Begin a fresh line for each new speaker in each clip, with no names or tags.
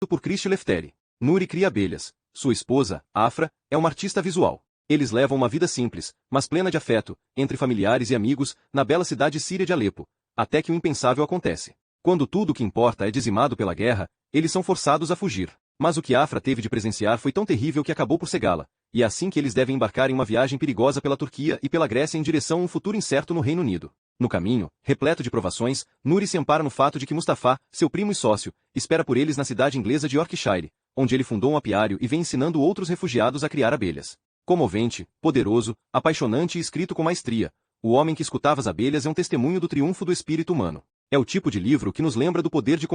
por Christy Lefteri. Nuri cria abelhas. Sua esposa, Afra, é uma artista visual. Eles levam uma vida simples, mas plena de afeto, entre familiares e amigos, na bela cidade síria de Alepo, até que o impensável acontece. Quando tudo o que importa é dizimado pela guerra, eles são forçados a fugir. Mas o que Afra teve de presenciar foi tão terrível que acabou por cegá-la, e é assim que eles devem embarcar em uma viagem perigosa pela Turquia e pela Grécia em direção a um futuro incerto no Reino Unido. No caminho, repleto de provações, Nuri se ampara no fato de que Mustafa, seu primo e sócio, espera por eles na cidade inglesa de Yorkshire, onde ele fundou um apiário e vem ensinando outros refugiados a criar abelhas. Comovente, poderoso, apaixonante e escrito com maestria, O Homem que Escutava as Abelhas é um testemunho do triunfo do espírito humano. É o tipo de livro que nos lembra do poder de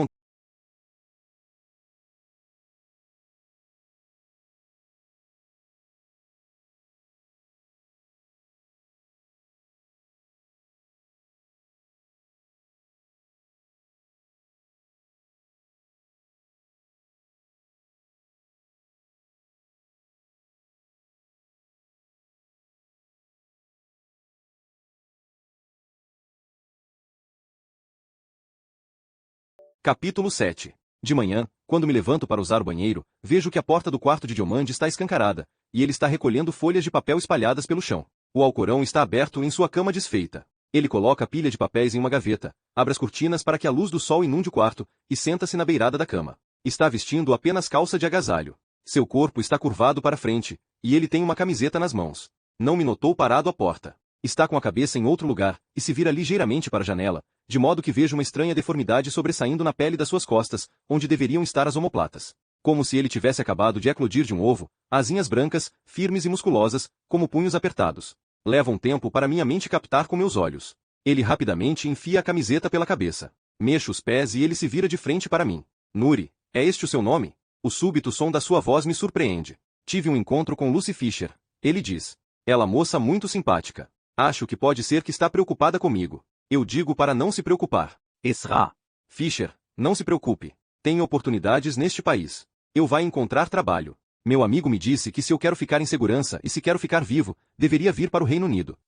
Capítulo 7. De manhã, quando me levanto para usar o banheiro, vejo que a porta do quarto de Diomande está escancarada, e ele está recolhendo folhas de papel espalhadas pelo chão. O alcorão está aberto em sua cama desfeita. Ele coloca a pilha de papéis em uma gaveta, abre as cortinas para que a luz do sol inunde o quarto, e senta-se na beirada da cama. Está vestindo apenas calça de agasalho. Seu corpo está curvado para frente, e ele tem uma camiseta nas mãos. Não me notou parado à porta. Está com a cabeça em outro lugar, e se vira ligeiramente para a janela, de modo que vejo uma estranha deformidade sobressaindo na pele das suas costas, onde deveriam estar as omoplatas. Como se ele tivesse acabado de eclodir de um ovo, asinhas brancas, firmes e musculosas, como punhos apertados. Leva um tempo para minha mente captar com meus olhos. Ele rapidamente enfia a camiseta pela cabeça. Mexo os pés e ele se vira de frente para mim. Nuri, é este o seu nome? O súbito som da sua voz me surpreende. Tive um encontro com Lucy Fisher. Ele diz. Ela moça muito simpática. Acho que pode ser que está preocupada comigo. Eu digo para não se preocupar.
Esra.
Fisher, não se preocupe. Tenho oportunidades neste país. Eu vai encontrar trabalho. Meu amigo me disse que se eu quero ficar em segurança e se quero ficar vivo, deveria vir para o Reino Unido.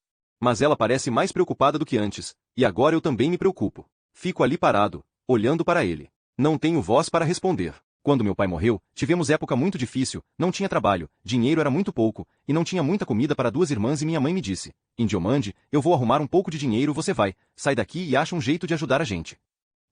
Mas ela parece mais preocupada do que antes, e agora eu também me preocupo. Fico ali parado, olhando para ele. Não tenho voz para responder. Quando meu pai morreu, tivemos época muito difícil, não tinha trabalho, dinheiro era muito pouco, e não tinha muita comida para duas irmãs e minha mãe me disse, em Diomande, eu vou arrumar um pouco de dinheiro, você vai, sai daqui e acha um jeito de ajudar a gente.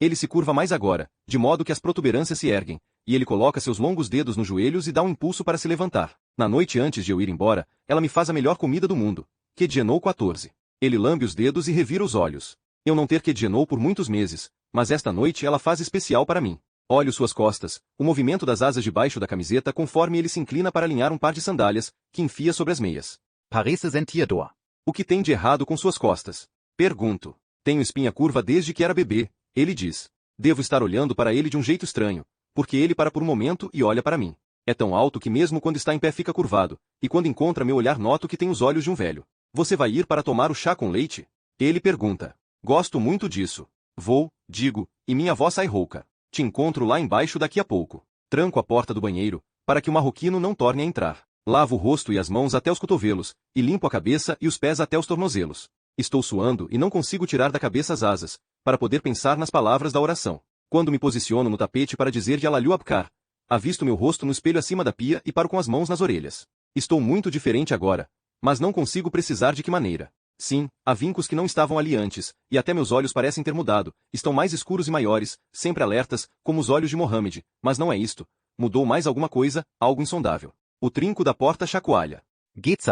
Ele se curva mais agora, de modo que as protuberâncias se erguem, e ele coloca seus longos dedos nos joelhos e dá um impulso para se levantar. Na noite antes de eu ir embora, ela me faz a melhor comida do mundo, Quedgenou 14. Ele lambe os dedos e revira os olhos. Eu não ter Quedgenou por muitos meses, mas esta noite ela faz especial para mim. Olho suas costas, o movimento das asas debaixo da camiseta conforme ele se inclina para alinhar um par de sandálias, que enfia sobre as meias.
Parece sentiador.
O que tem de errado com suas costas? Pergunto. Tenho espinha curva desde que era bebê, ele diz. Devo estar olhando para ele de um jeito estranho, porque ele para por um momento e olha para mim. É tão alto que mesmo quando está em pé fica curvado, e quando encontra meu olhar noto que tem os olhos de um velho. Você vai ir para tomar o chá com leite? Ele pergunta. Gosto muito disso. Vou, digo, e minha voz sai rouca. Te encontro lá embaixo daqui a pouco. Tranco a porta do banheiro, para que o marroquino não torne a entrar. Lavo o rosto e as mãos até os cotovelos, e limpo a cabeça e os pés até os tornozelos. Estou suando e não consigo tirar da cabeça as asas, para poder pensar nas palavras da oração. Quando me posiciono no tapete para dizer Yalalhu Abkar, avisto meu rosto no espelho acima da pia e paro com as mãos nas orelhas. Estou muito diferente agora, mas não consigo precisar de que maneira. Sim, há vincos que não estavam ali antes, e até meus olhos parecem ter mudado, estão mais escuros e maiores, sempre alertas, como os olhos de Mohammed, mas não é isto. Mudou mais alguma coisa, algo insondável. O trinco da porta chacoalha.
Geht's?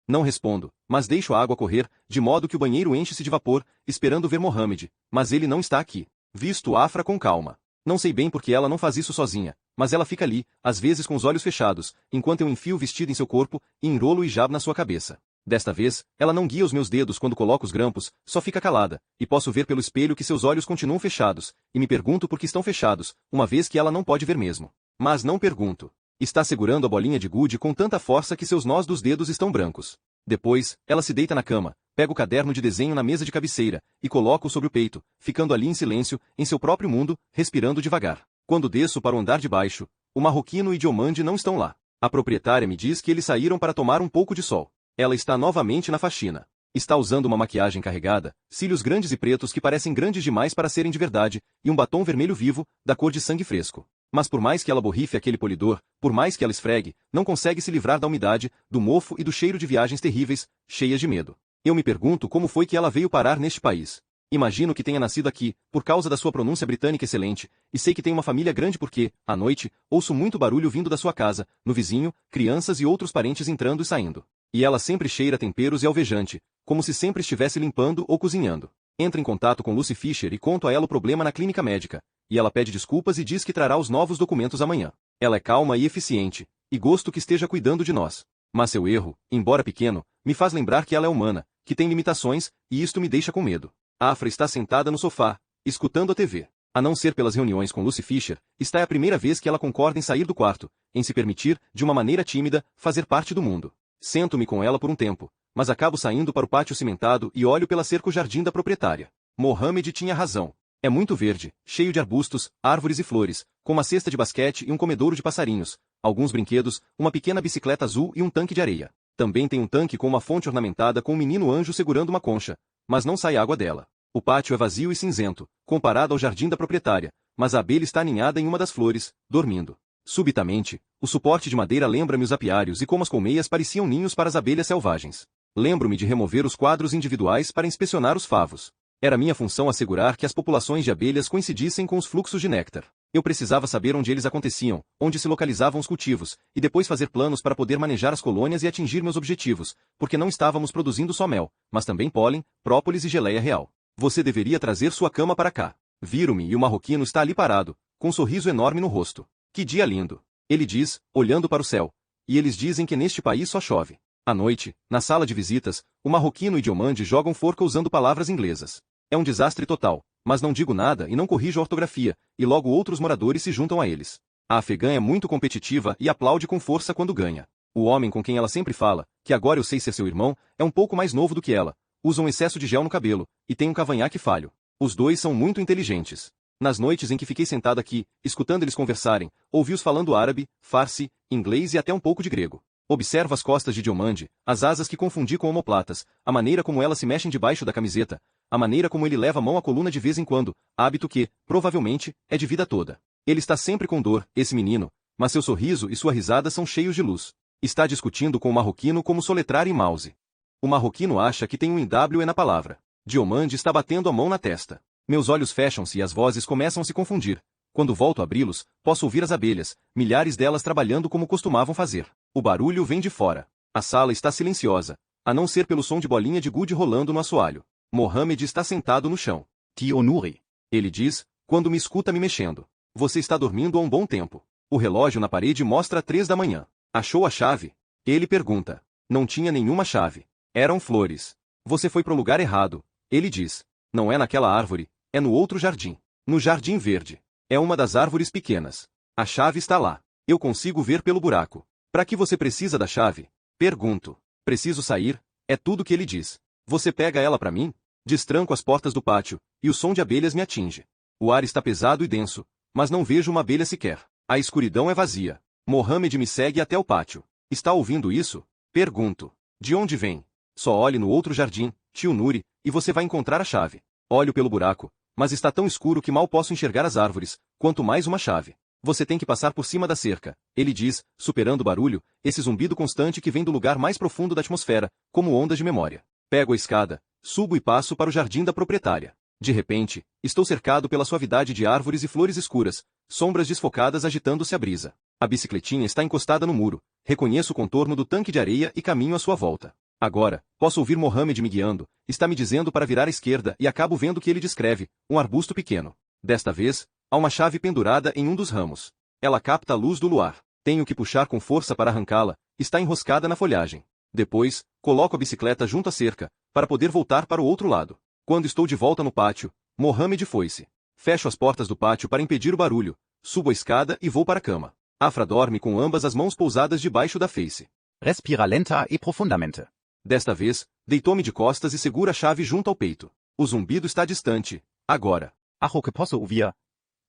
Não respondo, mas deixo a água correr, de modo que o banheiro enche-se de vapor, esperando ver Mohammed, mas ele não está aqui. Visto Afra com calma. Não sei bem porque ela não faz isso sozinha, mas ela fica ali, às vezes com os olhos fechados, enquanto eu enfio o vestido em seu corpo, e enrolo o hijab na sua cabeça. Desta vez, ela não guia os meus dedos quando coloco os grampos, só fica calada, e posso ver pelo espelho que seus olhos continuam fechados, e me pergunto por que estão fechados, uma vez que ela não pode ver mesmo. Mas não pergunto. Está segurando a bolinha de gude com tanta força que seus nós dos dedos estão brancos. Depois, ela se deita na cama, pega o caderno de desenho na mesa de cabeceira, e coloca-o sobre o peito, ficando ali em silêncio, em seu próprio mundo, respirando devagar. Quando desço para o andar de baixo, o marroquino e Diomande não estão lá. A proprietária me diz que eles saíram para tomar um pouco de sol. Ela está novamente na faxina. Está usando uma maquiagem carregada, cílios grandes e pretos que parecem grandes demais para serem de verdade, e um batom vermelho vivo, da cor de sangue fresco. Mas por mais que ela borrife aquele polidor, por mais que ela esfregue, não consegue se livrar da umidade, do mofo e do cheiro de viagens terríveis, cheias de medo. Eu me pergunto como foi que ela veio parar neste país. Imagino que tenha nascido aqui, por causa da sua pronúncia britânica excelente, e sei que tem uma família grande porque, à noite, ouço muito barulho vindo da sua casa, no vizinho, crianças e outros parentes entrando e saindo. E ela sempre cheira temperos e alvejante, como se sempre estivesse limpando ou cozinhando. Entro em contato com Lucy Fisher e conto a ela o problema na clínica médica, e ela pede desculpas e diz que trará os novos documentos amanhã. Ela é calma e eficiente, e gosto que esteja cuidando de nós. Mas seu erro, embora pequeno, me faz lembrar que ela é humana, que tem limitações, e isto me deixa com medo. Afra está sentada no sofá, escutando a TV. A não ser pelas reuniões com Lucy Fisher, esta é a primeira vez que ela concorda em sair do quarto, em se permitir, de uma maneira tímida, fazer parte do mundo. Sento-me com ela por um tempo, mas acabo saindo para o pátio cimentado e olho pela cerca-jardim da proprietária. Mohamed tinha razão. É muito verde, cheio de arbustos, árvores e flores, com uma cesta de basquete e um comedouro de passarinhos, alguns brinquedos, uma pequena bicicleta azul e um tanque de areia. Também tem um tanque com uma fonte ornamentada com um menino anjo segurando uma concha, mas não sai água dela. O pátio é vazio e cinzento, comparado ao jardim da proprietária, mas a abelha está aninhada em uma das flores, dormindo. Subitamente, o suporte de madeira lembra-me os apiários e como as colmeias pareciam ninhos para as abelhas selvagens. Lembro-me de remover os quadros individuais para inspecionar os favos. Era minha função assegurar que as populações de abelhas coincidissem com os fluxos de néctar. Eu precisava saber onde eles aconteciam, onde se localizavam os cultivos, e depois fazer planos para poder manejar as colônias e atingir meus objetivos, porque não estávamos produzindo só mel, mas também pólen, própolis e geleia real. Você deveria trazer sua cama para cá. Viro-me e o marroquino está ali parado, com um sorriso enorme no rosto. Que dia lindo! Ele diz, olhando para o céu. E eles dizem que neste país só chove. À noite, na sala de visitas, o marroquino e Diomande jogam forca usando palavras inglesas. É um desastre total, mas não digo nada e não corrijo a ortografia, e logo outros moradores se juntam a eles. A afegã é muito competitiva e aplaude com força quando ganha. O homem com quem ela sempre fala, que agora eu sei ser seu irmão, é um pouco mais novo do que ela, usa um excesso de gel no cabelo, e tem um cavanhaque falho. Os dois são muito inteligentes. Nas noites em que fiquei sentado aqui, escutando eles conversarem, ouvi-os falando árabe, farsi, inglês e até um pouco de grego. Observo as costas de Diomande, as asas que confundi com omoplatas, a maneira como elas se mexem debaixo da camiseta, a maneira como ele leva a mão à coluna de vez em quando, hábito que, provavelmente, é de vida toda. Ele está sempre com dor, esse menino, mas seu sorriso e sua risada são cheios de luz. Está discutindo com o marroquino como soletrar em mouse. O marroquino acha que tem um IW na palavra. Diomande está batendo a mão na testa. Meus olhos fecham-se e as vozes começam a se confundir. Quando volto a abri-los, posso ouvir as abelhas, milhares delas trabalhando como costumavam fazer. O barulho vem de fora. A sala está silenciosa, a não ser pelo som de bolinha de gude rolando no assoalho. Mohamed está sentado no chão.
Tio Nuri.
Ele diz, quando me escuta me mexendo. Você está dormindo há um bom tempo. O relógio na parede mostra 3 da manhã. Achou a chave? Ele pergunta. Não tinha nenhuma chave. Eram flores. Você foi para o lugar errado. Ele diz. Não é naquela árvore, é no outro jardim. No jardim verde. É uma das árvores pequenas. A chave está lá. Eu consigo ver pelo buraco. Para que você precisa da chave? Pergunto. Preciso sair? É tudo que ele diz. Você pega ela para mim? Destranco as portas do pátio, e o som de abelhas me atinge. O ar está pesado e denso, mas não vejo uma abelha sequer. A escuridão é vazia. Mohamed me segue até o pátio. Está ouvindo isso? Pergunto. De onde vem? Só olhe no outro jardim, tio Nuri, e você vai encontrar a chave. Olho pelo buraco, mas está tão escuro que mal posso enxergar as árvores, quanto mais uma chave. Você tem que passar por cima da cerca, ele diz, superando o barulho, esse zumbido constante que vem do lugar mais profundo da atmosfera, como ondas de memória. Pego a escada, subo e passo para o jardim da proprietária. De repente, estou cercado pela suavidade de árvores e flores escuras, sombras desfocadas agitando-se à brisa. A bicicletinha está encostada no muro, reconheço o contorno do tanque de areia e caminho à sua volta. Agora, posso ouvir Mohamed me guiando, está me dizendo para virar à esquerda e acabo vendo que ele descreve, um arbusto pequeno. Desta vez, há uma chave pendurada em um dos ramos. Ela capta a luz do luar. Tenho que puxar com força para arrancá-la, está enroscada na folhagem. Depois, coloco a bicicleta junto à cerca, para poder voltar para o outro lado. Quando estou de volta no pátio, Mohamed foi-se. Fecho as portas do pátio para impedir o barulho, subo a escada e vou para a cama. Afra dorme com ambas as mãos pousadas debaixo da face.
Respira lenta e profundamente.
Desta vez, deitou-me de costas e segura a chave junto ao peito. O zumbido está distante, agora.
Acho que posso ouvir.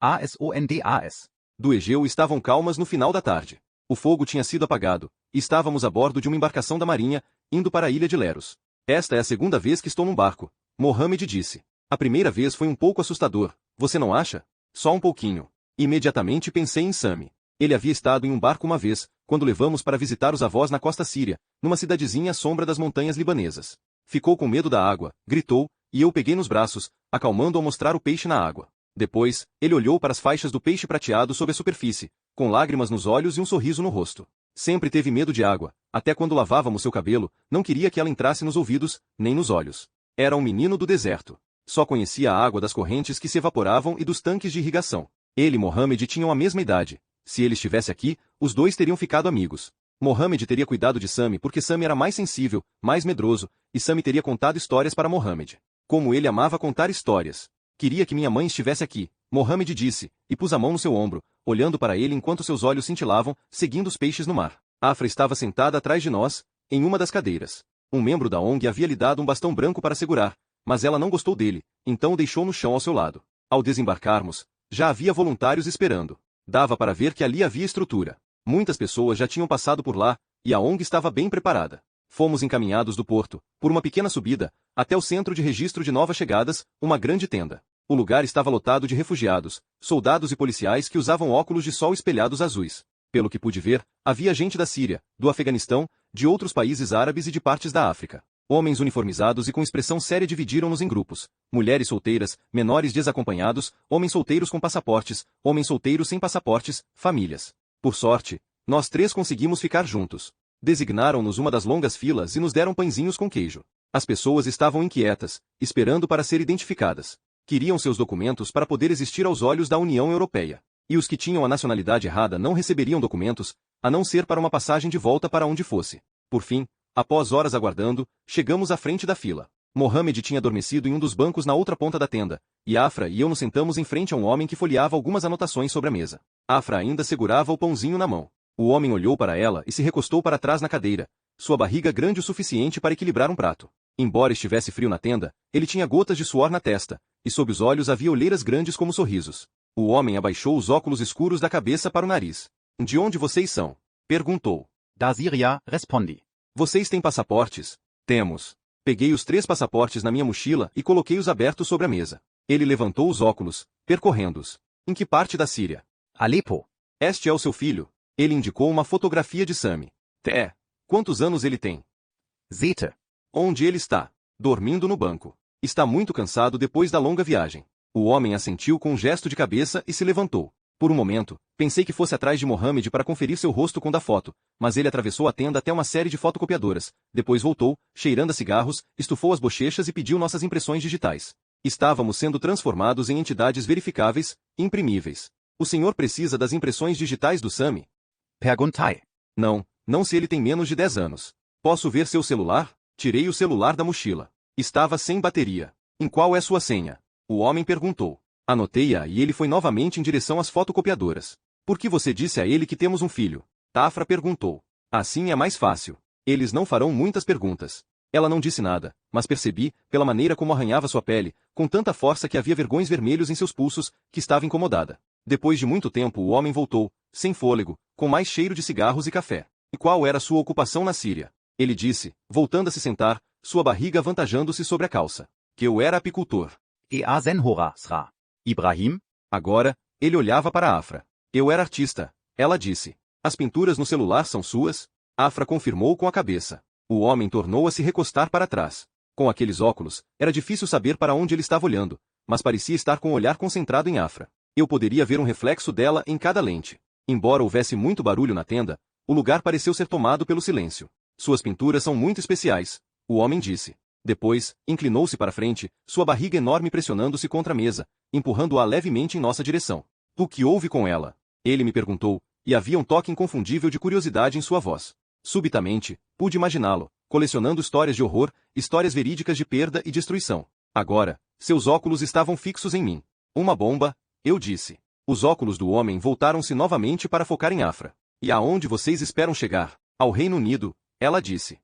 ASONDAS.
Do Egeu estavam calmas no final da tarde. O fogo tinha sido apagado, e estávamos a bordo de uma embarcação da marinha, indo para a ilha de Leros. Esta é a segunda vez que estou num barco, Mohamed disse. A primeira vez foi um pouco assustador, você não acha? Só um pouquinho. Imediatamente pensei em Sami. Ele havia estado em um barco uma vez, quando levamos para visitar os avós na costa síria, numa cidadezinha à sombra das montanhas libanesas. Ficou com medo da água, gritou, e eu peguei nos braços, acalmando ao mostrar o peixe na água. Depois, ele olhou para as faixas do peixe prateado sob a superfície, com lágrimas nos olhos e um sorriso no rosto. Sempre teve medo de água, até quando lavávamos seu cabelo, não queria que ela entrasse nos ouvidos, nem nos olhos. Era um menino do deserto. Só conhecia a água das correntes que se evaporavam e dos tanques de irrigação. Ele e Mohammed tinham a mesma idade. Se ele estivesse aqui, os dois teriam ficado amigos. Mohammed teria cuidado de Sami porque Sami era mais sensível, mais medroso, e Sami teria contado histórias para Mohammed. Como ele amava contar histórias. Queria que minha mãe estivesse aqui, Mohammed disse, e pus a mão no seu ombro, olhando para ele enquanto seus olhos cintilavam, seguindo os peixes no mar. Afra estava sentada atrás de nós, em uma das cadeiras. Um membro da ONG havia lhe dado um bastão branco para segurar, mas ela não gostou dele, então o deixou no chão ao seu lado. Ao desembarcarmos, já havia voluntários esperando. Dava para ver que ali havia estrutura. Muitas pessoas já tinham passado por lá, e a ONG estava bem preparada. Fomos encaminhados do porto, por uma pequena subida, até o centro de registro de novas chegadas, uma grande tenda. O lugar estava lotado de refugiados, soldados e policiais que usavam óculos de sol espelhados azuis. Pelo que pude ver, havia gente da Síria, do Afeganistão, de outros países árabes e de partes da África. Homens uniformizados e com expressão séria dividiram-nos em grupos. Mulheres solteiras, menores desacompanhados, homens solteiros com passaportes, homens solteiros sem passaportes, famílias. Por sorte, nós três conseguimos ficar juntos. Designaram-nos uma das longas filas e nos deram pãezinhos com queijo. As pessoas estavam inquietas, esperando para ser identificadas. Queriam seus documentos para poder existir aos olhos da União Europeia. E os que tinham a nacionalidade errada não receberiam documentos, a não ser para uma passagem de volta para onde fosse. Por fim, após horas aguardando, chegamos à frente da fila. Mohammed tinha adormecido em um dos bancos na outra ponta da tenda, e Afra e eu nos sentamos em frente a um homem que folheava algumas anotações sobre a mesa. Afra ainda segurava o pãozinho na mão. O homem olhou para ela e se recostou para trás na cadeira, sua barriga grande o suficiente para equilibrar um prato. Embora estivesse frio na tenda, ele tinha gotas de suor na testa, e sob os olhos havia olheiras grandes como sorrisos. O homem abaixou os óculos escuros da cabeça para o nariz. De onde vocês são? Perguntou.
Da Síria, respondi.
Vocês têm passaportes? Temos. Peguei os 3 passaportes na minha mochila e coloquei-os abertos sobre a mesa. Ele levantou os óculos, percorrendo-os. Em que parte da Síria?
Alepo.
Este é o seu filho. Ele indicou uma fotografia de Sami. Quantos anos ele tem?
7.
Onde ele está? Dormindo no banco. Está muito cansado depois da longa viagem. O homem assentiu com um gesto de cabeça e se levantou. Por um momento, pensei que fosse atrás de Mohammed para conferir seu rosto com da foto, mas ele atravessou a tenda até uma série de fotocopiadoras, depois voltou, cheirando a cigarros, estufou as bochechas e pediu nossas impressões digitais. Estávamos sendo transformados em entidades verificáveis, imprimíveis. O senhor precisa das impressões digitais do Sami?
Perguntei.
Não se ele tem menos de 10 anos. Posso ver seu celular? Tirei o celular da mochila. Estava sem bateria. Em qual é sua senha? O homem perguntou. Anotei-a e ele foi novamente em direção às fotocopiadoras. Por que você disse a ele que temos um filho? Afra perguntou. Assim é mais fácil. Eles não farão muitas perguntas. Ela não disse nada, mas percebi, pela maneira como arranhava sua pele, com tanta força que havia vergões vermelhos em seus pulsos, que estava incomodada. Depois de muito tempo o homem voltou, sem fôlego, com mais cheiro de cigarros e café. E qual era sua ocupação na Síria? Ele disse, voltando a se sentar, sua barriga avantajando-se sobre a calça. Que eu era apicultor.
E Azenhora, Sra. Ibrahim?
Agora, ele olhava para Afra. Eu era artista, ela disse. As pinturas no celular são suas? Afra confirmou com a cabeça. O homem tornou a se recostar para trás. Com aqueles óculos, era difícil saber para onde ele estava olhando, mas parecia estar com o olhar concentrado em Afra. Eu poderia ver um reflexo dela em cada lente. Embora houvesse muito barulho na tenda, o lugar pareceu ser tomado pelo silêncio. Suas pinturas são muito especiais, o homem disse. Depois, inclinou-se para frente, sua barriga enorme pressionando-se contra a mesa, empurrando-a levemente em nossa direção. O que houve com ela? Ele me perguntou, e havia um toque inconfundível de curiosidade em sua voz. Subitamente, pude imaginá-lo, colecionando histórias de horror, histórias verídicas de perda e destruição. Agora, seus óculos estavam fixos em mim. Uma bomba, eu disse. Os óculos do homem voltaram-se novamente para focar em Afra. E aonde vocês esperam chegar? Ao Reino Unido, ela disse.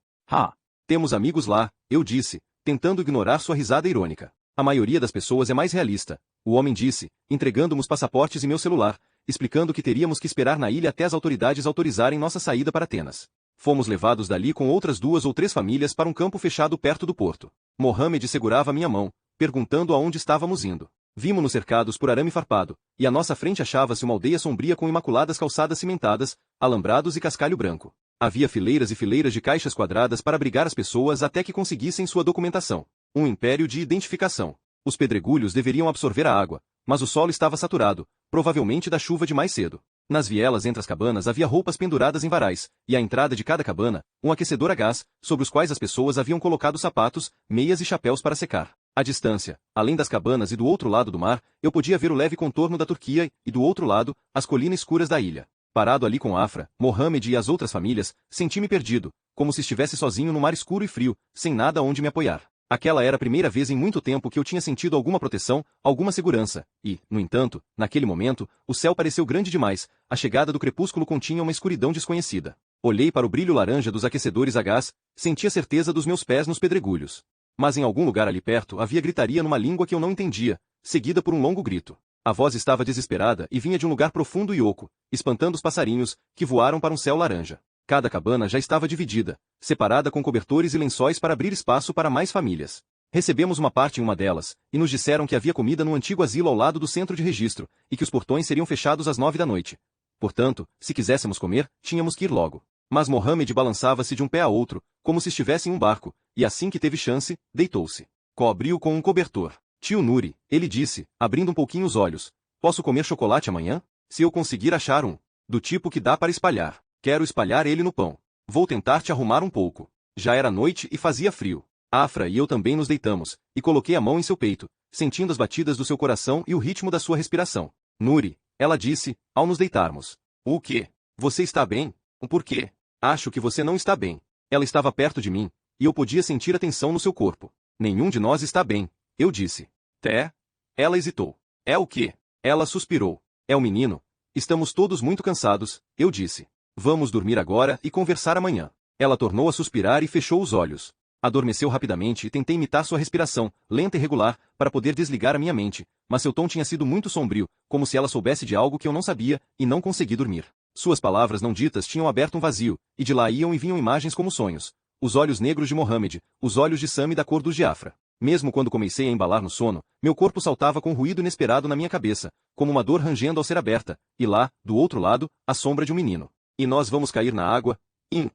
Temos amigos lá, eu disse, tentando ignorar sua risada irônica. A maioria das pessoas é mais realista, o homem disse, entregando-nos passaportes e meu celular, explicando que teríamos que esperar na ilha até as autoridades autorizarem nossa saída para Atenas. Fomos levados dali com outras 2 ou 3 famílias para um campo fechado perto do porto. Mohammed segurava minha mão, perguntando aonde estávamos indo. Vimo-nos cercados por arame farpado, e à nossa frente achava-se uma aldeia sombria com imaculadas calçadas cimentadas, alambrados e cascalho branco. Havia fileiras e fileiras de caixas quadradas para abrigar as pessoas até que conseguissem sua documentação. Um império de identificação. Os pedregulhos deveriam absorver a água, mas o solo estava saturado, provavelmente da chuva de mais cedo. Nas vielas entre as cabanas havia roupas penduradas em varais, e à entrada de cada cabana, um aquecedor a gás, sobre os quais as pessoas haviam colocado sapatos, meias e chapéus para secar. À distância, além das cabanas e do outro lado do mar, eu podia ver o leve contorno da Turquia e, do outro lado, as colinas escuras da ilha. Parado ali com Afra, Mohammed e as outras famílias, senti-me perdido, como se estivesse sozinho no mar escuro e frio, sem nada onde me apoiar. Aquela era a primeira vez em muito tempo que eu tinha sentido alguma proteção, alguma segurança, e, no entanto, naquele momento, o céu pareceu grande demais, a chegada do crepúsculo continha uma escuridão desconhecida. Olhei para o brilho laranja dos aquecedores a gás, senti a certeza dos meus pés nos pedregulhos. Mas em algum lugar ali perto havia gritaria numa língua que eu não entendia, seguida por um longo grito. A voz estava desesperada e vinha de um lugar profundo e oco, espantando os passarinhos, que voaram para um céu laranja. Cada cabana já estava dividida, separada com cobertores e lençóis para abrir espaço para mais famílias. Recebemos uma parte em uma delas, e nos disseram que havia comida no antigo asilo ao lado do centro de registro, e que os portões seriam fechados às 9 da noite. Portanto, se quiséssemos comer, tínhamos que ir logo. Mas Mohammed balançava-se de um pé a outro, como se estivesse em um barco, e assim que teve chance, deitou-se. Cobriu com um cobertor. Tio Nuri, ele disse, abrindo um pouquinho os olhos, posso comer chocolate amanhã? Se eu conseguir achar um. Do tipo que dá para espalhar. Quero espalhar ele no pão. Vou tentar te arrumar um pouco. Já era noite e fazia frio. Afra e eu também nos deitamos, e coloquei a mão em seu peito, sentindo as batidas do seu coração e o ritmo da sua respiração. Nuri, ela disse, ao nos deitarmos. O quê? Você está bem? O porquê? Acho que você não está bem. Ela estava perto de mim, e eu podia sentir a tensão no seu corpo. Nenhum de nós está bem, eu disse. Té? Ela hesitou. É o quê? Ela suspirou. É o menino. Estamos todos muito cansados, eu disse. Vamos dormir agora e conversar amanhã. Ela tornou a suspirar e fechou os olhos. Adormeceu rapidamente e tentei imitar sua respiração, lenta e regular, para poder desligar a minha mente, mas seu tom tinha sido muito sombrio, como se ela soubesse de algo que eu não sabia, e não consegui dormir. Suas palavras não ditas tinham aberto um vazio, e de lá iam e vinham imagens como sonhos. Os olhos negros de Mohammed, os olhos de Sami da cor dos de Afra. Mesmo quando comecei a embalar no sono, meu corpo saltava com um ruído inesperado na minha cabeça, como uma dor rangendo ao ser aberta, e lá, do outro lado, a sombra de um menino. E nós vamos cair na água?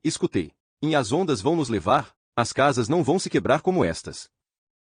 Escutei. E as ondas vão nos levar? As casas não vão se quebrar como estas.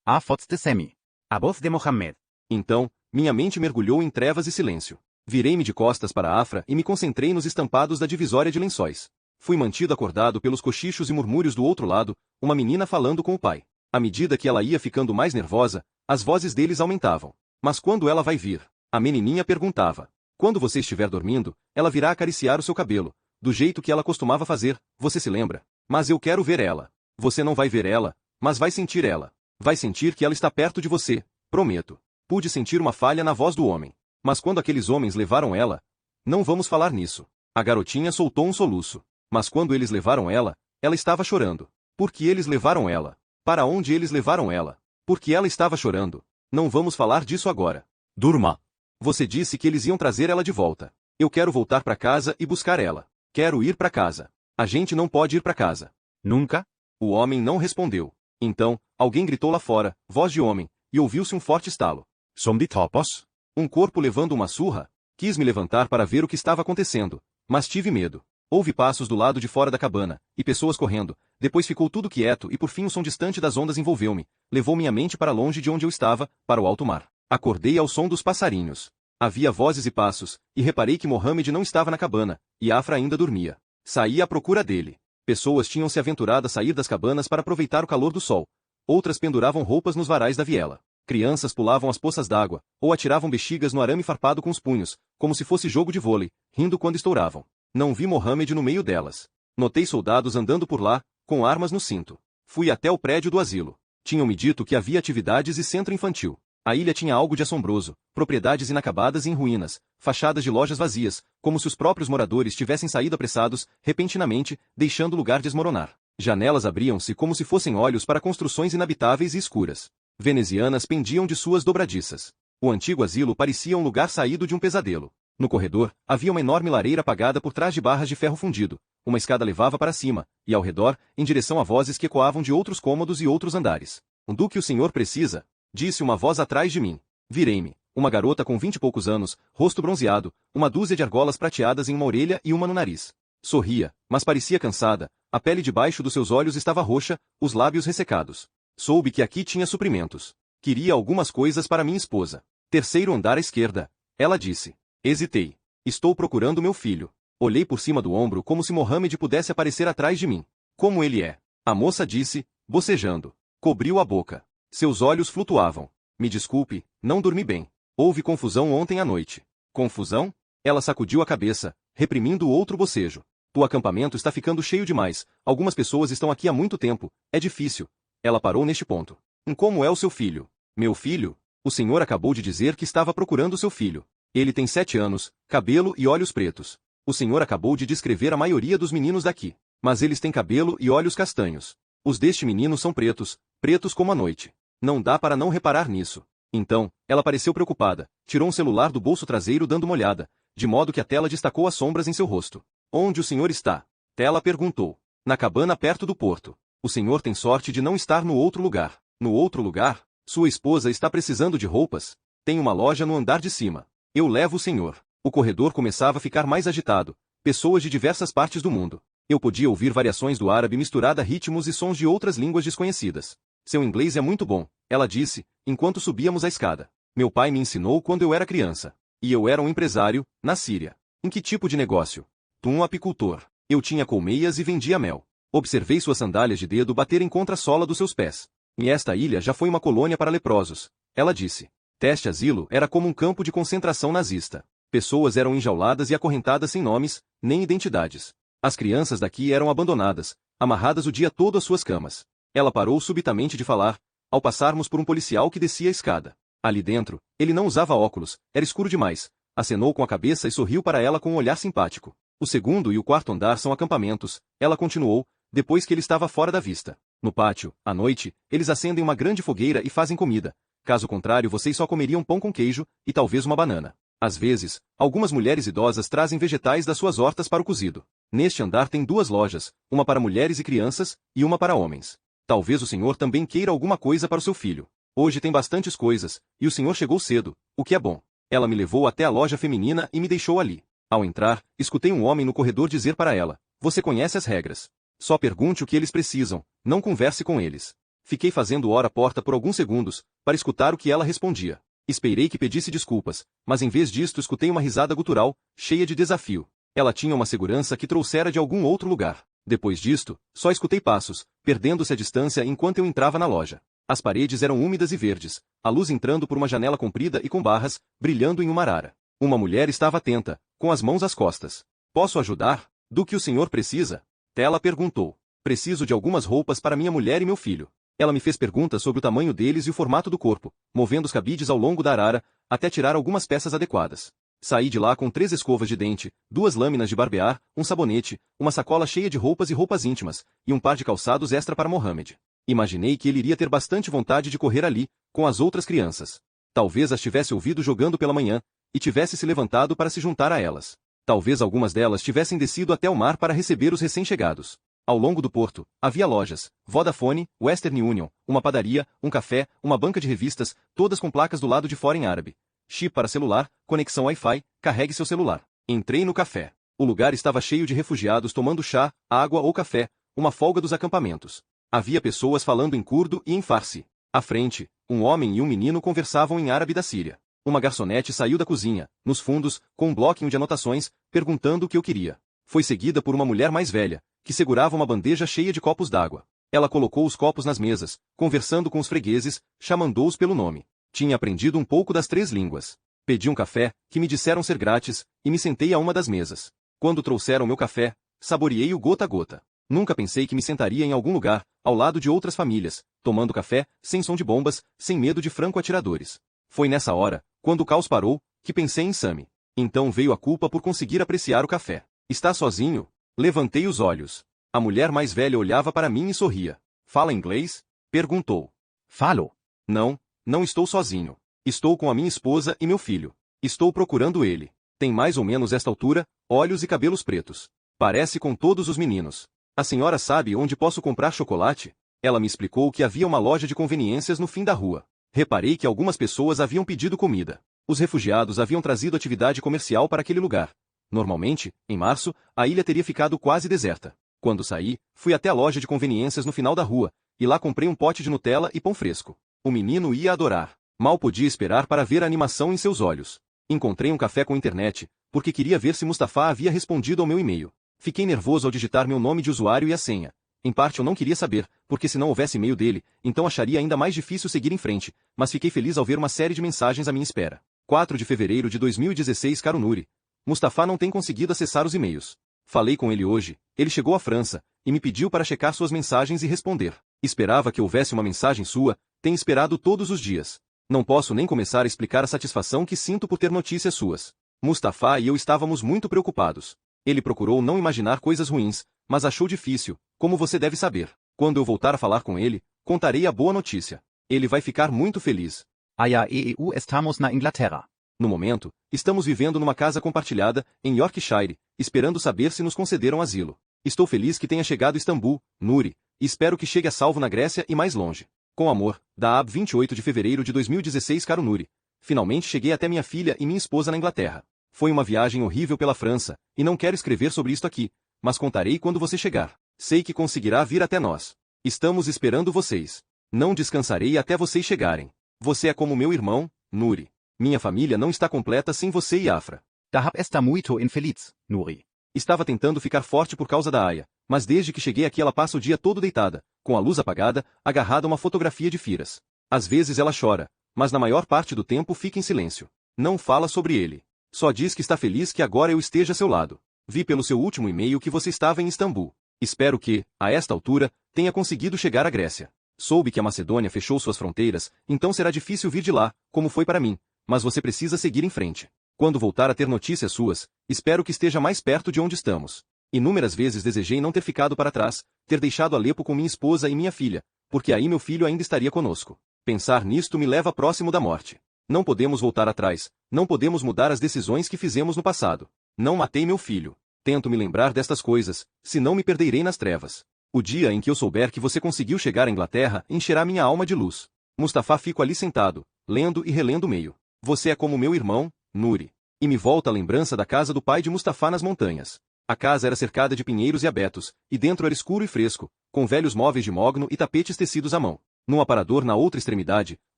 A voz de Sami. A voz de Mohammed.
Então, minha mente mergulhou em trevas e silêncio. Virei-me de costas para Afra e me concentrei nos estampados da divisória de lençóis. Fui mantido acordado pelos cochichos e murmúrios do outro lado, uma menina falando com o pai. À medida que ela ia ficando mais nervosa, as vozes deles aumentavam. Mas quando ela vai vir? A menininha perguntava. Quando você estiver dormindo, ela virá acariciar o seu cabelo, do jeito que ela costumava fazer, você se lembra? Mas eu quero ver ela. Você não vai ver ela, mas vai sentir ela. Vai sentir que ela está perto de você, prometo. Pude sentir uma falha na voz do homem. Mas quando aqueles homens levaram ela... Não vamos falar nisso. A garotinha soltou um soluço. Mas quando eles levaram ela, ela estava chorando. Por que eles levaram ela? Para onde eles levaram ela? Porque ela estava chorando. Não vamos falar disso agora.
Durma.
Você disse que eles iam trazer ela de volta. Eu quero voltar para casa e buscar ela. Quero ir para casa. A gente não pode ir para casa.
Nunca?
O homem não respondeu. Então, alguém gritou lá fora, voz de homem, e ouviu-se um forte estalo.
Som de topos?
Um corpo levando uma surra? Quis me levantar para ver o que estava acontecendo, mas tive medo. Houve passos do lado de fora da cabana, e pessoas correndo, depois ficou tudo quieto e por fim o som distante das ondas envolveu-me, levou minha mente para longe de onde eu estava, para o alto mar. Acordei ao som dos passarinhos. Havia vozes e passos, e reparei que Mohammed não estava na cabana, e Afra ainda dormia. Saí à procura dele. Pessoas tinham se aventurado a sair das cabanas para aproveitar o calor do sol. Outras penduravam roupas nos varais da viela. Crianças pulavam as poças d'água, ou atiravam bexigas no arame farpado com os punhos, como se fosse jogo de vôlei, rindo quando estouravam. Não vi Mohammed no meio delas. Notei soldados andando por lá, com armas no cinto. Fui até o prédio do asilo. Tinham-me dito que havia atividades e centro infantil. A ilha tinha algo de assombroso, propriedades inacabadas e em ruínas, fachadas de lojas vazias, como se os próprios moradores tivessem saído apressados, repentinamente, deixando o lugar desmoronar. Janelas abriam-se como se fossem olhos para construções inabitáveis e escuras. Venezianas pendiam de suas dobradiças. O antigo asilo parecia um lugar saído de um pesadelo. No corredor, havia uma enorme lareira apagada por trás de barras de ferro fundido. Uma escada levava para cima, e ao redor, em direção a vozes que ecoavam de outros cômodos e outros andares. Do que o senhor precisa? Disse uma voz atrás de mim. Virei-me. Uma garota com 20 e poucos anos, rosto bronzeado, uma dúzia de argolas prateadas em uma orelha e uma no nariz. Sorria, mas parecia cansada, a pele debaixo dos seus olhos estava roxa, os lábios ressecados. Soube que aqui tinha suprimentos. Queria algumas coisas para minha esposa. Terceiro andar à esquerda, ela disse. Hesitei. Estou procurando meu filho. Olhei por cima do ombro como se Mohammed pudesse aparecer atrás de mim. Como ele é? A moça disse, bocejando. Cobriu a boca. Seus olhos flutuavam. Me desculpe, não dormi bem. Houve confusão ontem à noite. Confusão? Ela sacudiu a cabeça, reprimindo outro bocejo. O acampamento está ficando cheio demais. Algumas pessoas estão aqui há muito tempo. É difícil. Ela parou neste ponto. Como é o seu filho? Meu filho? O senhor acabou de dizer que estava procurando seu filho. Ele tem 7 anos, cabelo e olhos pretos. O senhor acabou de descrever a maioria dos meninos daqui. Mas eles têm cabelo e olhos castanhos. Os deste menino são pretos, pretos como a noite. Não dá para não reparar nisso. Então, ela pareceu preocupada, tirou um celular do bolso traseiro dando uma olhada, de modo que a tela destacou as sombras em seu rosto. Onde o senhor está? Tela perguntou. Na cabana perto do porto. O senhor tem sorte de não estar no outro lugar. No outro lugar? Sua esposa está precisando de roupas? Tem uma loja no andar de cima. Eu levo o senhor. O corredor começava a ficar mais agitado. Pessoas de diversas partes do mundo. Eu podia ouvir variações do árabe misturada a ritmos e sons de outras línguas desconhecidas. Seu inglês é muito bom, ela disse, enquanto subíamos a escada. Meu pai me ensinou quando eu era criança. E eu era um empresário, na Síria. Em que tipo de negócio? Um apicultor. Eu tinha colmeias e vendia mel. Observei suas sandálias de dedo baterem contra a sola dos seus pés. E esta ilha já foi uma colônia para leprosos. Ela disse. Teste Asilo era como um campo de concentração nazista. Pessoas eram enjauladas e acorrentadas sem nomes, nem identidades. As crianças daqui eram abandonadas, amarradas o dia todo às suas camas. Ela parou subitamente de falar, ao passarmos por um policial que descia a escada. Ali dentro, ele não usava óculos, era escuro demais. Acenou com a cabeça e sorriu para ela com um olhar simpático. O segundo e o quarto andar são acampamentos, ela continuou, depois que ele estava fora da vista. No pátio, à noite, eles acendem uma grande fogueira e fazem comida. Caso contrário, vocês só comeriam pão com queijo, e talvez uma banana. Às vezes, algumas mulheres idosas trazem vegetais das suas hortas para o cozido. Neste andar tem 2 lojas, uma para mulheres e crianças, e uma para homens. Talvez o senhor também queira alguma coisa para o seu filho. Hoje tem bastantes coisas, e o senhor chegou cedo, o que é bom. Ela me levou até a loja feminina e me deixou ali. Ao entrar, escutei um homem no corredor dizer para ela, você conhece as regras. Só pergunte o que eles precisam, não converse com eles. Fiquei fazendo hora-porta por alguns segundos, para escutar o que ela respondia. Esperei que pedisse desculpas, mas em vez disto escutei uma risada gutural, cheia de desafio. Ela tinha uma segurança que trouxera de algum outro lugar. Depois disto, só escutei passos, perdendo-se a distância enquanto eu entrava na loja. As paredes eram úmidas e verdes, a luz entrando por uma janela comprida e com barras, brilhando em uma arara. Uma mulher estava atenta, com as mãos às costas. Posso ajudar? Do que o senhor precisa? Tela perguntou. Preciso de algumas roupas para minha mulher e meu filho. Ela me fez perguntas sobre o tamanho deles e o formato do corpo, movendo os cabides ao longo da arara, até tirar algumas peças adequadas. Saí de lá com 3 escovas de dente, 2 lâminas de barbear, um sabonete, uma sacola cheia de roupas e roupas íntimas, e um par de calçados extra para Mohammed. Imaginei que ele iria ter bastante vontade de correr ali, com as outras crianças. Talvez as tivesse ouvido jogando pela manhã, e tivesse se levantado para se juntar a elas. Talvez algumas delas tivessem descido até o mar para receber os recém-chegados. Ao longo do porto, havia lojas, Vodafone, Western Union, uma padaria, um café, uma banca de revistas, todas com placas do lado de fora em árabe. Chip para celular, conexão Wi-Fi, carregue seu celular. Entrei no café. O lugar estava cheio de refugiados tomando chá, água ou café, uma folga dos acampamentos. Havia pessoas falando em curdo e em farsi. À frente, um homem e um menino conversavam em árabe da Síria. Uma garçonete saiu da cozinha, nos fundos, com um bloquinho de anotações, perguntando o que eu queria. Foi seguida por uma mulher mais velha, que segurava uma bandeja cheia de copos d'água. Ela colocou os copos nas mesas, conversando com os fregueses, chamando-os pelo nome. Tinha aprendido um pouco das 3 línguas. Pedi um café, que me disseram ser grátis, e me sentei a uma das mesas. Quando trouxeram meu café, saboreei-o gota a gota. Nunca pensei que me sentaria em algum lugar, ao lado de outras famílias, tomando café, sem som de bombas, sem medo de franco-atiradores. Foi nessa hora, quando o caos parou, que pensei em Sammy. Então veio a culpa por conseguir apreciar o café. Está sozinho? Levantei os olhos. A mulher mais velha olhava para mim e sorria. Fala inglês? Perguntou.
Falo.
Não estou sozinho. Estou com a minha esposa e meu filho. Estou procurando ele. Tem mais ou menos esta altura, olhos e cabelos pretos. Parece com todos os meninos. A senhora sabe onde posso comprar chocolate? Ela me explicou que havia uma loja de conveniências no fim da rua. Reparei que algumas pessoas haviam pedido comida. Os refugiados haviam trazido atividade comercial para aquele lugar. Normalmente, em março, a ilha teria ficado quase deserta. Quando saí, fui até a loja de conveniências no final da rua, e lá comprei um pote de Nutella e pão fresco. O menino ia adorar. Mal podia esperar para ver a animação em seus olhos. Encontrei um café com internet, porque queria ver se Mustafa havia respondido ao meu e-mail. Fiquei nervoso ao digitar meu nome de usuário e a senha. Em parte eu não queria saber, porque se não houvesse e-mail dele, então acharia ainda mais difícil seguir em frente, mas fiquei feliz ao ver uma série de mensagens à minha espera. 4 de fevereiro de 2016. Caro Nuri. Mustafa não tem conseguido acessar os e-mails. Falei com ele hoje, ele chegou à França, e me pediu para checar suas mensagens e responder. Esperava que houvesse uma mensagem sua, tenho esperado todos os dias. Não posso nem começar a explicar a satisfação que sinto por ter notícias suas. Mustafa e eu estávamos muito preocupados. Ele procurou não imaginar coisas ruins, mas achou difícil, como você deve saber. Quando eu voltar a falar com ele, contarei a boa notícia. Ele vai ficar muito feliz.
Aya EU estamos na Inglaterra.
No momento, estamos vivendo numa casa compartilhada, em Yorkshire, esperando saber se nos concederam asilo. Estou feliz que tenha chegado a Istambul, Nuri, e espero que chegue a salvo na Grécia e mais longe. Com amor, da AB 28 de fevereiro de 2016. Caro Nuri. Finalmente cheguei até minha filha e minha esposa na Inglaterra. Foi uma viagem horrível pela França, e não quero escrever sobre isto aqui, mas contarei quando você chegar. Sei que conseguirá vir até nós. Estamos esperando vocês. Não descansarei até vocês chegarem. Você é como meu irmão, Nuri. Minha família não está completa sem você e Afra.
Da hab está muito infeliz, Nuri.
Estava tentando ficar forte por causa da Aya, mas desde que cheguei aqui ela passa o dia todo deitada, com a luz apagada, agarrada a uma fotografia de Firas. Às vezes ela chora, mas na maior parte do tempo fica em silêncio. Não fala sobre ele. Só diz que está feliz que agora eu esteja a seu lado. Vi pelo seu último e-mail que você estava em Istambul. Espero que, a esta altura, tenha conseguido chegar à Grécia. Soube que a Macedônia fechou suas fronteiras, então será difícil vir de lá, como foi para mim, mas você precisa seguir em frente. Quando voltar a ter notícias suas, espero que esteja mais perto de onde estamos. Inúmeras vezes desejei não ter ficado para trás, ter deixado Alepo com minha esposa e minha filha, porque aí meu filho ainda estaria conosco. Pensar nisto me leva próximo da morte. Não podemos voltar atrás, não podemos mudar as decisões que fizemos no passado. Não matei meu filho. Tento me lembrar destas coisas, senão me perderei nas trevas. O dia em que eu souber que você conseguiu chegar à Inglaterra encherá minha alma de luz. Mustafa fico ali sentado, lendo e relendo o e-mail. Você é como meu irmão, Nuri. E me volta a lembrança da casa do pai de Mustafa nas montanhas. A casa era cercada de pinheiros e abetos, e dentro era escuro e fresco, com velhos móveis de mogno e tapetes tecidos à mão. Num aparador na outra extremidade,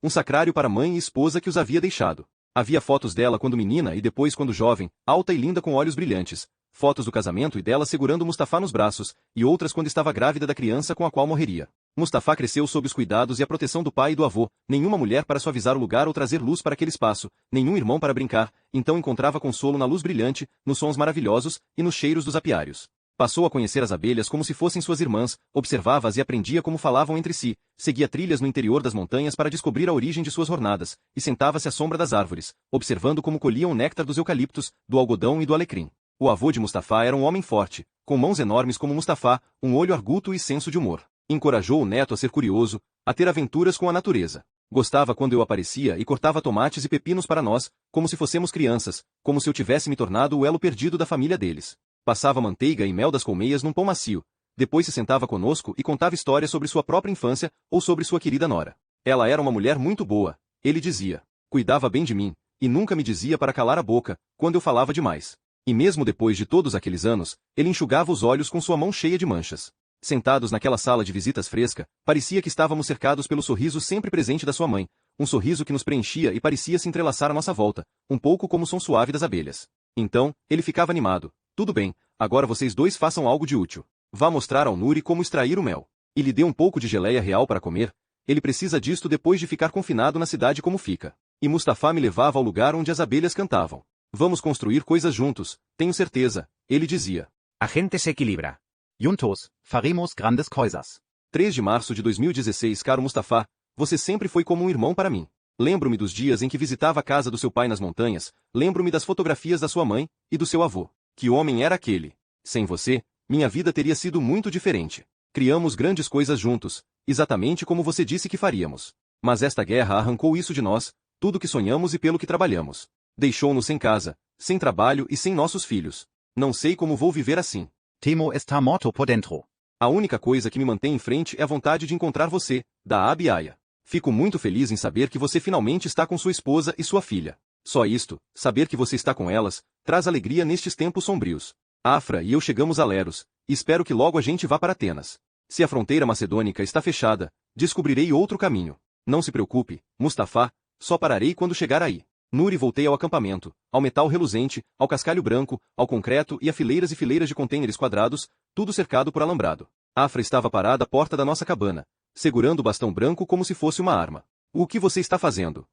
um sacrário para mãe e esposa que os havia deixado. Havia fotos dela quando menina e depois quando jovem, alta e linda com olhos brilhantes, fotos do casamento e dela segurando Mustafa nos braços, e outras quando estava grávida da criança com a qual morreria. Mustafa cresceu sob os cuidados e a proteção do pai e do avô, nenhuma mulher para suavizar o lugar ou trazer luz para aquele espaço, nenhum irmão para brincar, então encontrava consolo na luz brilhante, nos sons maravilhosos e nos cheiros dos apiários. Passou a conhecer as abelhas como se fossem suas irmãs, observava-as e aprendia como falavam entre si, seguia trilhas no interior das montanhas para descobrir a origem de suas jornadas, e sentava-se à sombra das árvores, observando como colhiam o néctar dos eucaliptos, do algodão e do alecrim. O avô de Mustafa era um homem forte, com mãos enormes como Mustafa, um olho arguto e senso de humor. Encorajou o neto a ser curioso, a ter aventuras com a natureza. Gostava quando eu aparecia e cortava tomates e pepinos para nós, como se fossemos crianças, como se eu tivesse me tornado o elo perdido da família deles. Passava manteiga e mel das colmeias num pão macio. Depois se sentava conosco e contava histórias sobre sua própria infância ou sobre sua querida nora. Ela era uma mulher muito boa, ele dizia. Cuidava bem de mim, e nunca me dizia para calar a boca, quando eu falava demais. E mesmo depois de todos aqueles anos, ele enxugava os olhos com sua mão cheia de manchas. Sentados naquela sala de visitas fresca, parecia que estávamos cercados pelo sorriso sempre presente da sua mãe, um sorriso que nos preenchia e parecia se entrelaçar à nossa volta, um pouco como o som suave das abelhas. Então, ele ficava animado. Tudo bem, agora vocês dois façam algo de útil. Vá mostrar ao Nuri como extrair o mel. E lhe dê um pouco de geleia real para comer. Ele precisa disto depois de ficar confinado na cidade como fica. E Mustafa me levava ao lugar onde as abelhas cantavam. Vamos construir coisas juntos, tenho certeza, ele dizia.
A gente se equilibra. Juntos, faremos grandes coisas.
3 de março de 2016. Caro Mustafa, você sempre foi como um irmão para mim. Lembro-me dos dias em que visitava a casa do seu pai nas montanhas, lembro-me das fotografias da sua mãe e do seu avô. Que homem era aquele? Sem você, minha vida teria sido muito diferente. Criamos grandes coisas juntos, exatamente como você disse que faríamos. Mas esta guerra arrancou isso de nós, tudo que sonhamos e pelo que trabalhamos. Deixou-nos sem casa, sem trabalho e sem nossos filhos. Não sei como vou viver assim.
Temo está morto por dentro.
A única coisa que me mantém em frente é a vontade de encontrar você, da Abi Aya. Fico muito feliz em saber que você finalmente está com sua esposa e sua filha. Só isto, saber que você está com elas, traz alegria nestes tempos sombrios. Afra e eu chegamos a Leros, e espero que logo a gente vá para Atenas. Se a fronteira macedônica está fechada, descobrirei outro caminho. Não se preocupe, Mustafá, só pararei quando chegar aí. Nuri voltei ao acampamento, ao metal reluzente, ao cascalho branco, ao concreto e a fileiras de contêineres quadrados, tudo cercado por alambrado. Afra estava parada à porta da nossa cabana, segurando o bastão branco como se fosse uma arma. O que você está fazendo?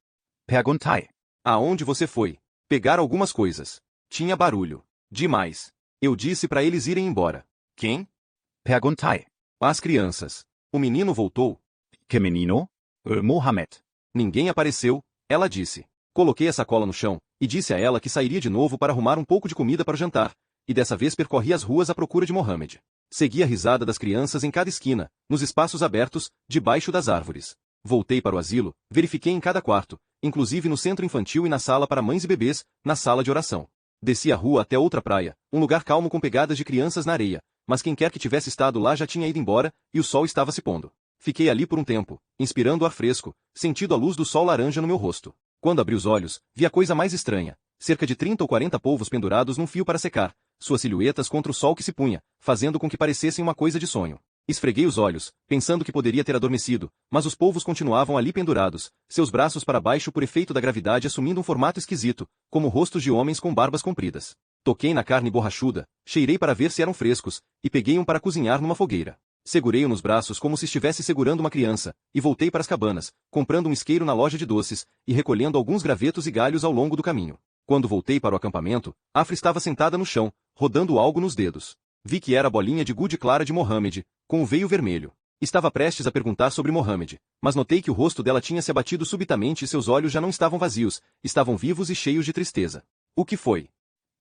Perguntei.
Aonde você foi? Pegar algumas coisas. Tinha barulho. Demais. Eu disse para eles irem embora. Quem?
Perguntei.
As crianças. O menino voltou.
Que menino? Mohamed.
Ninguém apareceu, ela disse. Coloquei a sacola no chão, e disse a ela que sairia de novo para arrumar um pouco de comida para o jantar, e dessa vez percorri as ruas à procura de Mohamed. Segui a risada das crianças em cada esquina, nos espaços abertos, debaixo das árvores. Voltei para o asilo, verifiquei em cada quarto, inclusive no centro infantil e na sala para mães e bebês, na sala de oração. Desci a rua até outra praia, um lugar calmo com pegadas de crianças na areia, mas quem quer que tivesse estado lá já tinha ido embora, e o sol estava se pondo. Fiquei ali por um tempo, inspirando o ar fresco, sentindo a luz do sol laranja no meu rosto. Quando abri os olhos, vi a coisa mais estranha, cerca de 30 ou 40 polvos pendurados num fio para secar, suas silhuetas contra o sol que se punha, fazendo com que parecessem uma coisa de sonho. Esfreguei os olhos, pensando que poderia ter adormecido, mas os polvos continuavam ali pendurados, seus braços para baixo por efeito da gravidade assumindo um formato esquisito, como rostos de homens com barbas compridas. Toquei na carne borrachuda, cheirei para ver se eram frescos, e peguei um para cozinhar numa fogueira. Segurei-o nos braços como se estivesse segurando uma criança, e voltei para as cabanas, comprando um isqueiro na loja de doces, e recolhendo alguns gravetos e galhos ao longo do caminho. Quando voltei para o acampamento, Afra estava sentada no chão, rodando algo nos dedos. Vi que era a bolinha de gude clara de Mohamed, com o veio vermelho. Estava prestes a perguntar sobre Mohamed, mas notei que o rosto dela tinha se abatido subitamente e seus olhos já não estavam vazios, estavam vivos e cheios de tristeza. O que foi?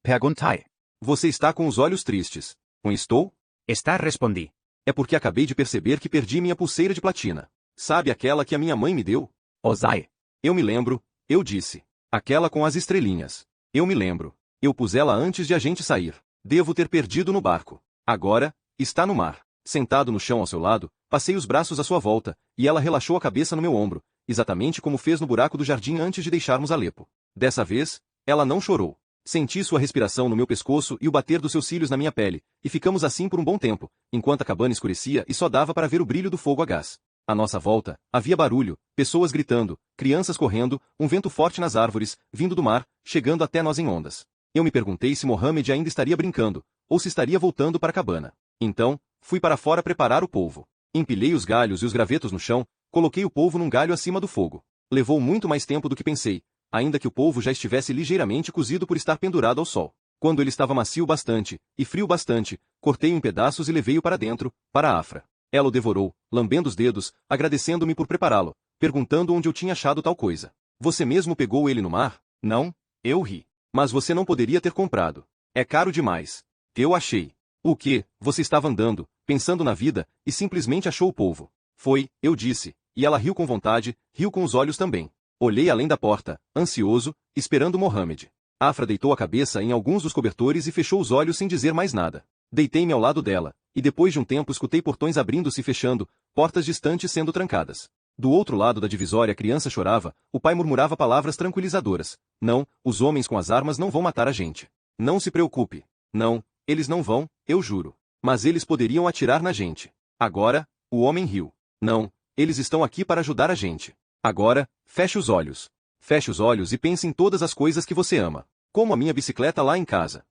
Perguntei.
Você está com os olhos tristes. Com estou?
Está, respondi.
É porque acabei de perceber que perdi minha pulseira de platina. Sabe aquela que a minha mãe me deu?
Osai.
Eu me lembro, eu disse. Aquela com as estrelinhas. Eu me lembro. Eu pus ela antes de a gente sair. Devo ter perdido no barco. Agora, está no mar. Sentado no chão ao seu lado, passei os braços à sua volta, e ela relaxou a cabeça no meu ombro, exatamente como fez no buraco do jardim antes de deixarmos Alepo. Dessa vez, ela não chorou. Senti sua respiração no meu pescoço e o bater dos seus cílios na minha pele, e ficamos assim por um bom tempo, enquanto a cabana escurecia e só dava para ver o brilho do fogo a gás. À nossa volta, havia barulho, pessoas gritando, crianças correndo, um vento forte nas árvores, vindo do mar, chegando até nós em ondas. Eu me perguntei se Mohamed ainda estaria brincando, ou se estaria voltando para a cabana. Então, fui para fora preparar o polvo. Empilhei os galhos e os gravetos no chão, coloquei o polvo num galho acima do fogo. Levou muito mais tempo do que pensei, ainda que o polvo já estivesse ligeiramente cozido por estar pendurado ao sol. Quando ele estava macio bastante, e frio bastante, cortei-o em pedaços e levei-o para dentro, para a Afra. Ela o devorou, lambendo os dedos, agradecendo-me por prepará-lo, perguntando onde eu tinha achado tal coisa. Você mesmo pegou ele no mar? Não? Eu ri. Mas você não poderia ter comprado. É caro demais. Eu achei. O quê? Você estava andando, pensando na vida, e simplesmente achou o polvo. Foi, eu disse, e ela riu com vontade, riu com os olhos também. Olhei além da porta, ansioso, esperando Mohamed. Afra deitou a cabeça em alguns dos cobertores e fechou os olhos sem dizer mais nada. Deitei-me ao lado dela, e depois de um tempo escutei portões abrindo-se e fechando, portas distantes sendo trancadas. Do outro lado da divisória a criança chorava, o pai murmurava palavras tranquilizadoras. Não, os homens com as armas não vão matar a gente. Não se preocupe. Não, eles não vão, eu juro. Mas eles poderiam atirar na gente. Agora, o homem riu. Não, eles estão aqui para ajudar a gente. Agora, feche os olhos. Feche os olhos e pense em todas as coisas que você ama. Como a minha bicicleta lá em casa.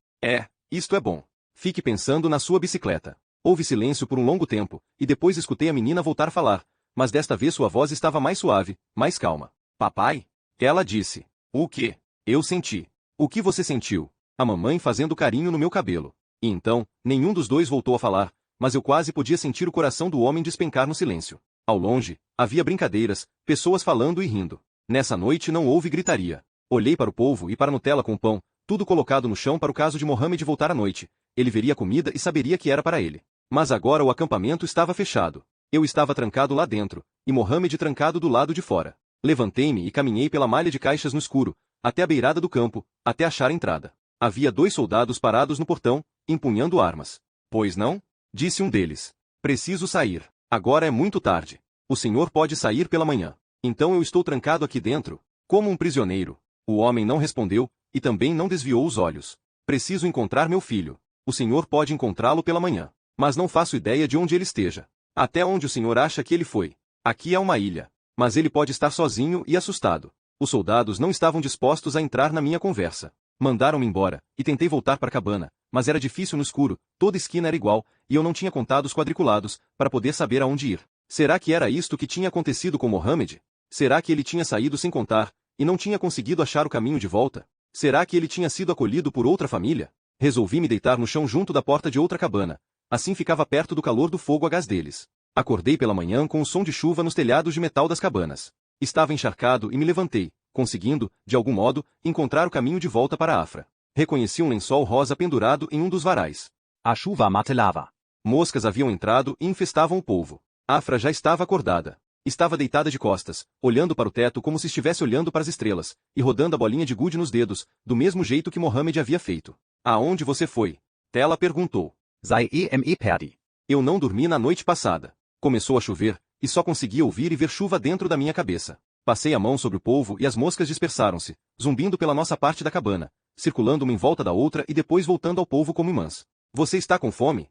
Isto é bom. Fique pensando na sua bicicleta. Houve silêncio por um longo tempo, e depois escutei a menina voltar a falar, mas desta vez sua voz estava mais suave, mais calma. Papai? Ela disse. O quê? Eu senti. O que você sentiu? A mamãe fazendo carinho no meu cabelo. E então, nenhum dos dois voltou a falar, mas eu quase podia sentir o coração do homem despencar no silêncio. Ao longe, havia brincadeiras, pessoas falando e rindo. Nessa noite não houve gritaria. Olhei para o polvo e para a Nutella com pão, tudo colocado no chão para o caso de Mohamed voltar à noite. Ele veria a comida e saberia que era para ele. Mas agora o acampamento estava fechado. Eu estava trancado lá dentro, e Mohamed trancado do lado de fora. Levantei-me e caminhei pela malha de caixas no escuro, até a beirada do campo, até achar a entrada. Havia 2 soldados parados no portão, empunhando armas. Pois não? Disse um deles. Preciso sair. Agora é muito tarde. O senhor pode sair pela manhã. Então eu estou trancado aqui dentro, como um prisioneiro. O homem não respondeu, e também não desviou os olhos. Preciso encontrar meu filho. O senhor pode encontrá-lo pela manhã. Mas não faço ideia de onde ele esteja. Até onde o senhor acha que ele foi? Aqui é uma ilha. Mas ele pode estar sozinho e assustado. Os soldados não estavam dispostos a entrar na minha conversa. Mandaram-me embora, e tentei voltar para a cabana, mas era difícil no escuro, toda esquina era igual, e eu não tinha contados quadriculados, para poder saber aonde ir. Será que era isto que tinha acontecido com Mohammed? Será que ele tinha saído sem contar, e não tinha conseguido achar o caminho de volta? Será que ele tinha sido acolhido por outra família? Resolvi me deitar no chão junto da porta de outra cabana. Assim ficava perto do calor do fogo a gás deles. Acordei pela manhã com o som de chuva nos telhados de metal das cabanas. Estava encharcado e me levantei, conseguindo, de algum modo, encontrar o caminho de volta para a Afra. Reconheci um lençol rosa pendurado em um dos varais.
A chuva martelava.
Moscas haviam entrado e infestavam o polvo. Afra já estava acordada. Estava deitada de costas, olhando para o teto como se estivesse olhando para as estrelas, e rodando a bolinha de gude nos dedos, do mesmo jeito que Mohammed havia feito. Aonde você foi? Tela perguntou.
Sei me perdi.
Eu não dormi na noite passada. Começou a chover, e só conseguia ouvir e ver chuva dentro da minha cabeça. Passei a mão sobre o polvo e as moscas dispersaram-se, zumbindo pela nossa parte da cabana, circulando uma em volta da outra e depois voltando ao polvo como imãs. Você está com fome?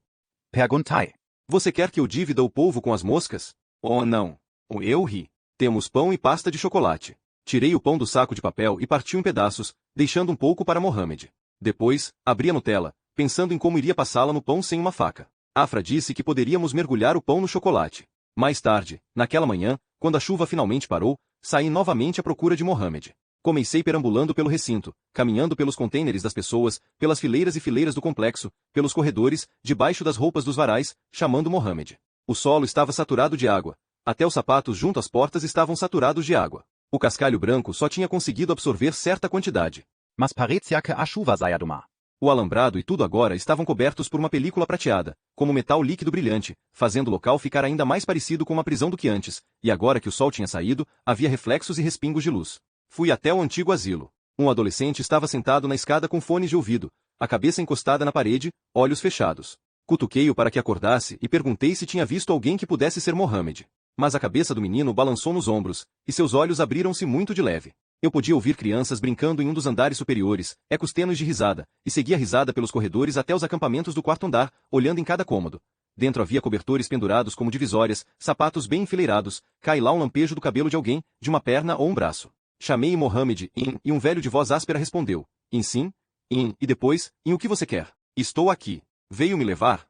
Perguntei.
Você quer que eu divida o polvo com as moscas? Oh não. Eu ri. Temos pão e pasta de chocolate. Tirei o pão do saco de papel e parti em pedaços, deixando um pouco para Mohammed. Depois, abri a Nutella, pensando em como iria passá-la no pão sem uma faca. Afra disse que poderíamos mergulhar o pão no chocolate. Mais tarde, naquela manhã, quando a chuva finalmente parou, saí novamente à procura de Mohammed. Comecei perambulando pelo recinto, caminhando pelos contêineres das pessoas, pelas fileiras e fileiras do complexo, pelos corredores, debaixo das roupas dos varais, chamando Mohammed. O solo estava saturado de água. Até os sapatos junto às portas estavam saturados de água. O cascalho branco só tinha conseguido absorver certa quantidade.
Mas parecia que a chuva saía do mar.
O alambrado e tudo agora estavam cobertos por uma película prateada, como metal líquido brilhante, fazendo o local ficar ainda mais parecido com uma prisão do que antes, e agora que o sol tinha saído, havia reflexos e respingos de luz. Fui até o antigo asilo. Um adolescente estava sentado na escada com fones de ouvido, a cabeça encostada na parede, olhos fechados. Cutuquei-o para que acordasse e perguntei se tinha visto alguém que pudesse ser Mohammed. Mas a cabeça do menino balançou nos ombros, e seus olhos abriram-se muito de leve. Eu podia ouvir crianças brincando em um dos andares superiores, ecos tênues de risada, e seguia a risada pelos corredores até os acampamentos do quarto andar, olhando em cada cômodo. Dentro havia cobertores pendurados como divisórias, sapatos bem enfileirados, cai lá um lampejo do cabelo de alguém, de uma perna ou um braço. Chamei Mohammed, e um velho de voz áspera respondeu. Sim, e depois, o que você quer? Estou aqui. Veio me levar?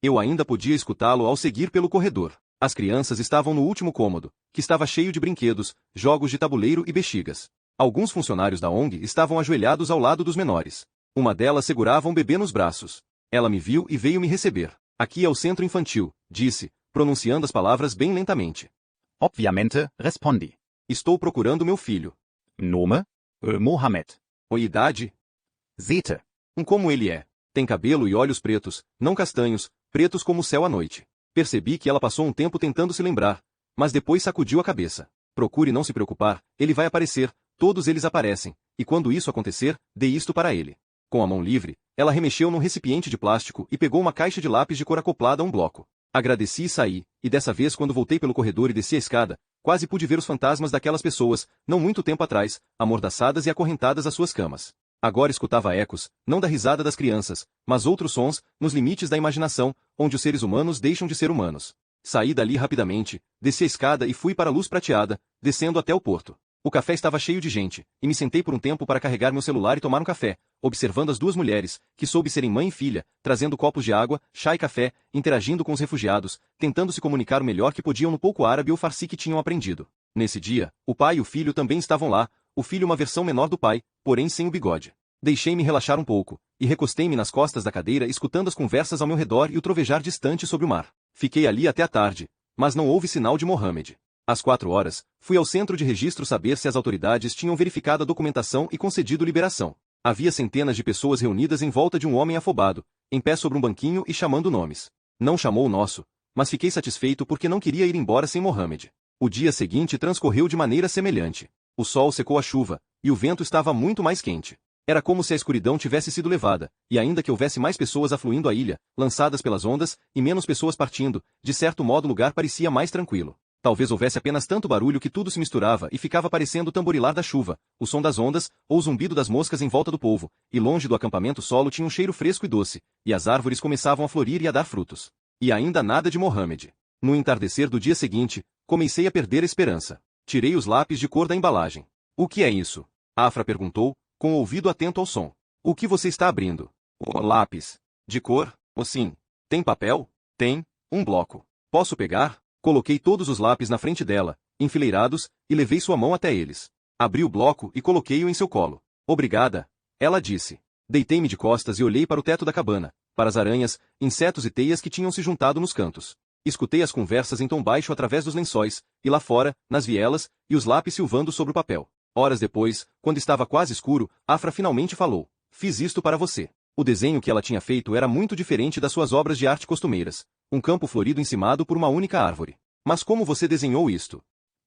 Eu ainda podia escutá-lo ao seguir pelo corredor. As crianças estavam no último cômodo, que estava cheio de brinquedos, jogos de tabuleiro e bexigas. Alguns funcionários da ONG estavam ajoelhados ao lado dos menores. Uma delas segurava um bebê nos braços. Ela me viu e veio me receber. Aqui é o centro infantil, disse, pronunciando as palavras bem lentamente.
Obviamente, respondi.
Estou procurando meu filho.
Nome? Mohammed.
Idade?
Sete.
Como ele é? Tem cabelo e olhos pretos, não castanhos, pretos como o céu à noite. Percebi que ela passou um tempo tentando se lembrar, mas depois sacudiu a cabeça. Procure não se preocupar, ele vai aparecer, todos eles aparecem, e quando isso acontecer, dê isto para ele. Com a mão livre, ela remexeu num recipiente de plástico e pegou uma caixa de lápis de cor acoplada a um bloco. Agradeci e saí, e dessa vez quando voltei pelo corredor e desci a escada, quase pude ver os fantasmas daquelas pessoas, não muito tempo atrás, amordaçadas e acorrentadas às suas camas. Agora escutava ecos, não da risada das crianças, mas outros sons, nos limites da imaginação, onde os seres humanos deixam de ser humanos. Saí dali rapidamente, desci a escada e fui para a luz prateada, descendo até o porto. O café estava cheio de gente, e me sentei por um tempo para carregar meu celular e tomar um café, observando as duas mulheres, que soube serem mãe e filha, trazendo copos de água, chá e café, interagindo com os refugiados, tentando se comunicar o melhor que podiam no pouco árabe ou farsi que tinham aprendido. Nesse dia, o pai e o filho também estavam lá, o filho uma versão menor do pai, porém sem o bigode. Deixei-me relaxar um pouco, e recostei-me nas costas da cadeira escutando as conversas ao meu redor e o trovejar distante sobre o mar. Fiquei ali até a tarde, mas não houve sinal de Mohammed. Às 4 horas, fui ao centro de registro saber se as autoridades tinham verificado a documentação e concedido liberação. Havia centenas de pessoas reunidas em volta de um homem afobado, em pé sobre um banquinho e chamando nomes. Não chamou o nosso, mas fiquei satisfeito porque não queria ir embora sem Mohammed. O dia seguinte transcorreu de maneira semelhante. O sol secou a chuva, e o vento estava muito mais quente. Era como se a escuridão tivesse sido levada, e ainda que houvesse mais pessoas afluindo à ilha, lançadas pelas ondas, e menos pessoas partindo, de certo modo o lugar parecia mais tranquilo. Talvez houvesse apenas tanto barulho que tudo se misturava e ficava parecendo o tamborilar da chuva, o som das ondas, ou o zumbido das moscas em volta do povo, e longe do acampamento solo tinha um cheiro fresco e doce, e as árvores começavam a florir e a dar frutos. E ainda nada de Mohammed. No entardecer do dia seguinte, comecei a perder a esperança. Tirei os lápis de cor da embalagem. O que é isso? Afra perguntou, com o ouvido atento ao som. O que você está abrindo? O lápis. De cor? Oh, sim. Tem papel? Tem. Um bloco. Posso pegar? Coloquei todos os lápis na frente dela, enfileirados, e levei sua mão até eles. Abri o bloco e coloquei-o em seu colo. Obrigada, ela disse. Deitei-me de costas e olhei para o teto da cabana, para as aranhas, insetos e teias que tinham se juntado nos cantos. Escutei as conversas em tom baixo através dos lençóis, e lá fora, nas vielas, e os lápis silvando sobre o papel. Horas depois, quando estava quase escuro, Afra finalmente falou. Fiz isto para você. O desenho que ela tinha feito era muito diferente das suas obras de arte costumeiras. Um campo florido encimado por uma única árvore. Mas como você desenhou isto?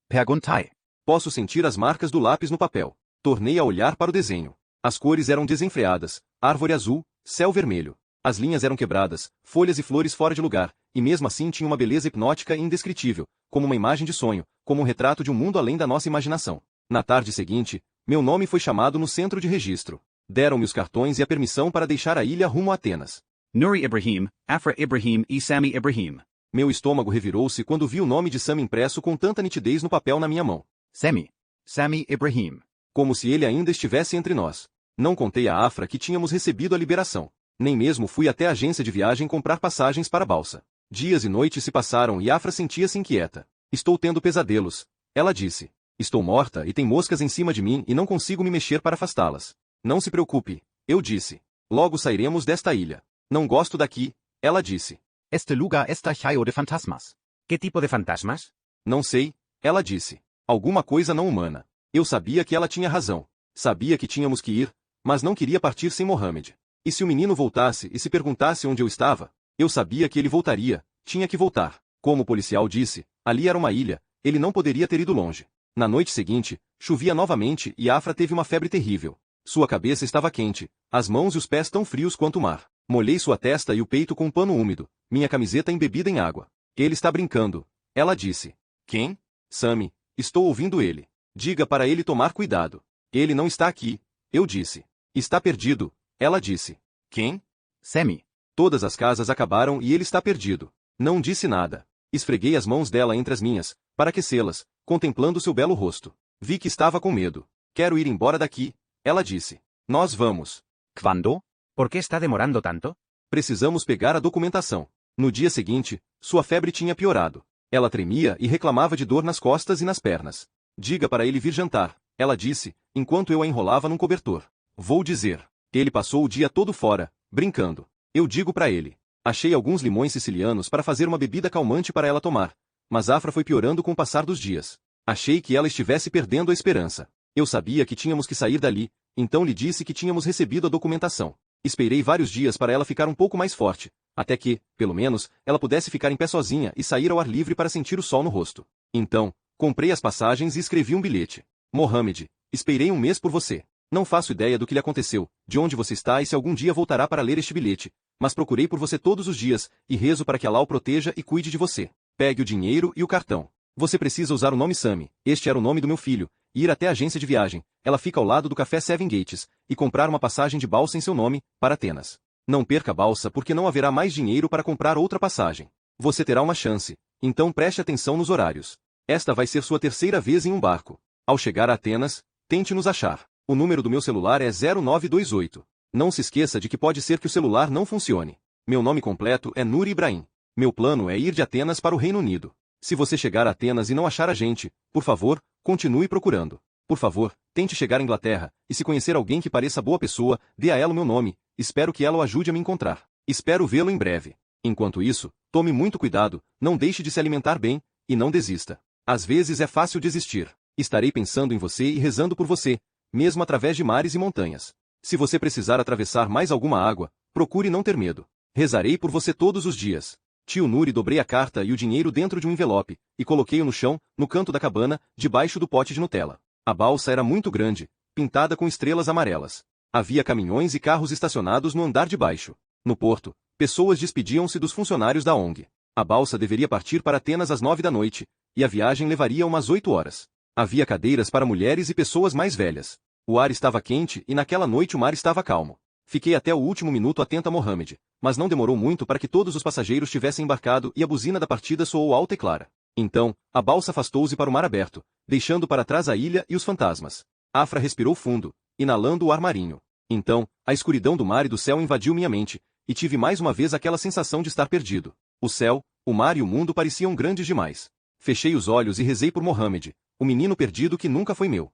Perguntei.
Posso sentir as marcas do lápis no papel. Tornei a olhar para o desenho. As cores eram desenfreadas, árvore azul, céu vermelho. As linhas eram quebradas, folhas e flores fora de lugar, e mesmo assim tinha uma beleza hipnótica e indescritível, como uma imagem de sonho, como um retrato de um mundo além da nossa imaginação. Na tarde seguinte, meu nome foi chamado no centro de registro. Deram-me os cartões e a permissão para deixar a ilha rumo a Atenas.
Nuri Ibrahim, Afra Ibrahim e Sami Ibrahim.
Meu estômago revirou-se quando vi o nome de Sam impresso com tanta nitidez no papel na minha mão.
Sami Ibrahim.
Como se ele ainda estivesse entre nós. Não contei a Afra que tínhamos recebido a liberação. Nem mesmo fui até a agência de viagem comprar passagens para a balsa. Dias e noites se passaram e Afra sentia-se inquieta. Estou tendo pesadelos, ela disse. Estou morta e tem moscas em cima de mim e não consigo me mexer para afastá-las. Não se preocupe, eu disse. Logo sairemos desta ilha. Não gosto daqui, ela disse.
Este lugar está cheio de fantasmas.
¿Qué tipo de fantasmas?
Não sei, ela disse. Alguma coisa não humana. Eu sabia que ela tinha razão. Sabia que tínhamos que ir, mas não queria partir sem Mohammed. E se o menino voltasse e se perguntasse onde eu estava? Eu sabia que ele voltaria, tinha que voltar. Como o policial disse, ali era uma ilha, ele não poderia ter ido longe. Na noite seguinte, chovia novamente e Afra teve uma febre terrível. Sua cabeça estava quente, as mãos e os pés tão frios quanto o mar. Molhei sua testa e o peito com um pano úmido, minha camiseta embebida em água. Ele está brincando, ela disse. Quem? Sami, estou ouvindo ele. Diga para ele tomar cuidado. Ele não está aqui, eu disse. Está perdido, ela disse. Quem?
Sami.
Todas as casas acabaram e ele está perdido. Não disse nada. Esfreguei as mãos dela entre as minhas, para aquecê-las, contemplando seu belo rosto. Vi que estava com medo. Quero ir embora daqui, ela disse. Nós vamos.
Quando?
¿Por qué está demorando tanto?
Precisamos pegar a documentação. No dia seguinte, sua febre tinha piorado. Ela tremia e reclamava de dor nas costas e nas pernas. Diga para ele vir jantar, ela disse, enquanto eu a enrolava num cobertor. Vou dizer. Ele passou o dia todo fora, brincando. Eu digo para ele. Achei alguns limões sicilianos para fazer uma bebida calmante para ela tomar. Mas Afra foi piorando com o passar dos dias. Achei que ela estivesse perdendo a esperança. Eu sabia que tínhamos que sair dali, então lhe disse que tínhamos recebido a documentação. Esperei vários dias para ela ficar um pouco mais forte, até que, pelo menos, ela pudesse ficar em pé sozinha e sair ao ar livre para sentir o sol no rosto. Então, comprei as passagens e escrevi um bilhete. Mohammed, esperei um mês por você. Não faço ideia do que lhe aconteceu, de onde você está e se algum dia voltará para ler este bilhete, mas procurei por você todos os dias, e rezo para que Allah o proteja e cuide de você. Pegue o dinheiro e o cartão. Você precisa usar o nome Sami, este era o nome do meu filho, e ir até a agência de viagem, ela fica ao lado do Café Seven Gates, e comprar uma passagem de balsa em seu nome, para Atenas. Não perca a balsa porque não haverá mais dinheiro para comprar outra passagem. Você terá uma chance, então preste atenção nos horários. Esta vai ser sua terceira vez em um barco. Ao chegar a Atenas, tente nos achar. O número do meu celular é 0928. Não se esqueça de que pode ser que o celular não funcione. Meu nome completo é Nuri Ibrahim. Meu plano é ir de Atenas para o Reino Unido. Se você chegar a Atenas e não achar a gente, por favor, continue procurando. Por favor, tente chegar à Inglaterra, e se conhecer alguém que pareça boa pessoa, dê a ela o meu nome, espero que ela o ajude a me encontrar. Espero vê-lo em breve. Enquanto isso, tome muito cuidado, não deixe de se alimentar bem, e não desista. Às vezes é fácil desistir. Estarei pensando em você e rezando por você, mesmo através de mares e montanhas. Se você precisar atravessar mais alguma água, procure não ter medo. Rezarei por você todos os dias. Tio Nuri, dobrei a carta e o dinheiro dentro de um envelope, e coloquei-o no chão, no canto da cabana, debaixo do pote de Nutella. A balsa era muito grande, pintada com estrelas amarelas. Havia caminhões e carros estacionados no andar de baixo. No porto, pessoas despediam-se dos funcionários da ONG. A balsa deveria partir para Atenas às 9 da noite, e a viagem levaria umas 8 horas. Havia cadeiras para mulheres e pessoas mais velhas. O ar estava quente e naquela noite o mar estava calmo. Fiquei até o último minuto atento a Mohammed, mas não demorou muito para que todos os passageiros tivessem embarcado e a buzina da partida soou alta e clara. Então, a balsa afastou-se para o mar aberto, deixando para trás a ilha e os fantasmas. Afra respirou fundo, inalando o ar marinho. Então, a escuridão do mar e do céu invadiu minha mente, e tive mais uma vez aquela sensação de estar perdido. O céu, o mar e o mundo pareciam grandes demais. Fechei os olhos e rezei por Mohammed, o menino perdido que nunca foi meu.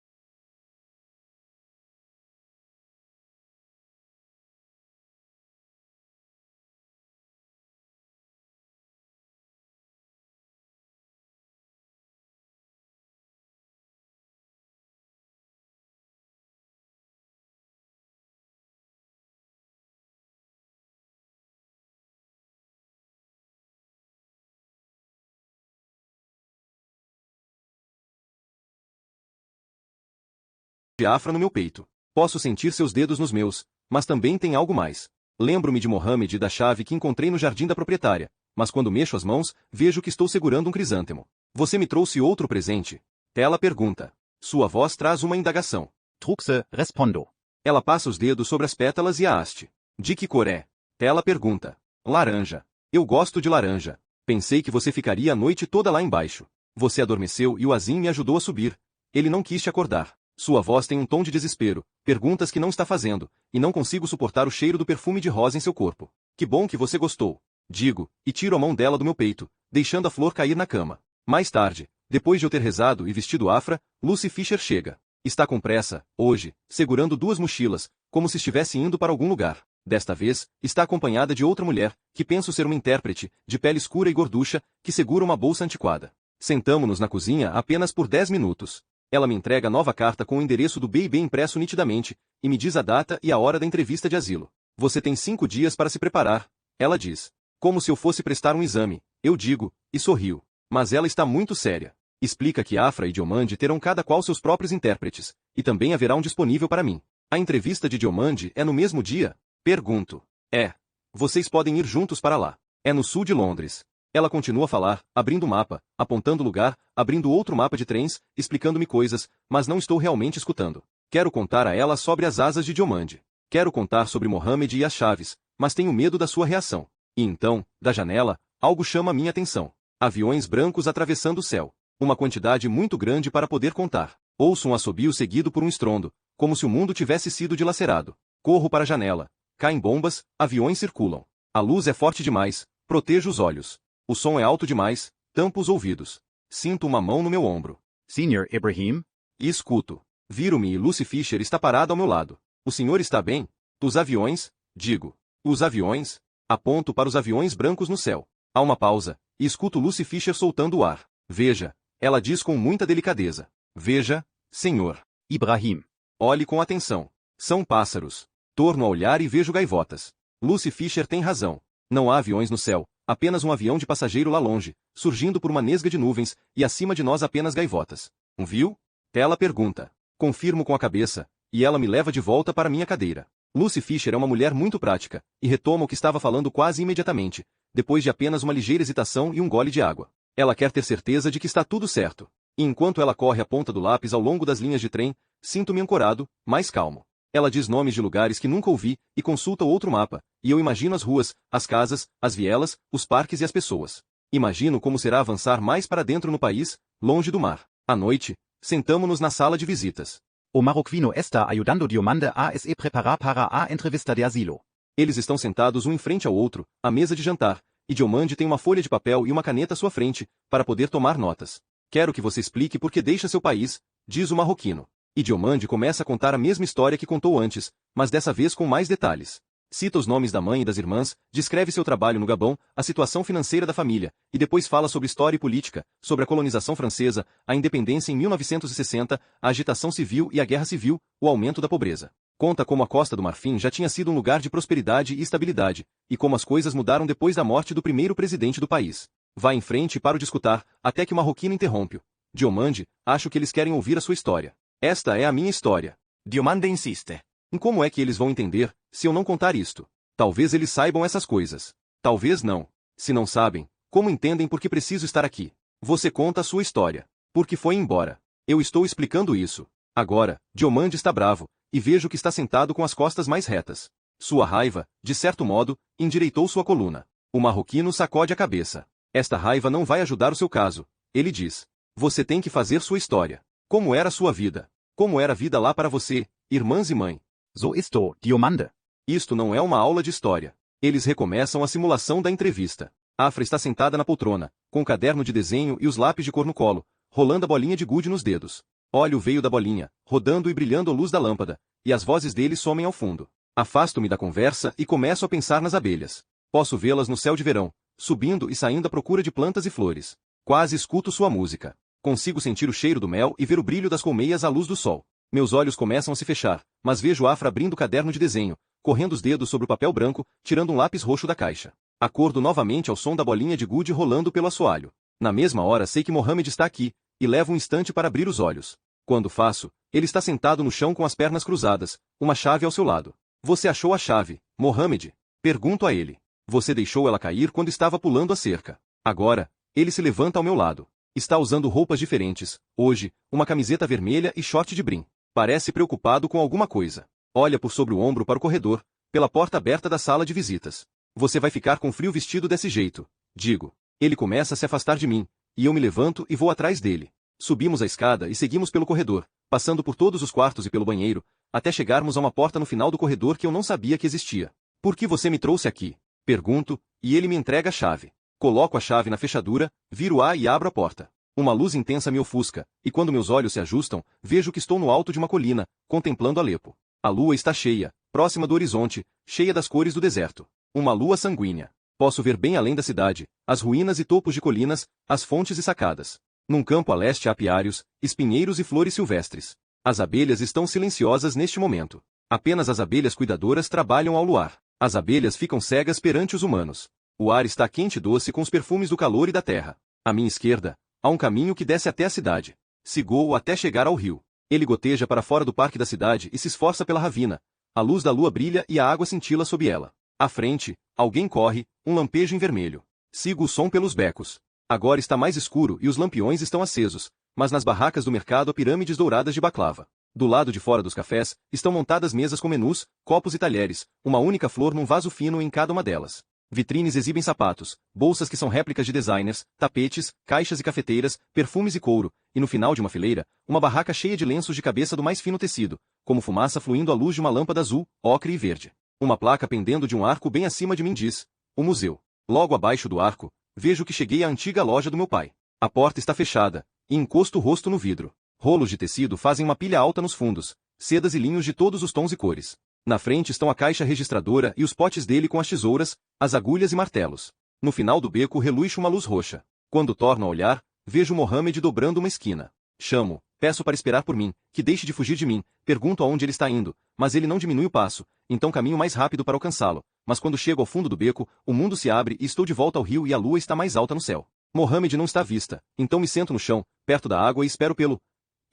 De Afra no meu peito. Posso sentir seus dedos nos meus, mas também tem algo mais. Lembro-me de Mohammed e da chave que encontrei no jardim da proprietária, mas quando mexo as mãos, vejo que estou segurando um crisântemo. Você me trouxe outro presente? Ela pergunta. Sua voz traz uma indagação.
Truxe, respondo.
Ela passa os dedos sobre as pétalas e a haste. De que cor é? Ela pergunta. Laranja. Eu gosto de laranja. Pensei que você ficaria a noite toda lá embaixo. Você adormeceu e o Azim me ajudou a subir. Ele não quis te acordar. Sua voz tem um tom de desespero, perguntas que não está fazendo, e não consigo suportar o cheiro do perfume de rosa em seu corpo. Que bom que você gostou. Digo, e tiro a mão dela do meu peito, deixando a flor cair na cama. Mais tarde, depois de eu ter rezado e vestido Afra, Lucy Fisher chega. Está com pressa, hoje, segurando 2 mochilas, como se estivesse indo para algum lugar. Desta vez, está acompanhada de outra mulher, que penso ser uma intérprete, de pele escura e gorducha, que segura uma bolsa antiquada. Sentamo-nos na cozinha apenas por 10 minutos. Ela me entrega nova carta com o endereço do B&B impresso nitidamente, e me diz a data e a hora da entrevista de asilo. Você tem 5 dias para se preparar, ela diz. Como se eu fosse prestar um exame, eu digo, e sorrio. Mas ela está muito séria. Explica que Afra e Diomande terão cada qual seus próprios intérpretes, e também haverá um disponível para mim. A entrevista de Diomande é no mesmo dia? Pergunto. É. Vocês podem ir juntos para lá. É no sul de Londres. Ela continua a falar, abrindo o mapa, apontando o lugar, abrindo outro mapa de trens, explicando-me coisas, mas não estou realmente escutando. Quero contar a ela sobre as asas de Diomande. Quero contar sobre Mohammed e as chaves, mas tenho medo da sua reação. E então, da janela, algo chama minha atenção. Aviões brancos atravessando o céu. Uma quantidade muito grande para poder contar. Ouço um assobio seguido por um estrondo, como se o mundo tivesse sido dilacerado. Corro para a janela. Caem bombas, aviões circulam. A luz é forte demais, protejo os olhos. O som é alto demais, tampo os ouvidos. Sinto uma mão no meu ombro.
Senhor Ibrahim?
E escuto. Viro-me e Lucy Fisher está parada ao meu lado. O senhor está bem? Os aviões? Digo. Os aviões? Aponto para os aviões brancos no céu. Há uma pausa, e escuto Lucy Fisher soltando o ar. Veja, ela diz com muita delicadeza. Veja, senhor.
Ibrahim.
Olhe com atenção. São pássaros. Torno a olhar e vejo gaivotas. Lucy Fisher tem razão. Não há aviões no céu. Apenas um avião de passageiro lá longe, surgindo por uma nesga de nuvens, e acima de nós apenas gaivotas. Viu? Ela pergunta. Confirmo com a cabeça, e ela me leva de volta para minha cadeira. Lucy Fisher é uma mulher muito prática, e retoma o que estava falando quase imediatamente, depois de apenas uma ligeira hesitação e um gole de água. Ela quer ter certeza de que está tudo certo. E enquanto ela corre a ponta do lápis ao longo das linhas de trem, sinto-me ancorado, mais calmo. Ela diz nomes de lugares que nunca ouvi, e consulta outro mapa, e eu imagino as ruas, as casas, as vielas, os parques e as pessoas. Imagino como será avançar mais para dentro no país, longe do mar. À noite, sentamo-nos na sala de visitas.
O Marroquino está ayudando Diomande a se preparar para a entrevista de asilo.
Eles estão sentados um em frente ao outro, à mesa de jantar, e Diomande tem uma folha de papel e uma caneta à sua frente, para poder tomar notas. Quero que você explique por que deixa seu país, diz o marroquino. E Diomande começa a contar a mesma história que contou antes, mas dessa vez com mais detalhes. Cita os nomes da mãe e das irmãs, descreve seu trabalho no Gabão, a situação financeira da família, e depois fala sobre história e política, sobre a colonização francesa, a independência em 1960, a agitação civil e a guerra civil, o aumento da pobreza. Conta como a Costa do Marfim já tinha sido um lugar de prosperidade e estabilidade, e como as coisas mudaram depois da morte do primeiro presidente do país. Vai em frente e para de escutar, até que o marroquino interrompe. Diomande, acho que eles querem ouvir a sua história. Esta é a minha história.
Diomande insiste.
Em como é que eles vão entender, se eu não contar isto? Talvez eles saibam essas coisas. Talvez não. Se não sabem, como entendem por que preciso estar aqui? Você conta a sua história. Por que foi embora? Eu estou explicando isso. Agora, Diomande está bravo, e vejo que está sentado com as costas mais retas. Sua raiva, de certo modo, endireitou sua coluna. O marroquino sacode a cabeça. Esta raiva não vai ajudar o seu caso. Ele diz. Você tem que fazer sua história. Como era sua vida? Como era a vida lá para você, irmãs e mãe?
So isto, Diomande.
Isto não é uma aula de história. Eles recomeçam a simulação da entrevista. Afra está sentada na poltrona, com o caderno de desenho e os lápis de cor no colo, rolando a bolinha de gude nos dedos. Olho o veio da bolinha, rodando e brilhando à luz da lâmpada, e as vozes dele somem ao fundo. Afasto-me da conversa e começo a pensar nas abelhas. Posso vê-las no céu de verão, subindo e saindo à procura de plantas e flores. Quase escuto sua música. Consigo sentir o cheiro do mel e ver o brilho das colmeias à luz do sol. Meus olhos começam a se fechar, mas vejo Afra abrindo o caderno de desenho, correndo os dedos sobre o papel branco, tirando um lápis roxo da caixa. Acordo novamente ao som da bolinha de gude rolando pelo assoalho. Na mesma hora sei que Mohamed está aqui, e levo um instante para abrir os olhos. Quando faço, ele está sentado no chão com as pernas cruzadas, uma chave ao seu lado. Você achou a chave, Mohamed? Pergunto a ele. Você deixou ela cair quando estava pulando a cerca. Agora, ele se levanta ao meu lado. Está usando roupas diferentes, hoje, uma camiseta vermelha e short de brim. Parece preocupado com alguma coisa. Olha por sobre o ombro para o corredor, pela porta aberta da sala de visitas. Você vai ficar com frio vestido desse jeito, digo. Ele começa a se afastar de mim, e eu me levanto e vou atrás dele. Subimos a escada e seguimos pelo corredor, passando por todos os quartos e pelo banheiro, até chegarmos a uma porta no final do corredor que eu não sabia que existia. Por que você me trouxe aqui? Pergunto, e ele me entrega a chave. Coloco a chave na fechadura, viro-a e abro a porta. Uma luz intensa me ofusca, e quando meus olhos se ajustam, vejo que estou no alto de uma colina, contemplando Alepo. A lua está cheia, próxima do horizonte, cheia das cores do deserto. Uma lua sanguínea. Posso ver bem além da cidade, as ruínas e topos de colinas, as fontes e sacadas. Num campo a leste há apiários, espinheiros e flores silvestres. As abelhas estão silenciosas neste momento. Apenas as abelhas cuidadoras trabalham ao luar. As abelhas ficam cegas perante os humanos. O ar está quente e doce com os perfumes do calor e da terra. À minha esquerda, há um caminho que desce até a cidade. Sigo-o até chegar ao rio. Ele goteja para fora do parque da cidade e se esforça pela ravina. A luz da lua brilha e a água cintila sob ela. À frente, alguém corre, um lampejo em vermelho. Sigo o som pelos becos. Agora está mais escuro e os lampiões estão acesos, mas nas barracas do mercado há pirâmides douradas de baklava. Do lado de fora dos cafés, estão montadas mesas com menus, copos e talheres, uma única flor num vaso fino em cada uma delas. Vitrines exibem sapatos, bolsas que são réplicas de designers, tapetes, caixas e cafeteiras, perfumes e couro, e no final de uma fileira, uma barraca cheia de lenços de cabeça do mais fino tecido, como fumaça fluindo à luz de uma lâmpada azul, ocre e verde. Uma placa pendendo de um arco bem acima de mim diz: o museu. Logo abaixo do arco, vejo que cheguei à antiga loja do meu pai. A porta está fechada, e encosto o rosto no vidro. Rolos de tecido fazem uma pilha alta nos fundos, sedas e linhos de todos os tons e cores. Na frente estão a caixa registradora e os potes dele com as tesouras, as agulhas e martelos. No final do beco reluixa uma luz roxa. Quando torno a olhar, vejo Mohamed dobrando uma esquina. Chamo, peço para esperar por mim, que deixe de fugir de mim, pergunto aonde ele está indo, mas ele não diminui o passo, então caminho mais rápido para alcançá-lo. Mas quando chego ao fundo do beco, o mundo se abre e estou de volta ao rio e a lua está mais alta no céu. Mohamed não está à vista, então me sento no chão, perto da água e espero pelo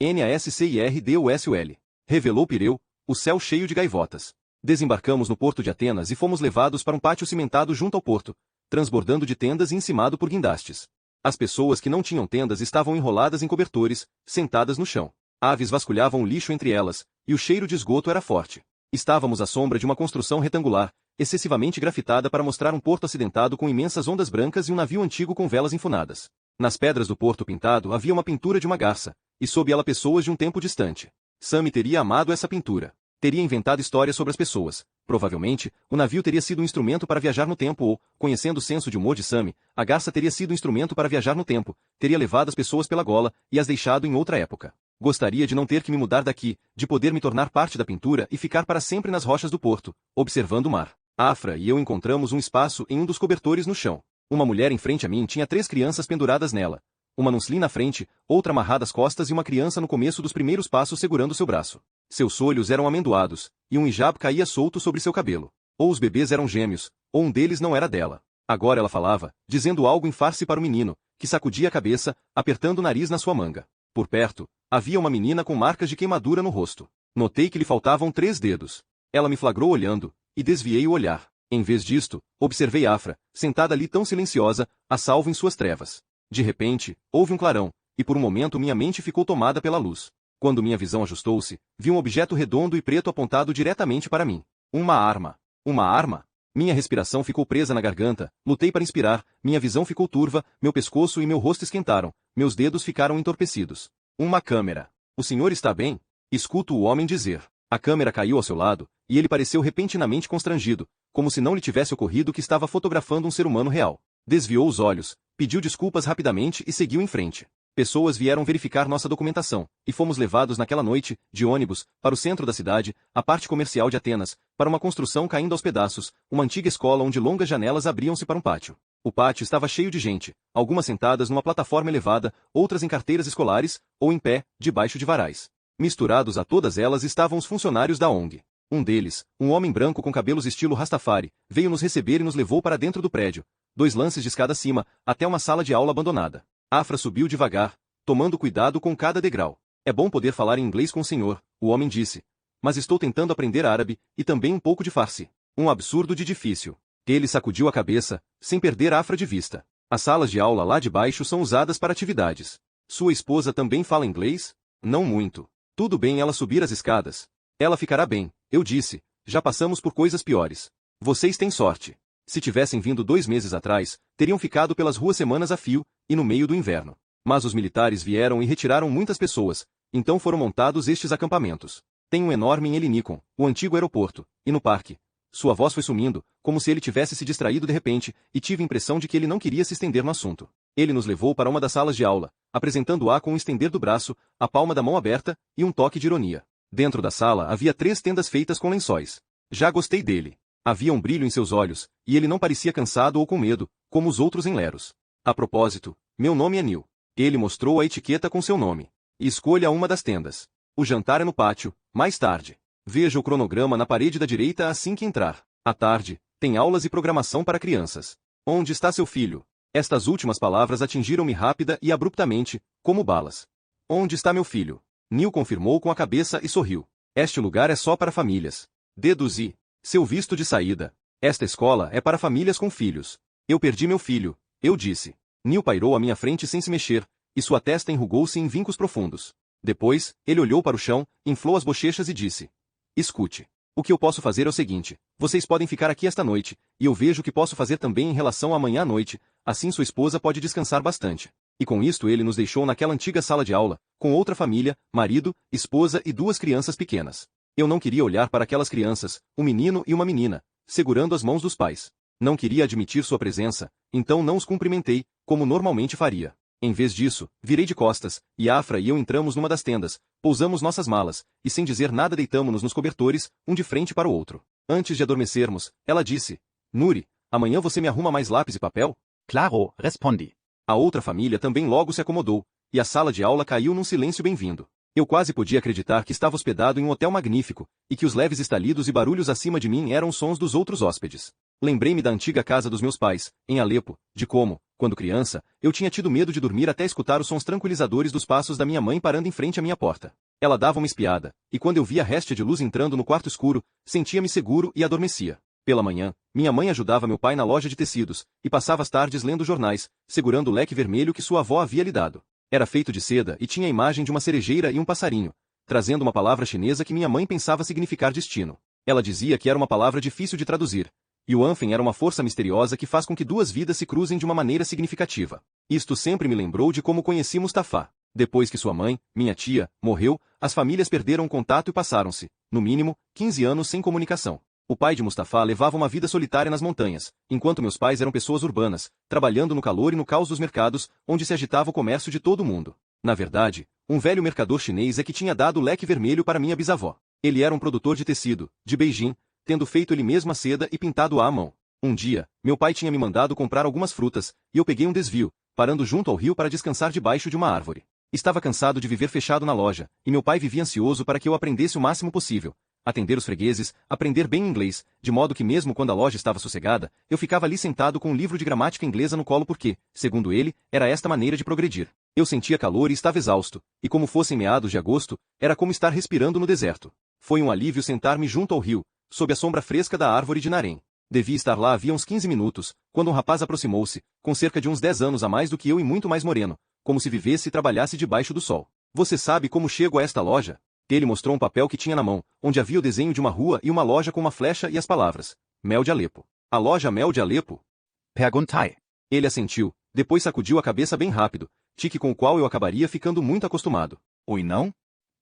NASCIRDUSUL. Revelou Pireu, o céu cheio de gaivotas. Desembarcamos no porto de Atenas e fomos levados para um pátio cimentado junto ao porto, transbordando de tendas e encimado por guindastes. As pessoas que não tinham tendas estavam enroladas em cobertores, sentadas no chão. Aves vasculhavam o lixo entre elas, e o cheiro de esgoto era forte. Estávamos à sombra de uma construção retangular, excessivamente grafitada para mostrar um porto acidentado com imensas ondas brancas e um navio antigo com velas enfunadas. Nas pedras do porto pintado havia uma pintura de uma garça, e sob ela pessoas de um tempo distante. Sami teria amado essa pintura. Teria inventado histórias sobre as pessoas. Provavelmente, o navio teria sido um instrumento para viajar no tempo ou, conhecendo o senso de humor de Sami, a garça teria sido um instrumento para viajar no tempo, teria levado as pessoas pela gola e as deixado em outra época. Gostaria de não ter que me mudar daqui, de poder me tornar parte da pintura e ficar para sempre nas rochas do porto, observando o mar. Afra e eu encontramos um espaço em um dos cobertores no chão. Uma mulher em frente a mim tinha 3 crianças penduradas nela. Uma num slim na frente, outra amarrada às costas e uma criança no começo dos primeiros passos segurando seu braço. Seus olhos eram amendoados, e um hijab caía solto sobre seu cabelo. Ou os bebês eram gêmeos, ou um deles não era dela. Agora ela falava, dizendo algo em farsi para o menino, que sacudia a cabeça, apertando o nariz na sua manga. Por perto, havia uma menina com marcas de queimadura no rosto. Notei que lhe faltavam 3 dedos. Ela me flagrou olhando, e desviei o olhar. Em vez disto, observei Afra, sentada ali tão silenciosa, a salvo em suas trevas. De repente, houve um clarão, e por um momento minha mente ficou tomada pela luz. Quando minha visão ajustou-se, vi um objeto redondo e preto apontado diretamente para mim. Uma arma. Uma arma? Minha respiração ficou presa na garganta, lutei para inspirar, minha visão ficou turva, meu pescoço e meu rosto esquentaram, meus dedos ficaram entorpecidos. Uma câmera. O senhor está bem? Escuto o homem dizer. A câmera caiu ao seu lado, e ele pareceu repentinamente constrangido, como se não lhe tivesse ocorrido que estava fotografando um ser humano real. Desviou os olhos, pediu desculpas rapidamente e seguiu em frente. Pessoas vieram verificar nossa documentação, e fomos levados naquela noite, de ônibus, para o centro da cidade, a parte comercial de Atenas, para uma construção caindo aos pedaços, uma antiga escola onde longas janelas abriam-se para um pátio. O pátio estava cheio de gente, algumas sentadas numa plataforma elevada, outras em carteiras escolares, ou em pé, debaixo de varais. Misturados a todas elas estavam os funcionários da ONG. Um deles, um homem branco com cabelos estilo Rastafari, veio nos receber e nos levou para dentro do prédio, 2 lances de escada acima, até uma sala de aula abandonada. Afra subiu devagar, tomando cuidado com cada degrau. É bom poder falar em inglês com o senhor, o homem disse. Mas estou tentando aprender árabe, e também um pouco de farsi. Um absurdo de difícil. Ele sacudiu a cabeça, sem perder Afra de vista. As salas de aula lá de baixo são usadas para atividades. Sua esposa também fala inglês? Não muito. Tudo bem ela subir as escadas. Ela ficará bem, eu disse. Já passamos por coisas piores. Vocês têm sorte. Se tivessem vindo 2 meses atrás, teriam ficado pelas ruas semanas a fio, e no meio do inverno. Mas os militares vieram e retiraram muitas pessoas, então foram montados estes acampamentos. Tem um enorme em Elinikon, o antigo aeroporto, e no parque. Sua voz foi sumindo, como se ele tivesse se distraído de repente, e tive a impressão de que ele não queria se estender no assunto. Ele nos levou para uma das salas de aula, apresentando-a com um estender do braço, a palma da mão aberta, e um toque de ironia. Dentro da sala havia 3 tendas feitas com lençóis. Já gostei dele. Havia um brilho em seus olhos, e ele não parecia cansado ou com medo, como os outros enleros. A propósito, meu nome é Neil. Ele mostrou a etiqueta com seu nome. Escolha uma das tendas. O jantar é no pátio, mais tarde. Veja o cronograma na parede da direita assim que entrar. À tarde, tem aulas e programação para crianças. Onde está seu filho? Estas últimas palavras atingiram-me rápida e abruptamente, como balas. Onde está meu filho? Neil confirmou com a cabeça e sorriu. Este lugar é só para famílias. Deduzi. Seu visto de saída. Esta escola é para famílias com filhos. Eu perdi meu filho, eu disse. Neil pairou à minha frente sem se mexer, e sua testa enrugou-se em vincos profundos. Depois, ele olhou para o chão, inflou as bochechas e disse. Escute. O que eu posso fazer é o seguinte, vocês podem ficar aqui esta noite, e eu vejo o que posso fazer também em relação a amanhã à noite, assim sua esposa pode descansar bastante. E com isto ele nos deixou naquela antiga sala de aula, com outra família, marido, esposa e 2 crianças pequenas. Eu não queria olhar para aquelas crianças, um menino e uma menina, segurando as mãos dos pais. Não queria admitir sua presença, então não os cumprimentei, como normalmente faria. Em vez disso, virei de costas, e Afra e eu entramos numa das tendas, pousamos nossas malas, e sem dizer nada deitamo-nos nos cobertores, um de frente para o outro. Antes de adormecermos, ela disse, Nuri, amanhã você me arruma mais lápis e papel?
Claro, respondi.
A outra família também logo se acomodou, e a sala de aula caiu num silêncio bem-vindo. Eu quase podia acreditar que estava hospedado em um hotel magnífico, e que os leves estalidos e barulhos acima de mim eram sons dos outros hóspedes. Lembrei-me da antiga casa dos meus pais, em Alepo, de como, quando criança, eu tinha tido medo de dormir até escutar os sons tranquilizadores dos passos da minha mãe parando em frente à minha porta. Ela dava uma espiada, e quando eu via a réstia de luz entrando no quarto escuro, sentia-me seguro e adormecia. Pela manhã, minha mãe ajudava meu pai na loja de tecidos, e passava as tardes lendo jornais, segurando o leque vermelho que sua avó havia lhe dado. Era feito de seda e tinha a imagem de uma cerejeira e um passarinho, trazendo uma palavra chinesa que minha mãe pensava significar destino. Ela dizia que era uma palavra difícil de traduzir, e o Anfen era uma força misteriosa que faz com que 2 vidas se cruzem de uma maneira significativa. Isto sempre me lembrou de como conheci Mustafa. Depois que sua mãe, minha tia, morreu, as famílias perderam o contato e passaram-se, no mínimo, 15 anos sem comunicação. O pai de Mustafa levava uma vida solitária nas montanhas, enquanto meus pais eram pessoas urbanas, trabalhando no calor e no caos dos mercados, onde se agitava o comércio de todo o mundo. Na verdade, um velho mercador chinês é que tinha dado o leque vermelho para minha bisavó. Ele era um produtor de tecido, de Beijing, tendo feito ele mesmo a seda e pintado-a à mão. Um dia, meu pai tinha me mandado comprar algumas frutas, e eu peguei um desvio, parando junto ao rio para descansar debaixo de uma árvore. Estava cansado de viver fechado na loja, e meu pai vivia ansioso para que eu aprendesse o máximo possível. Atender os fregueses, aprender bem inglês, de modo que mesmo quando a loja estava sossegada, eu ficava ali sentado com um livro de gramática inglesa no colo porque, segundo ele, era esta maneira de progredir. Eu sentia calor e estava exausto, e como fossem meados de agosto, era como estar respirando no deserto. Foi um alívio sentar-me junto ao rio, sob a sombra fresca da árvore de Narém. Devia estar lá havia uns 15 minutos, quando um rapaz aproximou-se, com cerca de uns 10 anos a mais do que eu e muito mais moreno, como se vivesse e trabalhasse debaixo do sol. Você sabe como chego a esta loja? Ele mostrou um papel que tinha na mão, onde havia o desenho de uma rua e uma loja com uma flecha e as palavras: Mel de Alepo. A loja Mel de Alepo?
Perguntei.
Ele assentiu, depois sacudiu a cabeça bem rápido, tique com o qual eu acabaria ficando muito acostumado.
Oi não?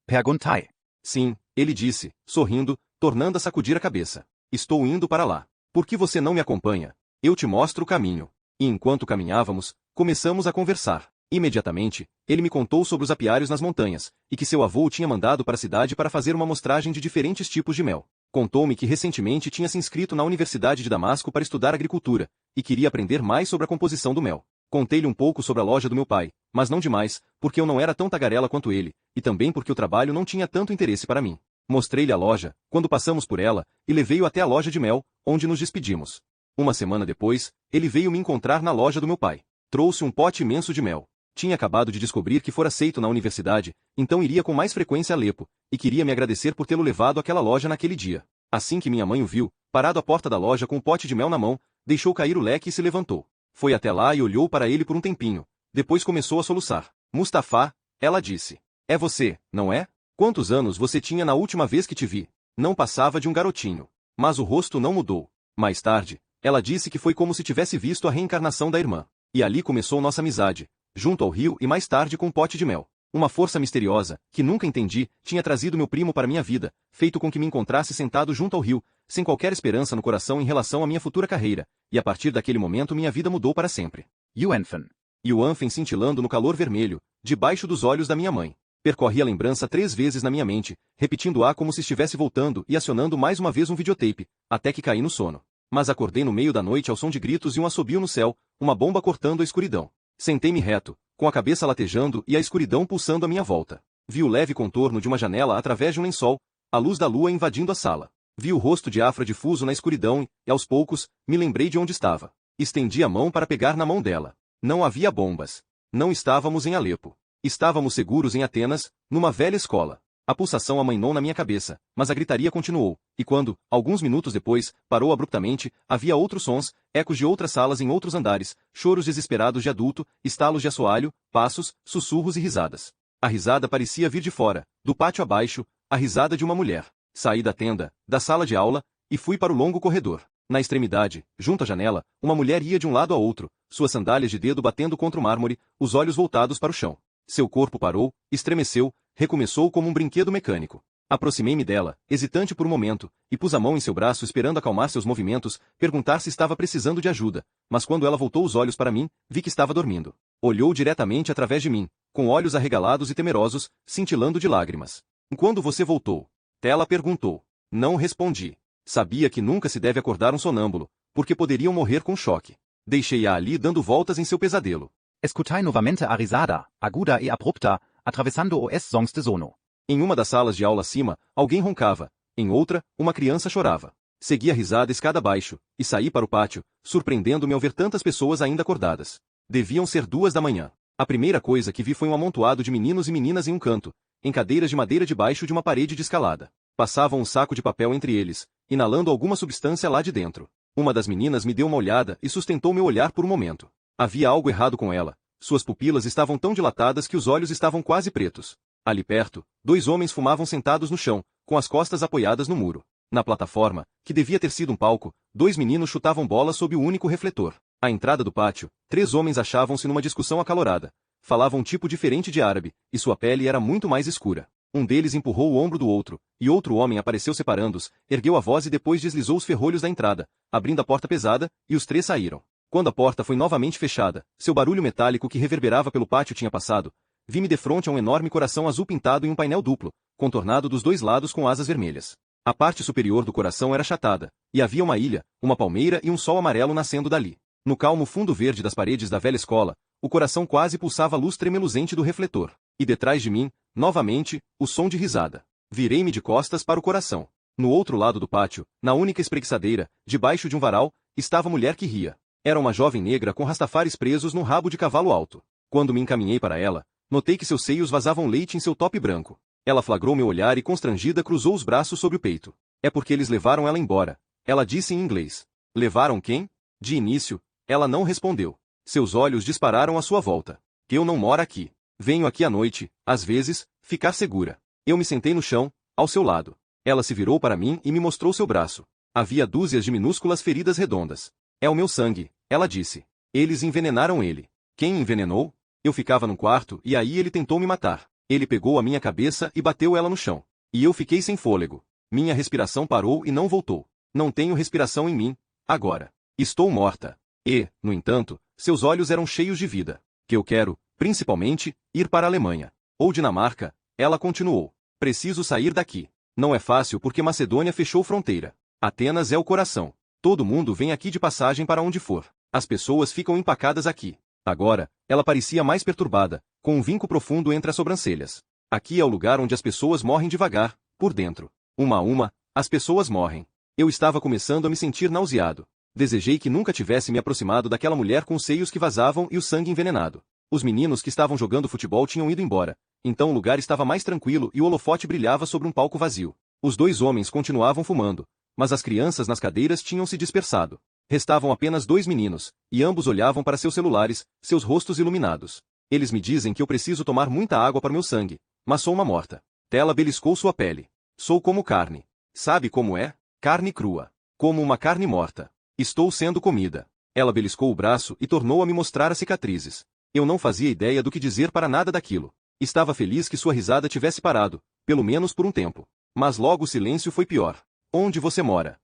Perguntei.
Sim, ele disse, sorrindo, tornando a sacudir a cabeça. Estou indo para lá. Por que você não me acompanha? Eu te mostro o caminho. E enquanto caminhávamos, começamos a conversar. Imediatamente, ele me contou sobre os apiários nas montanhas, e que seu avô o tinha mandado para a cidade para fazer uma amostragem de diferentes tipos de mel. Contou-me que recentemente tinha se inscrito na Universidade de Damasco para estudar agricultura, e queria aprender mais sobre a composição do mel. Contei-lhe um pouco sobre a loja do meu pai, mas não demais, porque eu não era tão tagarela quanto ele, e também porque o trabalho não tinha tanto interesse para mim. Mostrei-lhe a loja, quando passamos por ela, e levei-o até a loja de mel, onde nos despedimos. Uma semana depois, ele veio me encontrar na loja do meu pai. Trouxe um pote imenso de mel. Tinha acabado de descobrir que fora aceito na universidade, então iria com mais frequência a Alepo, e queria me agradecer por tê-lo levado àquela loja naquele dia. Assim que minha mãe o viu, parado à porta da loja com um pote de mel na mão, deixou cair o leque e se levantou. Foi até lá e olhou para ele por um tempinho. Depois começou a soluçar. Mustafá, ela disse. É você, não é? Quantos anos você tinha na última vez que te vi? Não passava de um garotinho. Mas o rosto não mudou. Mais tarde, ela disse que foi como se tivesse visto a reencarnação da irmã. E ali começou nossa amizade, junto ao rio e mais tarde com um pote de mel. Uma força misteriosa, que nunca entendi, tinha trazido meu primo para minha vida, feito com que me encontrasse sentado junto ao rio, sem qualquer esperança no coração em relação à minha futura carreira, e a partir daquele momento minha vida mudou para sempre.
Yuanfen.
E o Anfen cintilando no calor vermelho, debaixo dos olhos da minha mãe. Percorri a lembrança 3 vezes na minha mente, repetindo-a como se estivesse voltando e acionando mais uma vez um videotape, até que caí no sono. Mas acordei no meio da noite ao som de gritos e um assobio no céu, uma bomba cortando a escuridão. Sentei-me reto, com a cabeça latejando e a escuridão pulsando à minha volta. Vi o leve contorno de uma janela através de um lençol, a luz da lua invadindo a sala. Vi o rosto de Afra difuso na escuridão e, aos poucos, me lembrei de onde estava. Estendi a mão para pegar na mão dela. Não havia bombas. Não estávamos em Alepo. Estávamos seguros em Atenas, numa velha escola. A pulsação amainou na minha cabeça, mas a gritaria continuou, e quando, alguns minutos depois, parou abruptamente, havia outros sons, ecos de outras salas em outros andares, choros desesperados de adulto, estalos de assoalho, passos, sussurros e risadas. A risada parecia vir de fora, do pátio abaixo, a risada de uma mulher. Saí da tenda, da sala de aula, e fui para o longo corredor. Na extremidade, junto à janela, uma mulher ia de um lado a outro, suas sandálias de dedo batendo contra o mármore, os olhos voltados para o chão. Seu corpo parou, estremeceu, recomeçou como um brinquedo mecânico. Aproximei-me dela, hesitante por um momento, e pus a mão em seu braço esperando acalmar seus movimentos, perguntar se estava precisando de ajuda, mas quando ela voltou os olhos para mim, vi que estava dormindo. Olhou diretamente através de mim, com olhos arregalados e temerosos, cintilando de lágrimas. Quando você voltou? Ela perguntou. Não respondi. Sabia que nunca se deve acordar um sonâmbulo, porque poderiam morrer com choque. Deixei-a ali dando voltas em seu pesadelo.
Escutei novamente a risada, aguda e abrupta, atravessando os sons de sono.
Em uma das salas de aula acima, alguém roncava. Em outra, uma criança chorava. Segui a risada escada abaixo, e saí para o pátio, surpreendendo-me ao ver tantas pessoas ainda acordadas. Deviam ser 2 da manhã. A primeira coisa que vi foi um amontoado de meninos e meninas em um canto, em cadeiras de madeira debaixo de uma parede de escalada. Passavam um saco de papel entre eles, inalando alguma substância lá de dentro. Uma das meninas me deu uma olhada e sustentou meu olhar por um momento. Havia algo errado com ela. Suas pupilas estavam tão dilatadas que os olhos estavam quase pretos. Ali perto, 2 homens fumavam sentados no chão, com as costas apoiadas no muro. Na plataforma, que devia ter sido um palco, 2 meninos chutavam bola sob o único refletor. À entrada do pátio, 3 homens achavam-se numa discussão acalorada. Falavam um tipo diferente de árabe, e sua pele era muito mais escura. Um deles empurrou o ombro do outro, e outro homem apareceu separando-os, ergueu a voz e depois deslizou os ferrolhos da entrada, abrindo a porta pesada, e os 3 saíram. Quando a porta foi novamente fechada, seu barulho metálico que reverberava pelo pátio tinha passado, vi-me defronte a um enorme coração azul pintado em um painel duplo, contornado dos 2 lados com asas vermelhas. A parte superior do coração era achatada, e havia uma ilha, uma palmeira e um sol amarelo nascendo dali. No calmo fundo verde das paredes da velha escola, o coração quase pulsava a luz tremeluzente do refletor. E detrás de mim, novamente, o som de risada. Virei-me de costas para o coração. No outro lado do pátio, na única espreguiçadeira, debaixo de um varal, estava a mulher que ria. Era uma jovem negra com rastafares presos num rabo de cavalo alto. Quando me encaminhei para ela, notei que seus seios vazavam leite em seu top branco. Ela flagrou meu olhar e constrangida cruzou os braços sobre o peito. É porque eles levaram ela embora. Ela disse em inglês. Levaram quem? De início, ela não respondeu. Seus olhos dispararam à sua volta. Eu não moro aqui. Venho aqui à noite, às vezes, ficar segura. Eu me sentei no chão, ao seu lado. Ela se virou para mim e me mostrou seu braço. Havia dúzias de minúsculas feridas redondas. É o meu sangue, ela disse. Eles envenenaram ele. Quem envenenou? Eu ficava no quarto e aí ele tentou me matar. Ele pegou a minha cabeça e bateu ela no chão. E eu fiquei sem fôlego. Minha respiração parou e não voltou. Não tenho respiração em mim, agora. Estou morta. E, no entanto, seus olhos eram cheios de vida. Que eu quero, principalmente, ir para a Alemanha. Ou Dinamarca, ela continuou. Preciso sair daqui. Não é fácil porque Macedônia fechou fronteira. Atenas é o coração. Todo mundo vem aqui de passagem para onde for. As pessoas ficam empacadas aqui. Agora, ela parecia mais perturbada, com um vinco profundo entre as sobrancelhas. Aqui é o lugar onde as pessoas morrem devagar, por dentro. Uma a uma, as pessoas morrem. Eu estava começando a me sentir nauseado. Desejei que nunca tivesse me aproximado daquela mulher com os seios que vazavam e o sangue envenenado. Os meninos que estavam jogando futebol tinham ido embora. Então o lugar estava mais tranquilo e o holofote brilhava sobre um palco vazio. Os dois homens continuavam fumando, mas as crianças nas cadeiras tinham se dispersado. Restavam apenas 2 meninos, e ambos olhavam para seus celulares, seus rostos iluminados. Eles me dizem que eu preciso tomar muita água para meu sangue, mas sou uma morta. Tela beliscou sua pele. Sou como carne. Sabe como é? Carne crua. Como uma carne morta. Estou sendo comida. Ela beliscou o braço e tornou a me mostrar as cicatrizes. Eu não fazia ideia do que dizer para nada daquilo. Estava feliz que sua risada tivesse parado, pelo menos por um tempo. Mas logo o silêncio foi pior. Onde você mora?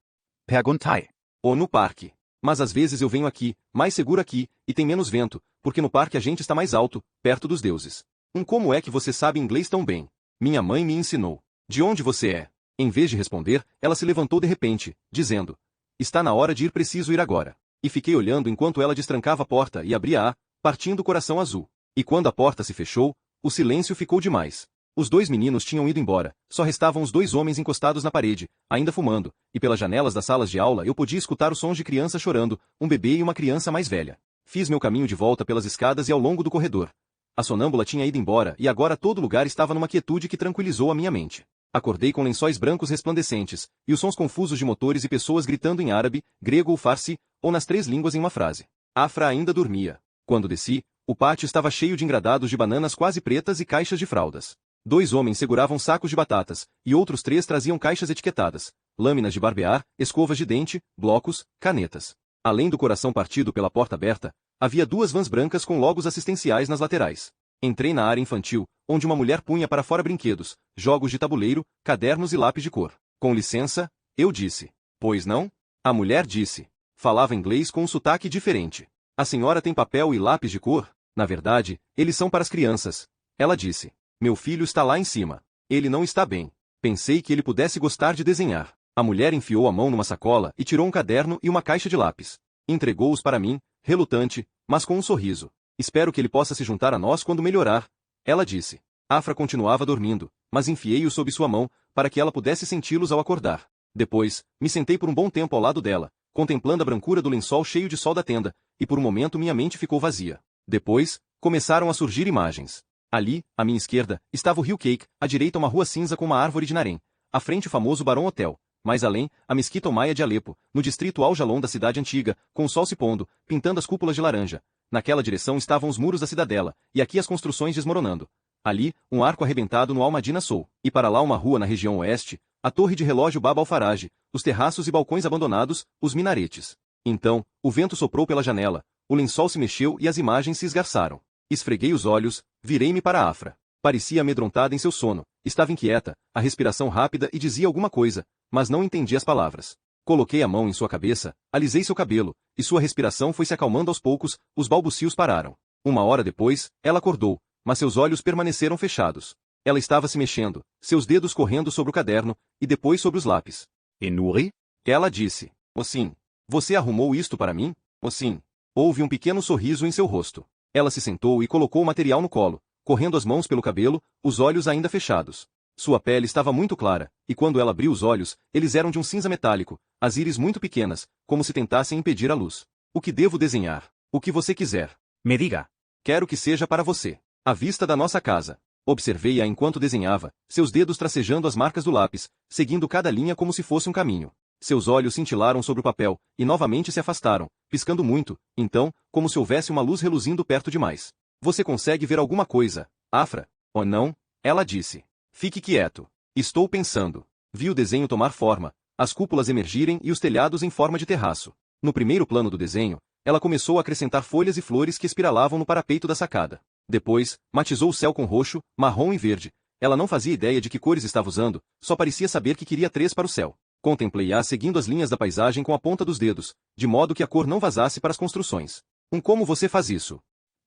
Perguntei.
Ou no parque. Mas às vezes eu venho aqui, mais seguro aqui, e tem menos vento, porque no parque a gente está mais alto, perto dos deuses. Como é que você sabe inglês tão bem? Minha mãe me ensinou. De onde você é? Em vez de responder, ela se levantou de repente, dizendo: está na hora de ir, preciso ir agora. E fiquei olhando enquanto ela destrancava a porta e abria-a, partindo o coração azul. E quando a porta se fechou, o silêncio ficou demais. Os 2 meninos tinham ido embora, só restavam os 2 homens encostados na parede, ainda fumando, e pelas janelas das salas de aula eu podia escutar os sons de crianças chorando, um bebê e uma criança mais velha. Fiz meu caminho de volta pelas escadas e ao longo do corredor. A sonâmbula tinha ido embora e agora todo lugar estava numa quietude que tranquilizou a minha mente. Acordei com lençóis brancos resplandecentes, e os sons confusos de motores e pessoas gritando em árabe, grego ou farsi, ou nas 3 línguas em uma frase. Afra ainda dormia. Quando desci, o pátio estava cheio de engradados de bananas quase pretas e caixas de fraldas. 2 homens seguravam sacos de batatas, e outros 3 traziam caixas etiquetadas, lâminas de barbear, escovas de dente, blocos, canetas. Além do coração partido pela porta aberta, havia 2 vans brancas com logos assistenciais nas laterais. Entrei na área infantil, onde uma mulher punha para fora brinquedos, jogos de tabuleiro, cadernos e lápis de cor. Com licença, eu disse. Pois não? A mulher disse. Falava inglês com um sotaque diferente. A senhora tem papel e lápis de cor? Na verdade, eles são para as crianças. Ela disse. Meu filho está lá em cima. Ele não está bem. Pensei que ele pudesse gostar de desenhar. A mulher enfiou a mão numa sacola e tirou um caderno e uma caixa de lápis. Entregou-os para mim, relutante, mas com um sorriso. Espero que ele possa se juntar a nós quando melhorar. Ela disse. Afra continuava dormindo, mas enfiei-os sob sua mão, para que ela pudesse senti-los ao acordar. Depois, me sentei por um bom tempo ao lado dela, contemplando a brancura do lençol cheio de sol da tenda, e por um momento minha mente ficou vazia. Depois, começaram a surgir imagens. Ali, à minha esquerda, estava o Rio Cake, à direita uma rua cinza com uma árvore de narém. À frente o famoso Barão Hotel. Mais além, a Mesquita Umaia de Alepo, no distrito Al-Jalon da cidade antiga, com o sol se pondo, pintando as cúpulas de laranja. Naquela direção estavam os muros da cidadela, e aqui as construções desmoronando. Ali, um arco arrebentado no Al-Madina Soul, e para lá uma rua na região oeste, a torre de relógio Baba al-Faraj, os terraços e balcões abandonados, os minaretes. Então, o vento soprou pela janela, o lençol se mexeu e as imagens se esgarçaram. Esfreguei os olhos, virei-me para a Afra. Parecia amedrontada em seu sono, estava inquieta, a respiração rápida e dizia alguma coisa, mas não entendi as palavras. Coloquei a mão em sua cabeça, alisei seu cabelo, e sua respiração foi se acalmando aos poucos, os balbucios pararam. 1 hora depois, ela acordou, mas seus olhos permaneceram fechados. Ela estava se mexendo, seus dedos correndo sobre o caderno, e depois sobre os lápis.
E Nuri?
Ela disse. Oh sim. Você arrumou isto para mim? Oh sim. Houve um pequeno sorriso em seu rosto. Ela se sentou e colocou o material no colo, correndo as mãos pelo cabelo, os olhos ainda fechados. Sua pele estava muito clara, e quando ela abriu os olhos, eles eram de um cinza metálico, as íris muito pequenas, como se tentassem impedir a luz. O que devo desenhar? O que você quiser.
Me diga.
Quero que seja para você. A vista da nossa casa. Observei-a enquanto desenhava, seus dedos tracejando as marcas do lápis, seguindo cada linha como se fosse um caminho. Seus olhos cintilaram sobre o papel, e novamente se afastaram, piscando muito, então, como se houvesse uma luz reluzindo perto demais. Você consegue ver alguma coisa, Afra? Oh não? Ela disse. Fique quieto. Estou pensando. Vi o desenho tomar forma, as cúpulas emergirem e os telhados em forma de terraço. No primeiro plano do desenho, ela começou a acrescentar folhas e flores que espiralavam no parapeito da sacada. Depois, matizou o céu com roxo, marrom e verde. Ela não fazia ideia de que cores estava usando, só parecia saber que queria 3 para o céu. Contemplei-a seguindo as linhas da paisagem com a ponta dos dedos, de modo que a cor não vazasse para as construções. Como você faz isso?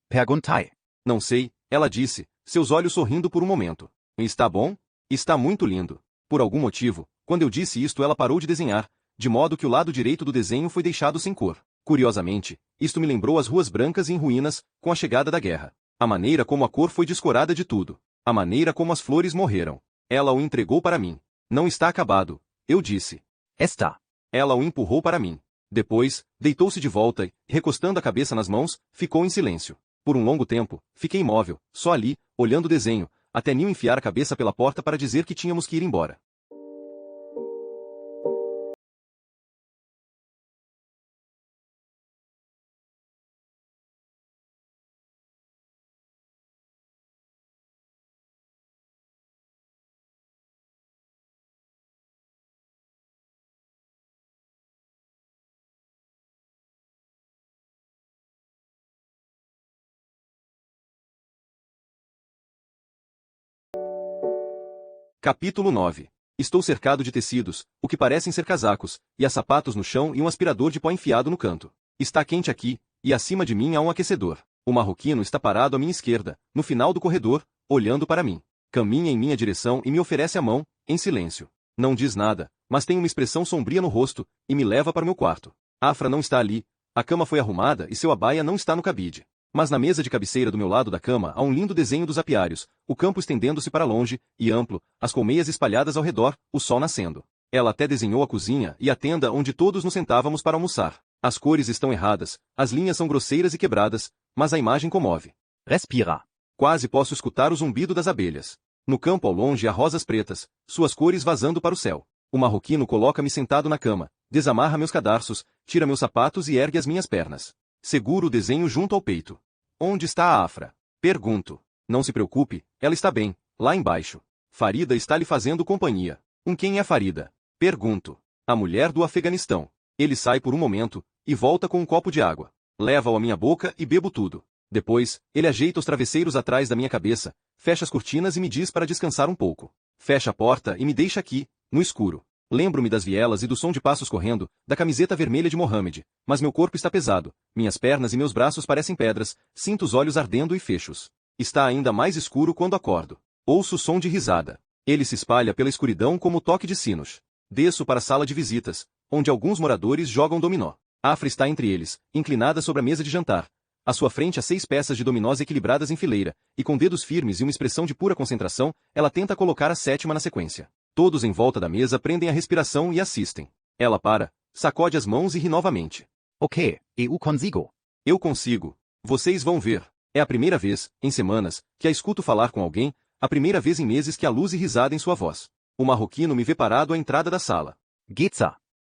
Perguntei.
Não sei, ela disse, seus olhos sorrindo por um momento. Está bom? Está muito lindo. Por algum motivo, quando eu disse isto ela parou de desenhar, de modo que o lado direito do desenho foi deixado sem cor. Curiosamente, isto me lembrou as ruas brancas e em ruínas, com a chegada da guerra. A maneira como a cor foi descorada de tudo. A maneira como as flores morreram. Ela o entregou para mim. Não está acabado, eu disse.
Está.
Ela o empurrou para mim. Depois, deitou-se de volta e, recostando a cabeça nas mãos, ficou em silêncio. Por um longo tempo, fiquei imóvel, só ali, olhando o desenho, até Neil enfiar a cabeça pela porta para dizer que tínhamos que ir embora. Capítulo 9. Estou cercado de tecidos, o que parecem ser casacos, e há sapatos no chão e um aspirador de pó enfiado no canto. Está quente aqui, e acima de mim há um aquecedor. O marroquino está parado à minha esquerda, no final do corredor, olhando para mim. Caminha em minha direção e me oferece a mão, em silêncio. Não diz nada, mas tem uma expressão sombria no rosto, e me leva para o meu quarto. Afra não está ali, a cama foi arrumada e seu abaia não está no cabide. Mas na mesa de cabeceira do meu lado da cama há um lindo desenho dos apiários, o campo estendendo-se para longe, e amplo, as colmeias espalhadas ao redor, o sol nascendo. Ela até desenhou a cozinha e a tenda onde todos nos sentávamos para almoçar. As cores estão erradas, as linhas são grosseiras e quebradas, mas a imagem comove.
Respira.
Quase posso escutar o zumbido das abelhas. No campo ao longe há rosas pretas, suas cores vazando para o céu. O marroquino coloca-me sentado na cama, desamarra meus cadarços, tira meus sapatos e ergue as minhas pernas. Seguro o desenho junto ao peito. Onde está a Afra? Pergunto. Não se preocupe, ela está bem, lá embaixo. Farida está lhe fazendo companhia. Quem é Farida? Pergunto. A mulher do Afeganistão. Ele sai por um momento, e volta com um copo de água. Leva-o à minha boca e bebo tudo. Depois, ele ajeita os travesseiros atrás da minha cabeça, fecha as cortinas e me diz para descansar um pouco. Fecha a porta e me deixa aqui, no escuro. Lembro-me das vielas e do som de passos correndo, da camiseta vermelha de Mohammed, mas meu corpo está pesado, minhas pernas e meus braços parecem pedras, sinto os olhos ardendo e fechos. Está ainda mais escuro quando acordo. Ouço o som de risada. Ele se espalha pela escuridão como o toque de sinos. Desço para a sala de visitas, onde alguns moradores jogam dominó. Afra está entre eles, inclinada sobre a mesa de jantar. À sua frente há 6 peças de dominós equilibradas em fileira, e com dedos firmes e uma expressão de pura concentração, ela tenta colocar a 7ª na sequência. Todos em volta da mesa prendem a respiração e assistem. Ela para, sacode as mãos e ri novamente.
Ok, eu consigo.
Eu consigo. Vocês vão ver. É a primeira vez, em semanas, que a escuto falar com alguém, a primeira vez em meses que há luz e risada em sua voz. O marroquino me vê parado à entrada da sala.
Geht's?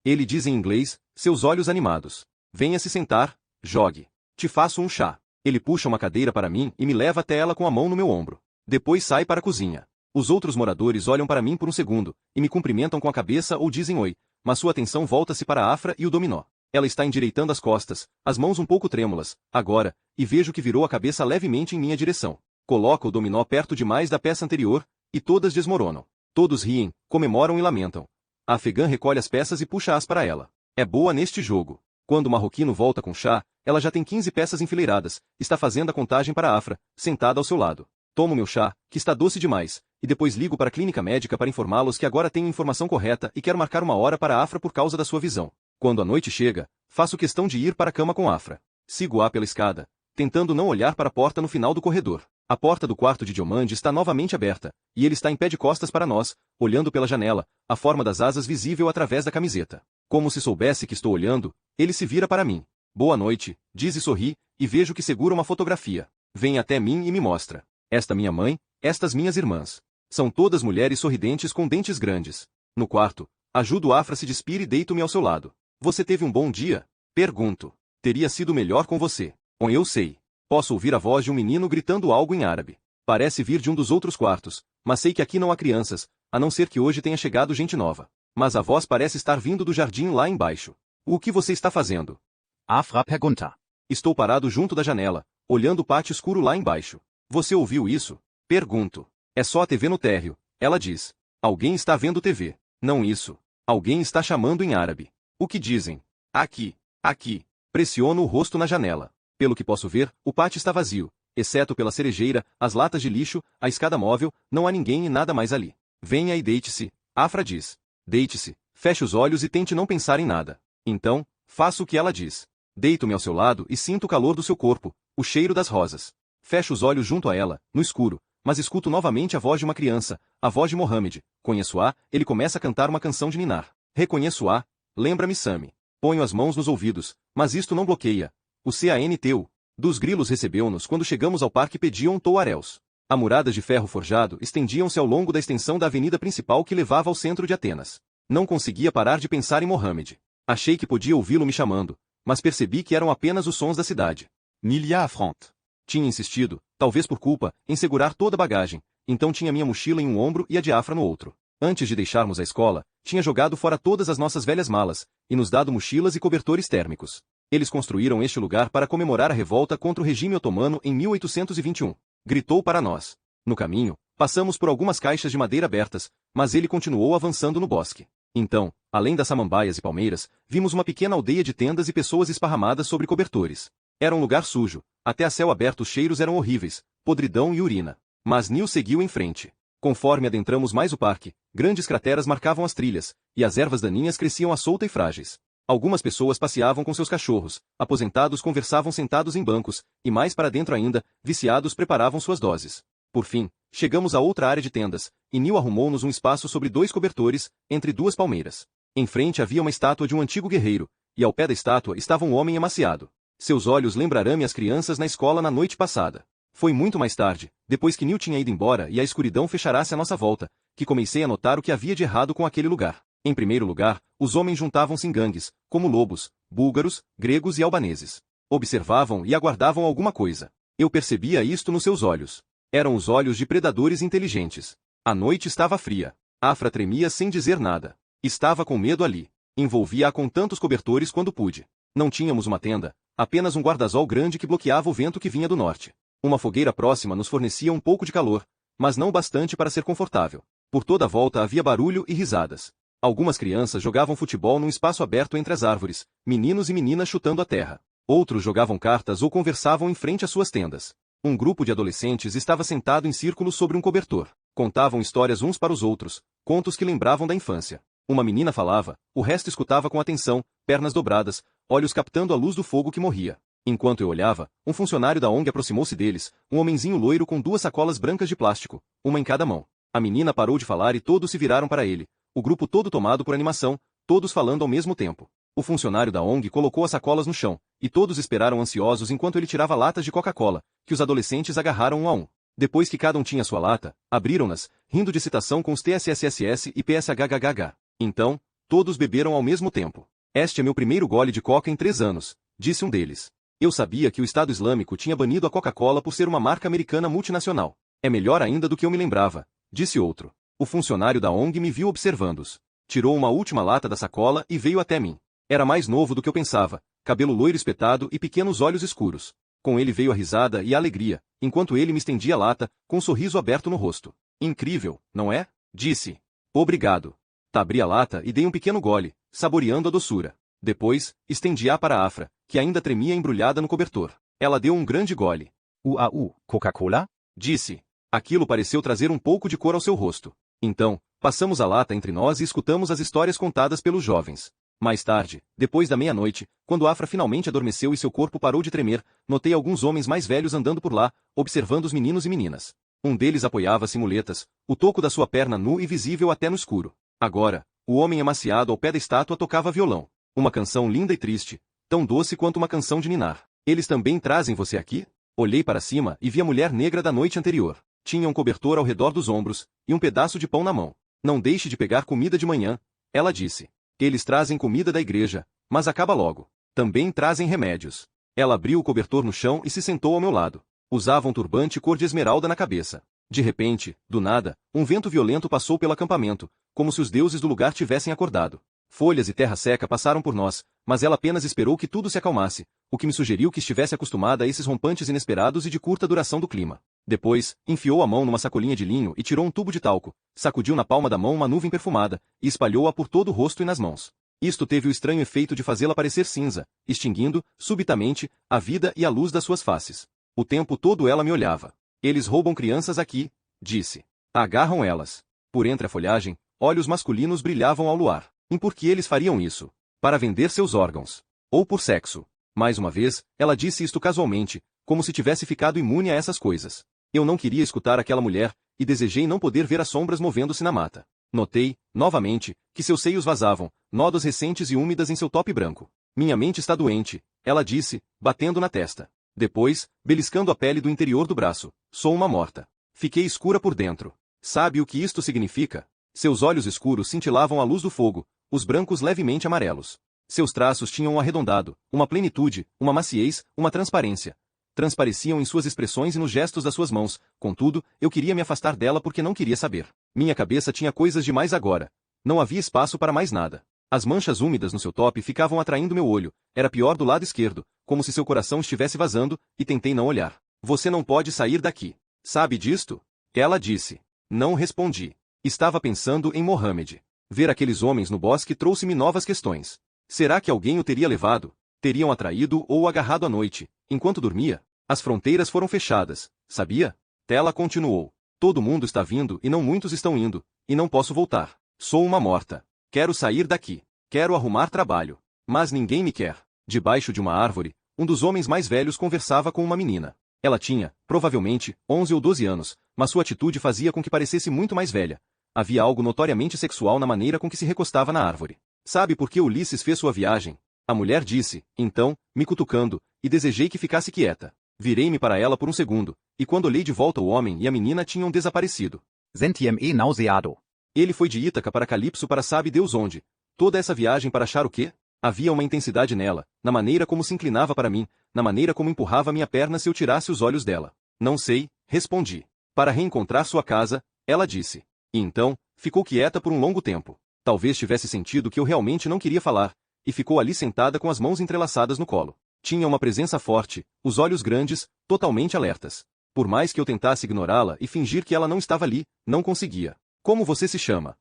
Ele diz em inglês, seus olhos animados. Venha se sentar, jogue. Te faço um chá. Ele puxa uma cadeira para mim e me leva até ela com a mão no meu ombro. Depois sai para a cozinha. Os outros moradores olham para mim por um segundo, e me cumprimentam com a cabeça ou dizem oi, mas sua atenção volta-se para a Afra e o dominó. Ela está endireitando as costas, as mãos um pouco trêmulas, agora, e vejo que virou a cabeça levemente em minha direção. Coloca o dominó perto demais da peça anterior, e todas desmoronam. Todos riem, comemoram e lamentam. A afegã recolhe as peças e puxa-as para ela. É boa neste jogo. Quando o marroquino volta com chá, ela já tem 15 peças enfileiradas, está fazendo a contagem para a Afra, sentada ao seu lado. Tomo meu chá, que está doce demais, e depois ligo para a clínica médica para informá-los que agora tenho informação correta e quero marcar uma hora para a Afra por causa da sua visão. Quando a noite chega, faço questão de ir para a cama com a Afra. Sigo-a pela escada, tentando não olhar para a porta no final do corredor. A porta do quarto de Diomande está novamente aberta, e ele está em pé de costas para nós, olhando pela janela, a forma das asas visível através da camiseta. Como se soubesse que estou olhando, ele se vira para mim. Boa noite, diz e sorri, e vejo que segura uma fotografia. Vem até mim e me mostra. Esta minha mãe, estas minhas irmãs. São todas mulheres sorridentes com dentes grandes. No quarto, Ajudo Afra a se despir e deito-me ao seu lado. Você teve um bom dia? Pergunto. Teria sido melhor com você. Eu sei. Posso ouvir a voz de um menino gritando algo em árabe. Parece vir de um dos outros quartos, mas sei que aqui não há crianças, a não ser que hoje tenha chegado gente nova. Mas a voz parece estar vindo do jardim lá embaixo. O que você está fazendo?
Afra pergunta.
Estou parado junto da janela, olhando o pátio escuro lá embaixo. Você ouviu isso? Pergunto. É só a TV no térreo, ela diz. Alguém está vendo TV. Não isso. Alguém está chamando em árabe. O que dizem? Aqui. Aqui. Pressiono o rosto na janela. Pelo que posso ver, o pátio está vazio, exceto pela cerejeira, as latas de lixo, a escada móvel, não há ninguém e nada mais ali. Venha e deite-se, Afra diz. Deite-se, feche os olhos e tente não pensar em nada. Então, faço o que ela diz. Deito-me ao seu lado e sinto o calor do seu corpo, o cheiro das rosas. Fecho os olhos junto a ela, no escuro, mas escuto novamente a voz de uma criança, a voz de Mohammed. Conheço-a, ele começa a cantar uma canção de ninar. Reconheço-a, lembra-me Sami. Ponho as mãos nos ouvidos, mas isto não bloqueia. O CANTU dos grilos recebeu-nos quando chegamos ao parque e pediam touaréus. Amuradas de ferro forjado estendiam-se ao longo da extensão da avenida principal que levava ao centro de Atenas. Não conseguia parar de pensar em Mohammed. Achei que podia ouvi-lo me chamando, mas percebi que eram apenas os sons da cidade.
Nilia afronte.
Tinha insistido, talvez por culpa, em segurar toda a bagagem, então tinha minha mochila em um ombro e a de Afra no outro. Antes de deixarmos a escola, tinha jogado fora todas as nossas velhas malas, e nos dado mochilas e cobertores térmicos. Eles construíram este lugar para comemorar a revolta contra o regime otomano em 1821. Gritou para nós. No caminho, passamos por algumas caixas de madeira abertas, mas ele continuou avançando no bosque. Então, além das samambaias e palmeiras, vimos uma pequena aldeia de tendas e pessoas esparramadas sobre cobertores. Era um lugar sujo, até a céu aberto os cheiros eram horríveis, podridão e urina. Mas Neil seguiu em frente. Conforme adentramos mais o parque, grandes crateras marcavam as trilhas, e as ervas daninhas cresciam à solta e frágeis. Algumas pessoas passeavam com seus cachorros, aposentados conversavam sentados em bancos, e mais para dentro ainda, viciados preparavam suas doses. Por fim, chegamos a outra área de tendas, e Neil arrumou-nos um espaço sobre 2 cobertores, entre 2 palmeiras. Em frente havia uma estátua de um antigo guerreiro, e ao pé da estátua estava um homem emaciado. Seus olhos lembrarão-me as crianças na escola na noite passada. Foi muito mais tarde, depois que Neil tinha ido embora e a escuridão fecharasse à nossa volta, que comecei a notar o que havia de errado com aquele lugar. Em primeiro lugar, os homens juntavam-se em gangues, como lobos, búlgaros, gregos e albaneses. Observavam e aguardavam alguma coisa. Eu percebia isto nos seus olhos. Eram os olhos de predadores inteligentes. A noite estava fria. Afra tremia sem dizer nada. Estava com medo ali. Envolvia-a com tantos cobertores quando pude. Não tínhamos uma tenda, apenas um guarda-sol grande que bloqueava o vento que vinha do norte. Uma fogueira próxima nos fornecia um pouco de calor, mas não o bastante para ser confortável. Por toda a volta havia barulho e risadas. Algumas crianças jogavam futebol num espaço aberto entre as árvores, meninos e meninas chutando a terra. Outros jogavam cartas ou conversavam em frente às suas tendas. Um grupo de adolescentes estava sentado em círculo sobre um cobertor. Contavam histórias uns para os outros, contos que lembravam da infância. Uma menina falava, o resto escutava com atenção, pernas dobradas, olhos captando a luz do fogo que morria. Enquanto eu olhava, um funcionário da ONG aproximou-se deles, um homenzinho loiro com 2 sacolas brancas de plástico, uma em cada mão. A menina parou de falar e todos se viraram para ele, o grupo todo tomado por animação, todos falando ao mesmo tempo. O funcionário da ONG colocou as sacolas no chão, e todos esperaram ansiosos enquanto ele tirava latas de Coca-Cola, que os adolescentes agarraram um a um. Depois que cada um tinha sua lata, abriram-nas, rindo de excitação com os TSSSS e PSHHH. Então, todos beberam ao mesmo tempo. Este é meu primeiro gole de coca em 3 anos, disse um deles. Eu sabia que o Estado Islâmico tinha banido a Coca-Cola por ser uma marca americana multinacional. É melhor ainda do que eu me lembrava, disse outro. O funcionário da ONG me viu observando-os. Tirou uma última lata da sacola e veio até mim. Era mais novo do que eu pensava, cabelo loiro espetado e pequenos olhos escuros. Com ele veio a risada e a alegria, enquanto ele me estendia a lata, com um sorriso aberto no rosto. Incrível, não é? Disse. Obrigado. Abri a lata e dei um pequeno gole, saboreando a doçura. Depois, estendi-a para a Afra, que ainda tremia embrulhada no cobertor. Ela deu um grande gole.
UAU, Coca-Cola?
Disse. Aquilo pareceu trazer um pouco de cor ao seu rosto. Então, passamos a lata entre nós e escutamos as histórias contadas pelos jovens. Mais tarde, depois da meia-noite, quando Afra finalmente adormeceu e seu corpo parou de tremer, notei alguns homens mais velhos andando por lá, observando os meninos e meninas. Um deles apoiava-se em muletas, o toco da sua perna nu e visível até no escuro. Agora, o homem emaciado ao pé da estátua tocava violão. Uma canção linda e triste, tão doce quanto uma canção de ninar. Eles também trazem você aqui? Olhei para cima e vi a mulher negra da noite anterior. Tinha um cobertor ao redor dos ombros, e um pedaço de pão na mão. Não deixe de pegar comida de manhã, Ela disse. Eles trazem comida da igreja, mas acaba logo. Também trazem remédios. Ela abriu o cobertor no chão e se sentou ao meu lado. Usava um turbante cor de esmeralda na cabeça. De repente, do nada, um vento violento passou pelo acampamento, como se os deuses do lugar tivessem acordado. Folhas e terra seca passaram por nós, mas ela apenas esperou que tudo se acalmasse, o que me sugeriu que estivesse acostumada a esses rompantes inesperados e de curta duração do clima. Depois, enfiou a mão numa sacolinha de linho e tirou um tubo de talco, sacudiu na palma da mão uma nuvem perfumada, e espalhou-a por todo o rosto e nas mãos. Isto teve o estranho efeito de fazê-la parecer cinza, extinguindo, subitamente, a vida e a luz das suas faces. O tempo todo ela me olhava. Eles roubam crianças aqui, disse. Agarram elas. Por entre a folhagem, olhos masculinos brilhavam ao luar. E por que eles fariam isso? Para vender seus órgãos. Ou por sexo. Mais uma vez, ela disse isto casualmente, como se tivesse ficado imune a essas coisas. Eu não queria escutar aquela mulher, e desejei não poder ver as sombras movendo-se na mata. Notei, novamente, que seus seios vazavam, nódoas recentes e úmidas em seu top branco. Minha mente está doente, ela disse, batendo na testa. Depois, beliscando a pele do interior do braço. Sou uma morta. Fiquei escura por dentro. Sabe o que isto significa? Seus olhos escuros cintilavam à luz do fogo, os brancos levemente amarelos. Seus traços tinham um arredondado, uma plenitude, uma maciez, uma transparência. Transpareciam em suas expressões e nos gestos das suas mãos, contudo, eu queria me afastar dela porque não queria saber. Minha cabeça tinha coisas demais agora. Não havia espaço para mais nada. As manchas úmidas no seu top ficavam atraindo meu olho, era pior do lado esquerdo, como se seu coração estivesse vazando, e tentei não olhar. Você não pode sair daqui. Sabe disto? Ela disse. Não respondi. Estava pensando em Mohammed. Ver aqueles homens no bosque trouxe-me novas questões. Será que alguém o teria levado? Teriam atraído ou agarrado à noite, enquanto dormia? As fronteiras foram fechadas, sabia? Tela continuou. Todo mundo está vindo e não muitos estão indo, e não posso voltar. Sou uma morta. Quero sair daqui. Quero arrumar trabalho. Mas ninguém me quer. Debaixo de uma árvore, um dos homens mais velhos conversava com uma menina. Ela tinha, provavelmente, 11 ou 12 anos, mas sua atitude fazia com que parecesse muito mais velha. Havia algo notoriamente sexual na maneira com que se recostava na árvore. Sabe por que Ulisses fez sua viagem? A mulher disse, então, me cutucando, e desejei que ficasse quieta. Virei-me para ela por um segundo, e quando olhei de volta o homem e a menina tinham desaparecido.
Sentiem nauseado.
Ele foi de Ítaca para Calipso para sabe Deus onde. Toda essa viagem para achar o quê? Havia uma intensidade nela, na maneira como se inclinava para mim, na maneira como empurrava minha perna se eu tirasse os olhos dela. Não sei, respondi. Para reencontrar sua casa, ela disse. E então, ficou quieta por um longo tempo. Talvez tivesse sentido que eu realmente não queria falar, e ficou ali sentada com as mãos entrelaçadas no colo. Tinha uma presença forte, os olhos grandes, totalmente alertas. Por mais que eu tentasse ignorá-la e fingir que ela não estava ali, não conseguia. Como você se chama?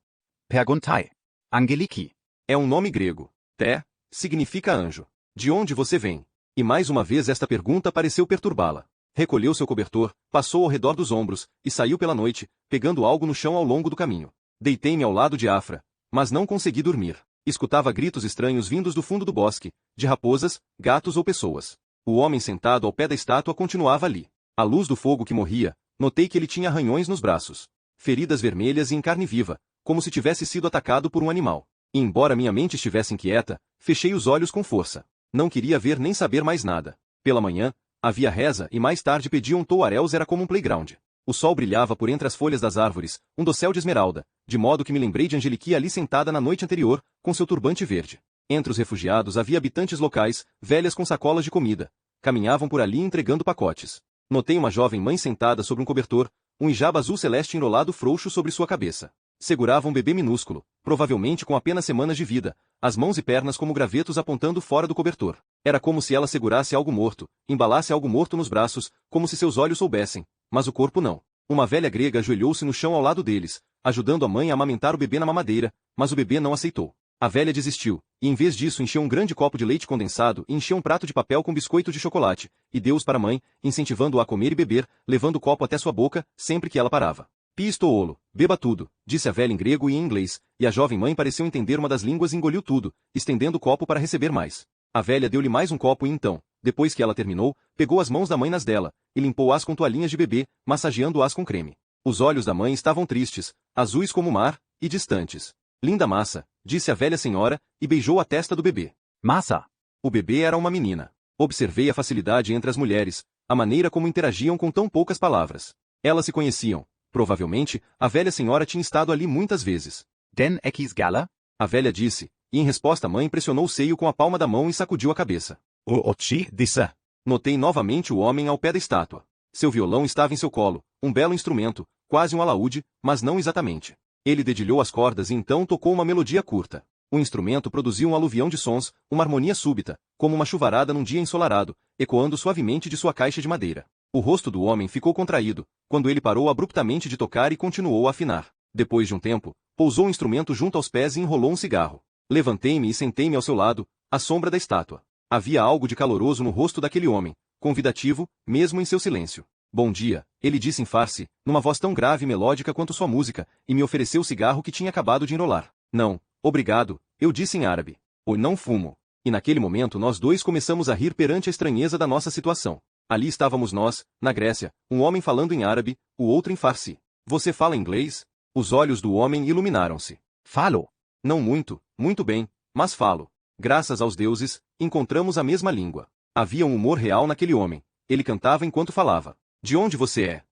Perguntai. Angeliki.
É um nome grego. Té significa anjo. De onde você vem? E mais uma vez esta pergunta pareceu perturbá-la. Recolheu seu cobertor, passou ao redor dos ombros, e saiu pela noite, pegando algo no chão ao longo do caminho. Deitei-me ao lado de Afra, mas não consegui dormir. Escutava gritos estranhos vindos do fundo do bosque, de raposas, gatos ou pessoas. O homem sentado ao pé da estátua continuava ali. À luz do fogo que morria, notei que ele tinha arranhões nos braços. Feridas vermelhas e em carne viva, como se tivesse sido atacado por um animal. E embora minha mente estivesse inquieta, fechei os olhos com força. Não queria ver nem saber mais nada. Pela manhã, havia reza e mais tarde pediam touaréus era como um playground. O sol brilhava por entre as folhas das árvores, um dossel de esmeralda, de modo que me lembrei de Angelique ali sentada na noite anterior, com seu turbante verde. Entre os refugiados havia habitantes locais, velhas com sacolas de comida. Caminhavam por ali entregando pacotes. Notei uma jovem mãe sentada sobre um cobertor, um hijab azul celeste enrolado frouxo sobre sua cabeça. Segurava um bebê minúsculo, provavelmente com apenas semanas de vida, as mãos e pernas como gravetos apontando fora do cobertor. Era como se ela segurasse algo morto, embalasse algo morto nos braços, como se seus olhos soubessem, mas o corpo não. Uma velha grega ajoelhou-se no chão ao lado deles, ajudando a mãe a amamentar o bebê na mamadeira, mas o bebê não aceitou. A velha desistiu, e em vez disso encheu um grande copo de leite condensado e encheu um prato de papel com biscoito de chocolate, e deu-os para a mãe, incentivando-a a comer e beber, levando o copo até sua boca, sempre que ela parava. Pistoolo, beba tudo, disse a velha em grego e em inglês, e a jovem mãe pareceu entender uma das línguas e engoliu tudo, estendendo o copo para receber mais. A velha deu-lhe mais um copo e então, depois que ela terminou, pegou as mãos da mãe nas dela, e limpou-as com toalhinhas de bebê, massageando-as com creme. Os olhos da mãe estavam tristes, azuis como o mar, e distantes. Linda massa, disse a velha senhora, e beijou a testa do bebê.
Massa.
O bebê era uma menina. Observei a facilidade entre as mulheres, a maneira como interagiam com tão poucas palavras. Elas se conheciam. Provavelmente, a velha senhora tinha estado ali muitas vezes.
Den ekis gala?
A velha disse, e em resposta a mãe pressionou o seio com a palma da mão e sacudiu a cabeça.
O Ochi disse.
Notei novamente o homem ao pé da estátua. Seu violão estava em seu colo, um belo instrumento, quase um alaúde, mas não exatamente. Ele dedilhou as cordas e então tocou uma melodia curta. O instrumento produziu um aluvião de sons, uma harmonia súbita, como uma chuvarada num dia ensolarado, ecoando suavemente de sua caixa de madeira. O rosto do homem ficou contraído, quando ele parou abruptamente de tocar e continuou a afinar. Depois de um tempo, pousou o instrumento junto aos pés e enrolou um cigarro. Levantei-me e sentei-me ao seu lado, à sombra da estátua. Havia algo de caloroso no rosto daquele homem, convidativo, mesmo em seu silêncio. Bom dia, ele disse em farsi, numa voz tão grave e melódica quanto sua música, e me ofereceu o cigarro que tinha acabado de enrolar. Não, obrigado, eu disse em árabe. Eu não fumo. E naquele momento nós dois começamos a rir perante a estranheza da nossa situação. Ali estávamos nós, na Grécia, um homem falando em árabe, o outro em farsi. Você fala inglês? Os olhos do homem iluminaram-se.
Falo.
Não muito, muito bem, mas falo. Graças aos deuses, encontramos a mesma língua. Havia um humor real naquele homem. Ele cantava enquanto falava. De onde você é?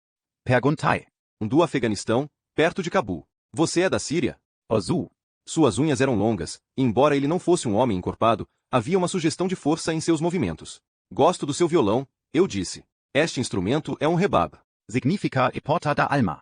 Perguntai.
Do Afeganistão, perto de Cabul. Você é da Síria?
Ozu.
Suas unhas eram longas, e embora ele não fosse um homem encorpado, havia uma sugestão de força em seus movimentos. Gosto do seu violão, eu disse. Este instrumento é um rebab.
Significa e porta da alma.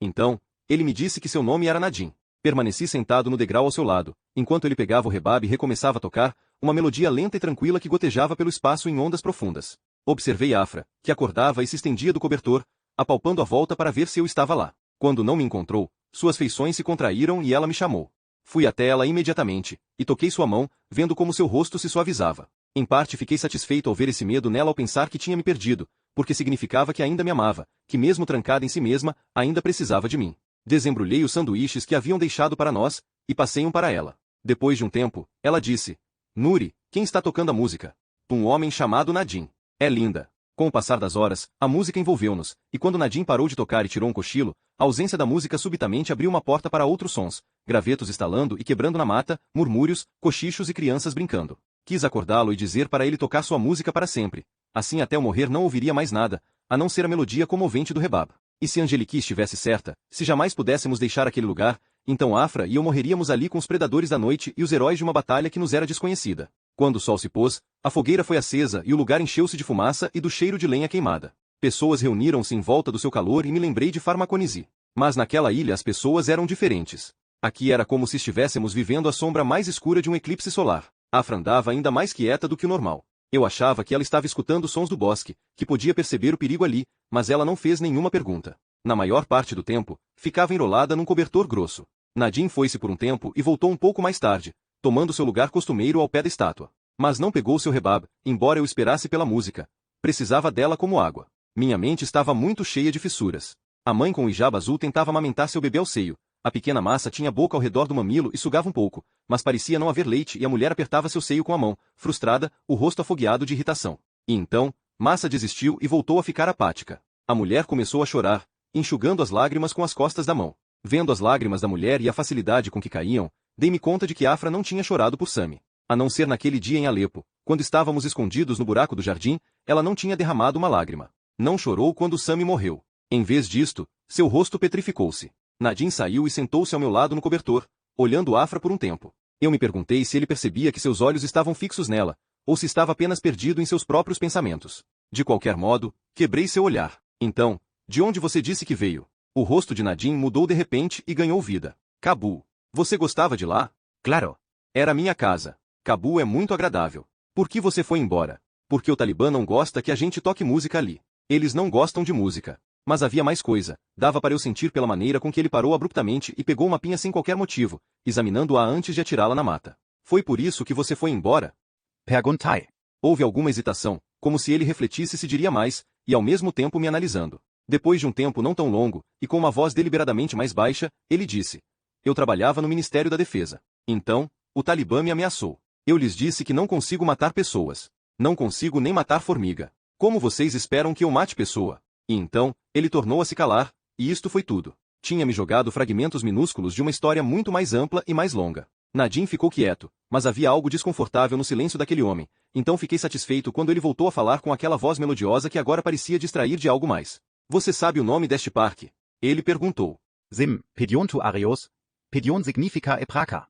Então, ele me disse que seu nome era Nadim. Permaneci sentado no degrau ao seu lado, enquanto ele pegava o rebab e recomeçava a tocar, uma melodia lenta e tranquila que gotejava pelo espaço em ondas profundas. Observei Afra, que acordava e se estendia do cobertor, apalpando a volta para ver se eu estava lá. Quando não me encontrou, suas feições se contraíram e ela me chamou. Fui até ela imediatamente, e toquei sua mão, vendo como seu rosto se suavizava. Em parte fiquei satisfeito ao ver esse medo nela ao pensar que tinha me perdido, porque significava que ainda me amava, que mesmo trancada em si mesma, ainda precisava de mim. Desembrulhei os sanduíches que haviam deixado para nós, e passei um para ela. Depois de um tempo, ela disse, Nuri, quem está tocando a música? Um homem chamado Nadim. É linda. Com o passar das horas, a música envolveu-nos, e quando Nadim parou de tocar e tirou um cochilo, a ausência da música subitamente abriu uma porta para outros sons, gravetos estalando e quebrando na mata, murmúrios, cochichos e crianças brincando. Quis acordá-lo e dizer para ele tocar sua música para sempre. Assim até eu morrer não ouviria mais nada, a não ser a melodia comovente do rebab. E se Angelique estivesse certa, se jamais pudéssemos deixar aquele lugar, então Afra e eu morreríamos ali com os predadores da noite e os heróis de uma batalha que nos era desconhecida. Quando o sol se pôs, a fogueira foi acesa e o lugar encheu-se de fumaça e do cheiro de lenha queimada. Pessoas reuniram-se em volta do seu calor e me lembrei de Farmaconisi. Mas naquela ilha as pessoas eram diferentes. Aqui era como se estivéssemos vivendo a sombra mais escura de um eclipse solar. Afra andava ainda mais quieta do que o normal. Eu achava que ela estava escutando os sons do bosque, que podia perceber o perigo ali, mas ela não fez nenhuma pergunta. Na maior parte do tempo, ficava enrolada num cobertor grosso. Nadim foi-se por um tempo e voltou um pouco mais tarde, tomando seu lugar costumeiro ao pé da estátua. Mas não pegou seu rebab, embora eu esperasse pela música. Precisava dela como água. Minha mente estava muito cheia de fissuras. A mãe com o hijab azul tentava amamentar seu bebê ao seio. A pequena Massa tinha a boca ao redor do mamilo e sugava um pouco, mas parecia não haver leite e a mulher apertava seu seio com a mão, frustrada, o rosto afogueado de irritação. E então, Massa desistiu e voltou a ficar apática. A mulher começou a chorar, enxugando as lágrimas com as costas da mão. Vendo as lágrimas da mulher e a facilidade com que caíam, dei-me conta de que Afra não tinha chorado por Sami. A não ser naquele dia em Alepo, quando estávamos escondidos no buraco do jardim, ela não tinha derramado uma lágrima. Não chorou quando Sami morreu. Em vez disto, seu rosto petrificou-se. Nadim saiu e sentou-se ao meu lado no cobertor, olhando Afra por um tempo. Eu me perguntei se ele percebia que seus olhos estavam fixos nela, ou se estava apenas perdido em seus próprios pensamentos. De qualquer modo, quebrei seu olhar. Então, de onde você disse que veio? O rosto de Nadim mudou de repente e ganhou vida. Cabul. Você gostava de lá?
Claro.
Era minha casa. Cabul é muito agradável. Por que você foi embora? Porque o Talibã não gosta que a gente toque música ali. Eles não gostam de música. Mas havia mais coisa. Dava para eu sentir pela maneira com que ele parou abruptamente e pegou uma pinha sem qualquer motivo, examinando-a antes de atirá-la na mata. Foi por isso que você foi embora?
Perguntai.
Houve alguma hesitação, como se ele refletisse se diria mais, e ao mesmo tempo me analisando. Depois de um tempo não tão longo, e com uma voz deliberadamente mais baixa, ele disse: Eu trabalhava no Ministério da Defesa. Então, o Talibã me ameaçou. Eu lhes disse que não consigo matar pessoas. Não consigo nem matar formiga. Como vocês esperam que eu mate pessoa? E então, ele tornou a se calar, e isto foi tudo. Tinha me jogado fragmentos minúsculos de uma história muito mais ampla e mais longa. Nadim ficou quieto, mas havia algo desconfortável no silêncio daquele homem, então fiquei satisfeito quando ele voltou a falar com aquela voz melodiosa que agora parecia distrair de algo mais. Você sabe o nome deste parque? Ele perguntou.
Sim, Pedionto Arios. Pedion significa epraca.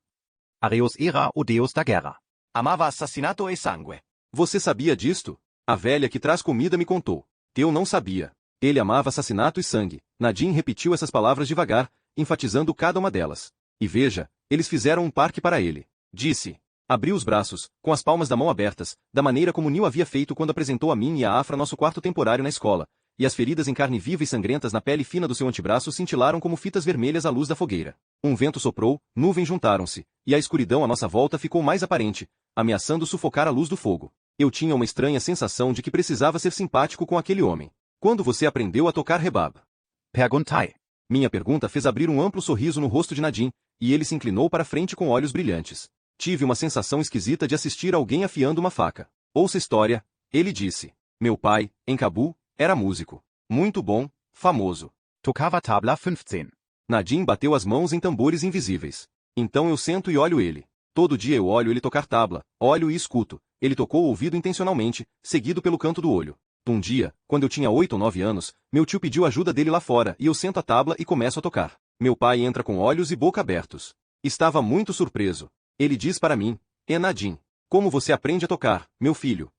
Areus era o deus da guerra.
Amava assassinato e sangue. Você sabia disto? A velha que traz comida me contou. Eu não sabia. Ele amava assassinato e sangue. Nadine repetiu essas palavras devagar, enfatizando cada uma delas. E veja, eles fizeram um parque para ele. Disse. Abriu os braços, com as palmas da mão abertas, da maneira como Neil havia feito quando apresentou a mim e a Afra nosso quarto temporário na escola, e as feridas em carne viva e sangrentas na pele fina do seu antebraço cintilaram como fitas vermelhas à luz da fogueira. Um vento soprou, nuvens juntaram-se, e a escuridão à nossa volta ficou mais aparente, ameaçando sufocar a luz do fogo. Eu tinha uma estranha sensação de que precisava ser simpático com aquele homem. Quando você aprendeu a tocar rebab?
Perguntai.
Minha pergunta fez abrir um amplo sorriso no rosto de Nadine, e ele se inclinou para frente com olhos brilhantes. Tive uma sensação esquisita de assistir alguém afiando uma faca. Ouça a história, ele disse. Meu pai, em Cabul, era músico. Muito bom, famoso.
Tocava tabla 15.
Nadine bateu as mãos em tambores invisíveis. Então eu sento e olho ele. Todo dia eu olho ele tocar tabla, olho e escuto. Ele tocou o ouvido intencionalmente, seguido pelo canto do olho. Um dia, quando eu tinha 8 ou 9 anos, meu tio pediu ajuda dele lá fora e eu sento a tabla e começo a tocar. Meu pai entra com olhos e boca abertos. Estava muito surpreso. Ele diz para mim, Nadine, como você aprende a tocar, meu filho?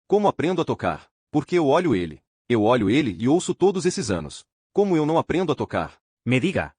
Como aprendo a tocar? Porque eu olho ele. Eu olho ele e ouço todos esses anos. Como eu não aprendo a tocar?
Me diga.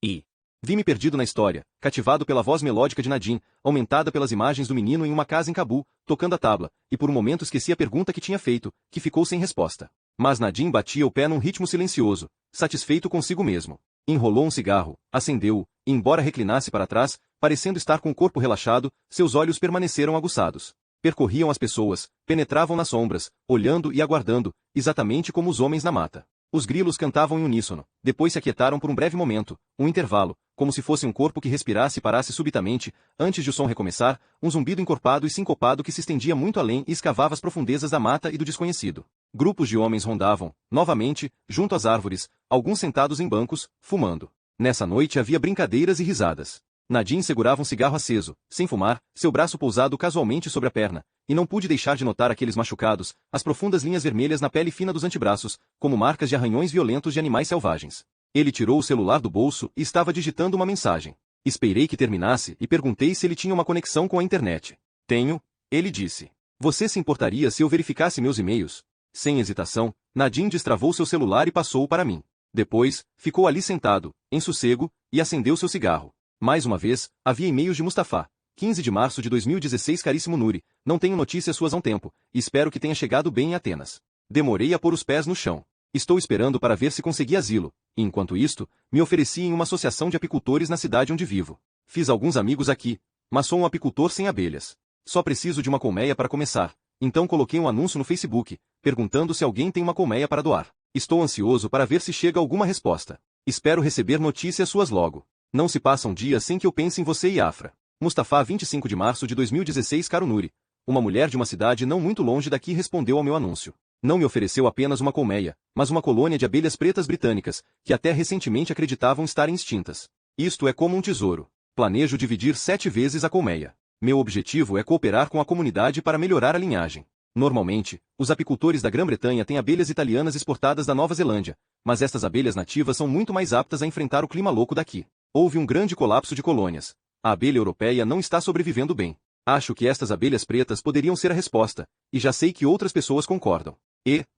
E.
Vi-me perdido na história, cativado pela voz melódica de Nadine, aumentada pelas imagens do menino em uma casa em Cabul, tocando a tabla, e por um momento esqueci a pergunta que tinha feito, que ficou sem resposta. Mas Nadine batia o pé num ritmo silencioso, satisfeito consigo mesmo. Enrolou um cigarro, acendeu-o, e embora reclinasse para trás, parecendo estar com o corpo relaxado, seus olhos permaneceram aguçados. Percorriam as pessoas, penetravam nas sombras, olhando e aguardando, exatamente como os homens na mata. Os grilos cantavam em uníssono, depois se aquietaram por um breve momento, um intervalo, como se fosse um corpo que respirasse e parasse subitamente, antes de o som recomeçar, um zumbido encorpado e sincopado que se estendia muito além e escavava as profundezas da mata e do desconhecido. Grupos de homens rondavam, novamente, junto às árvores, alguns sentados em bancos, fumando. Nessa noite havia brincadeiras e risadas. Nadine segurava um cigarro aceso, sem fumar, seu braço pousado casualmente sobre a perna, e não pude deixar de notar aqueles machucados, as profundas linhas vermelhas na pele fina dos antebraços, como marcas de arranhões violentos de animais selvagens. Ele tirou o celular do bolso e estava digitando uma mensagem. Esperei que terminasse e perguntei se ele tinha uma conexão com a internet. Tenho, ele disse. Você se importaria se eu verificasse meus e-mails? Sem hesitação, Nadine destravou seu celular e passou-o para mim. Depois, ficou ali sentado, em sossego, e acendeu seu cigarro. Mais uma vez, havia e-mails de Mustafa. 15 de março de 2016. Caríssimo Nuri, não tenho notícias suas há um tempo, e espero que tenha chegado bem em Atenas. Demorei a pôr os pés no chão. Estou esperando para ver se consegui asilo, e enquanto isto, me ofereci em uma associação de apicultores na cidade onde vivo. Fiz alguns amigos aqui, mas sou um apicultor sem abelhas. Só preciso de uma colmeia para começar, então coloquei um anúncio no Facebook, perguntando se alguém tem uma colmeia para doar. Estou ansioso para ver se chega alguma resposta. Espero receber notícias suas logo. Não se passa um dia sem que eu pense em você e Afra. Mustafa, 25 de março de 2016. Caro Nuri, uma mulher de uma cidade não muito longe daqui respondeu ao meu anúncio. Não me ofereceu apenas uma colmeia, mas uma colônia de abelhas pretas britânicas, que até recentemente acreditavam estarem extintas. Isto é como um tesouro. Planejo dividir 7 vezes a colmeia. Meu objetivo é cooperar com a comunidade para melhorar a linhagem. Normalmente, os apicultores da Grã-Bretanha têm abelhas italianas exportadas da Nova Zelândia, mas estas abelhas nativas são muito mais aptas a enfrentar o clima louco daqui. Houve um grande colapso de colônias. A abelha europeia não está sobrevivendo bem. Acho que estas abelhas pretas poderiam ser a resposta, e já sei que outras pessoas concordam.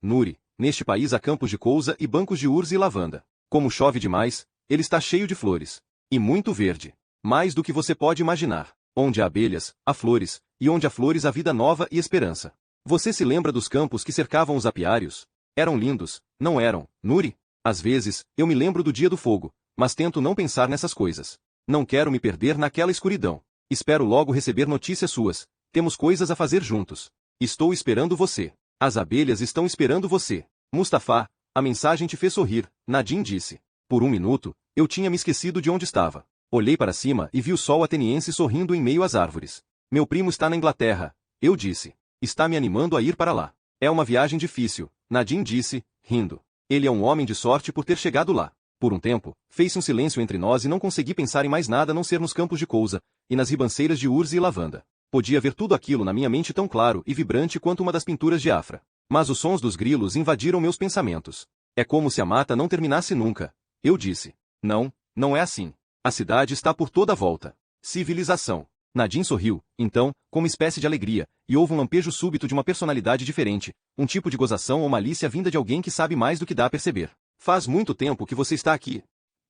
Nuri, neste país há campos de couza e bancos de urze e lavanda. Como chove demais, ele está cheio de flores. E muito verde. Mais do que você pode imaginar. Onde há abelhas, há flores, e onde há flores há vida nova e esperança. Você se lembra dos campos que cercavam os apiários? Eram lindos, não eram, Nuri? Às vezes, eu me lembro do dia do fogo, mas tento não pensar nessas coisas. Não quero me perder naquela escuridão. Espero logo receber notícias suas. Temos coisas a fazer juntos. Estou esperando você. As abelhas estão esperando você. Mustafa, a mensagem te fez sorrir, Nadine disse. Por um minuto, eu tinha me esquecido de onde estava. Olhei para cima e vi o sol ateniense sorrindo em meio às árvores. Meu primo está na Inglaterra, eu disse. Está me animando a ir para lá. É uma viagem difícil, Nadine disse, rindo. Ele é um homem de sorte por ter chegado lá. Por um tempo, fez-se um silêncio entre nós e não consegui pensar em mais nada a não ser nos campos de couza, e nas ribanceiras de urze e lavanda. Podia ver tudo aquilo na minha mente tão claro e vibrante quanto uma das pinturas de Afra. Mas os sons dos grilos invadiram meus pensamentos. É como se a mata não terminasse nunca, eu disse. Não, não é assim. A cidade está por toda a volta. Civilização. Nadine sorriu, então, com uma espécie de alegria, e houve um lampejo súbito de uma personalidade diferente, um tipo de gozação ou malícia vinda de alguém que sabe mais do que dá a perceber. Faz muito tempo que você está aqui.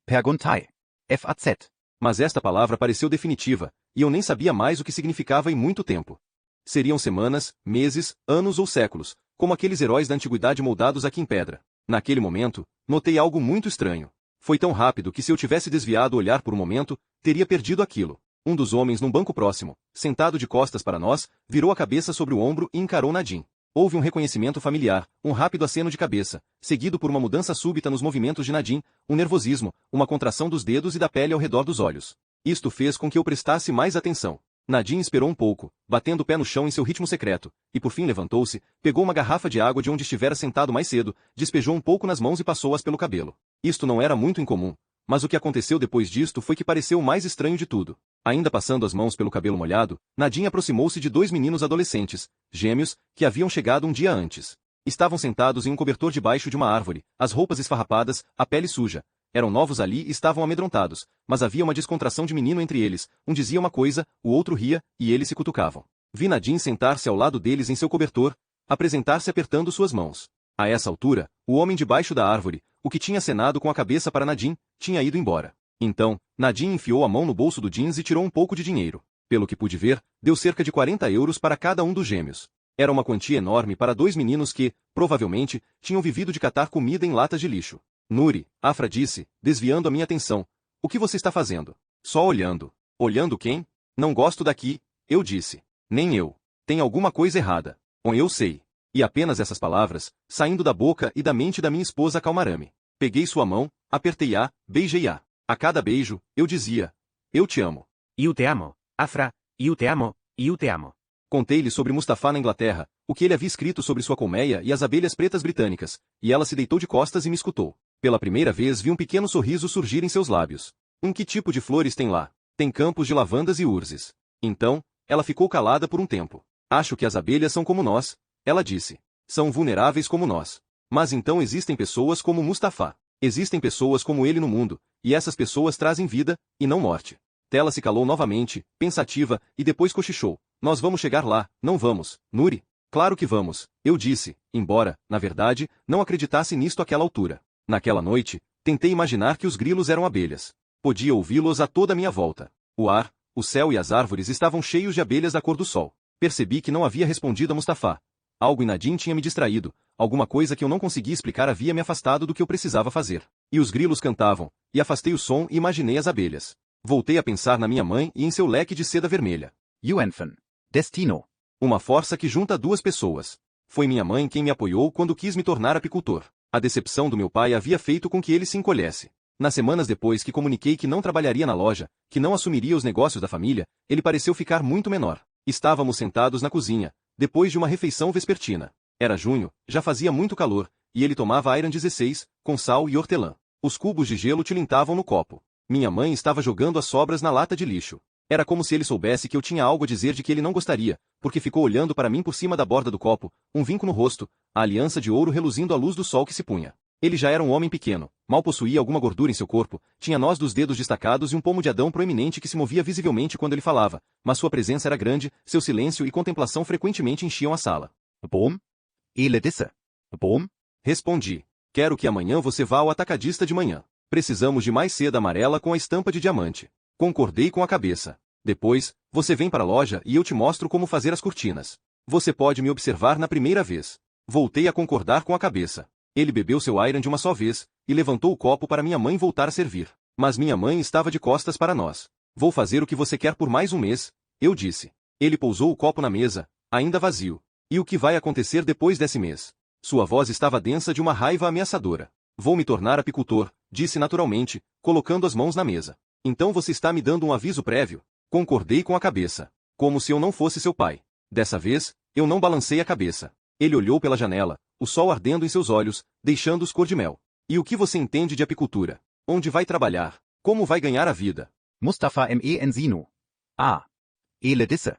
Perguntei. FAZ.
Mas esta palavra pareceu definitiva, e eu nem sabia mais o que significava em muito tempo. Seriam semanas, meses, anos ou séculos, como aqueles heróis da antiguidade moldados aqui em pedra. Naquele momento, notei algo muito estranho. Foi tão rápido que se eu tivesse desviado o olhar por um momento, teria perdido aquilo. Um dos homens num banco próximo, sentado de costas para nós, virou a cabeça sobre o ombro e encarou Nadine. Houve um reconhecimento familiar, um rápido aceno de cabeça, seguido por uma mudança súbita nos movimentos de Nadine, um nervosismo, uma contração dos dedos e da pele ao redor dos olhos. Isto fez com que eu prestasse mais atenção. Nadine esperou um pouco, batendo o pé no chão em seu ritmo secreto, e por fim levantou-se, pegou uma garrafa de água de onde estivera sentado mais cedo, despejou um pouco nas mãos e passou-as pelo cabelo. Isto não era muito incomum, mas o que aconteceu depois disto foi que pareceu o mais estranho de tudo. Ainda passando as mãos pelo cabelo molhado, Nadine aproximou-se de 2 meninos adolescentes, gêmeos, que haviam chegado um dia antes. Estavam sentados em um cobertor debaixo de uma árvore, as roupas esfarrapadas, a pele suja. Eram novos ali e estavam amedrontados, mas havia uma descontração de menino entre eles, um dizia uma coisa, o outro ria, e eles se cutucavam. Vi Nadine sentar-se ao lado deles em seu cobertor, apresentar-se apertando suas mãos. A essa altura, o homem debaixo da árvore, o que tinha acenado com a cabeça para Nadine, tinha ido embora. Então, Nadine enfiou a mão no bolso do jeans e tirou um pouco de dinheiro. Pelo que pude ver, deu cerca de 40 euros para cada um dos gêmeos. Era uma quantia enorme para 2 meninos que, provavelmente, tinham vivido de catar comida em latas de lixo. Nuri, Afra disse, desviando a minha atenção. O que você está fazendo? Só olhando. Olhando quem? Não gosto daqui, eu disse. Nem eu. Tem alguma coisa errada. Eu sei. E apenas essas palavras, saindo da boca e da mente da minha esposa acalmaram-me. Peguei sua mão, apertei-a, beijei-a. A cada beijo, eu dizia, eu te amo.
Eu te amo, Afra, eu te amo, eu te amo.
Contei-lhe sobre Mustafa na Inglaterra, o que ele havia escrito sobre sua colmeia e as abelhas pretas britânicas, e ela se deitou de costas e me escutou. Pela primeira vez vi um pequeno sorriso surgir em seus lábios. Que tipo de flores tem lá? Tem campos de lavandas e urzes. Então, ela ficou calada por um tempo. Acho que as abelhas são como nós, ela disse. São vulneráveis como nós. Mas então existem pessoas como Mustafa. Existem pessoas como ele no mundo, e essas pessoas trazem vida, e não morte. Tela se calou novamente, pensativa, e depois cochichou. Nós vamos chegar lá, não vamos, Nuri? Claro que vamos, eu disse, embora, na verdade, não acreditasse nisto àquela altura. Naquela noite, tentei imaginar que os grilos eram abelhas. Podia ouvi-los a toda a minha volta. O ar, o céu e as árvores estavam cheios de abelhas da cor do sol. Percebi que não havia respondido a Mustafa. Algo em Nadine tinha me distraído, alguma coisa que eu não conseguia explicar havia me afastado do que eu precisava fazer. E os grilos cantavam, e afastei o som e imaginei as abelhas. Voltei a pensar na minha mãe e em seu leque de seda vermelha.
Juenfen. Destino.
Uma força que junta 2 pessoas. Foi minha mãe quem me apoiou quando quis me tornar apicultor. A decepção do meu pai havia feito com que ele se encolhesse. Nas semanas depois que comuniquei que não trabalharia na loja, que não assumiria os negócios da família, ele pareceu ficar muito menor. Estávamos sentados na cozinha, depois de uma refeição vespertina. Era junho, já fazia muito calor, e ele tomava Iron 16, com sal e hortelã. Os cubos de gelo tilintavam no copo. Minha mãe estava jogando as sobras na lata de lixo. Era como se ele soubesse que eu tinha algo a dizer de que ele não gostaria, porque ficou olhando para mim por cima da borda do copo, um vinco no rosto, a aliança de ouro reluzindo à luz do sol que se punha. Ele já era um homem pequeno, mal possuía alguma gordura em seu corpo, tinha nós dos dedos destacados e um pomo de Adão proeminente que se movia visivelmente quando ele falava, mas sua presença era grande, seu silêncio e contemplação frequentemente enchiam a sala.
Bom? Ele disse. Bom?
Respondi. Quero que amanhã você vá ao atacadista de manhã. Precisamos de mais seda amarela com a estampa de diamante. Concordei com a cabeça. Depois, você vem para a loja e eu te mostro como fazer as cortinas. Você pode me observar na primeira vez. Voltei a concordar com a cabeça. Ele bebeu seu Iron de uma só vez, e levantou o copo para minha mãe voltar a servir. Mas minha mãe estava de costas para nós. Vou fazer o que você quer por mais um mês, eu disse. Ele pousou o copo na mesa, ainda vazio. E o que vai acontecer depois desse mês? Sua voz estava densa de uma raiva ameaçadora. Vou me tornar apicultor, disse naturalmente, colocando as mãos na mesa. Então você está me dando um aviso prévio? Concordei com a cabeça. Como se eu não fosse seu pai. Dessa vez, eu não balancei a cabeça. Ele olhou pela janela, o sol ardendo em seus olhos, deixando-os cor de mel. E o que você entende de apicultura? Onde vai trabalhar? Como vai ganhar a vida?
Mustafa me ensino. Ah. Ele disse.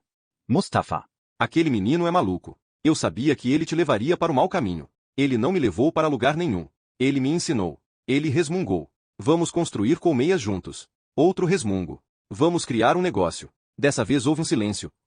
Mustafa.
Aquele menino é maluco. Eu sabia que ele te levaria para o mau caminho. Ele não me levou para lugar nenhum. Ele me ensinou. Ele resmungou. Vamos construir colmeias juntos. Outro resmungo. Vamos criar um negócio. Dessa vez houve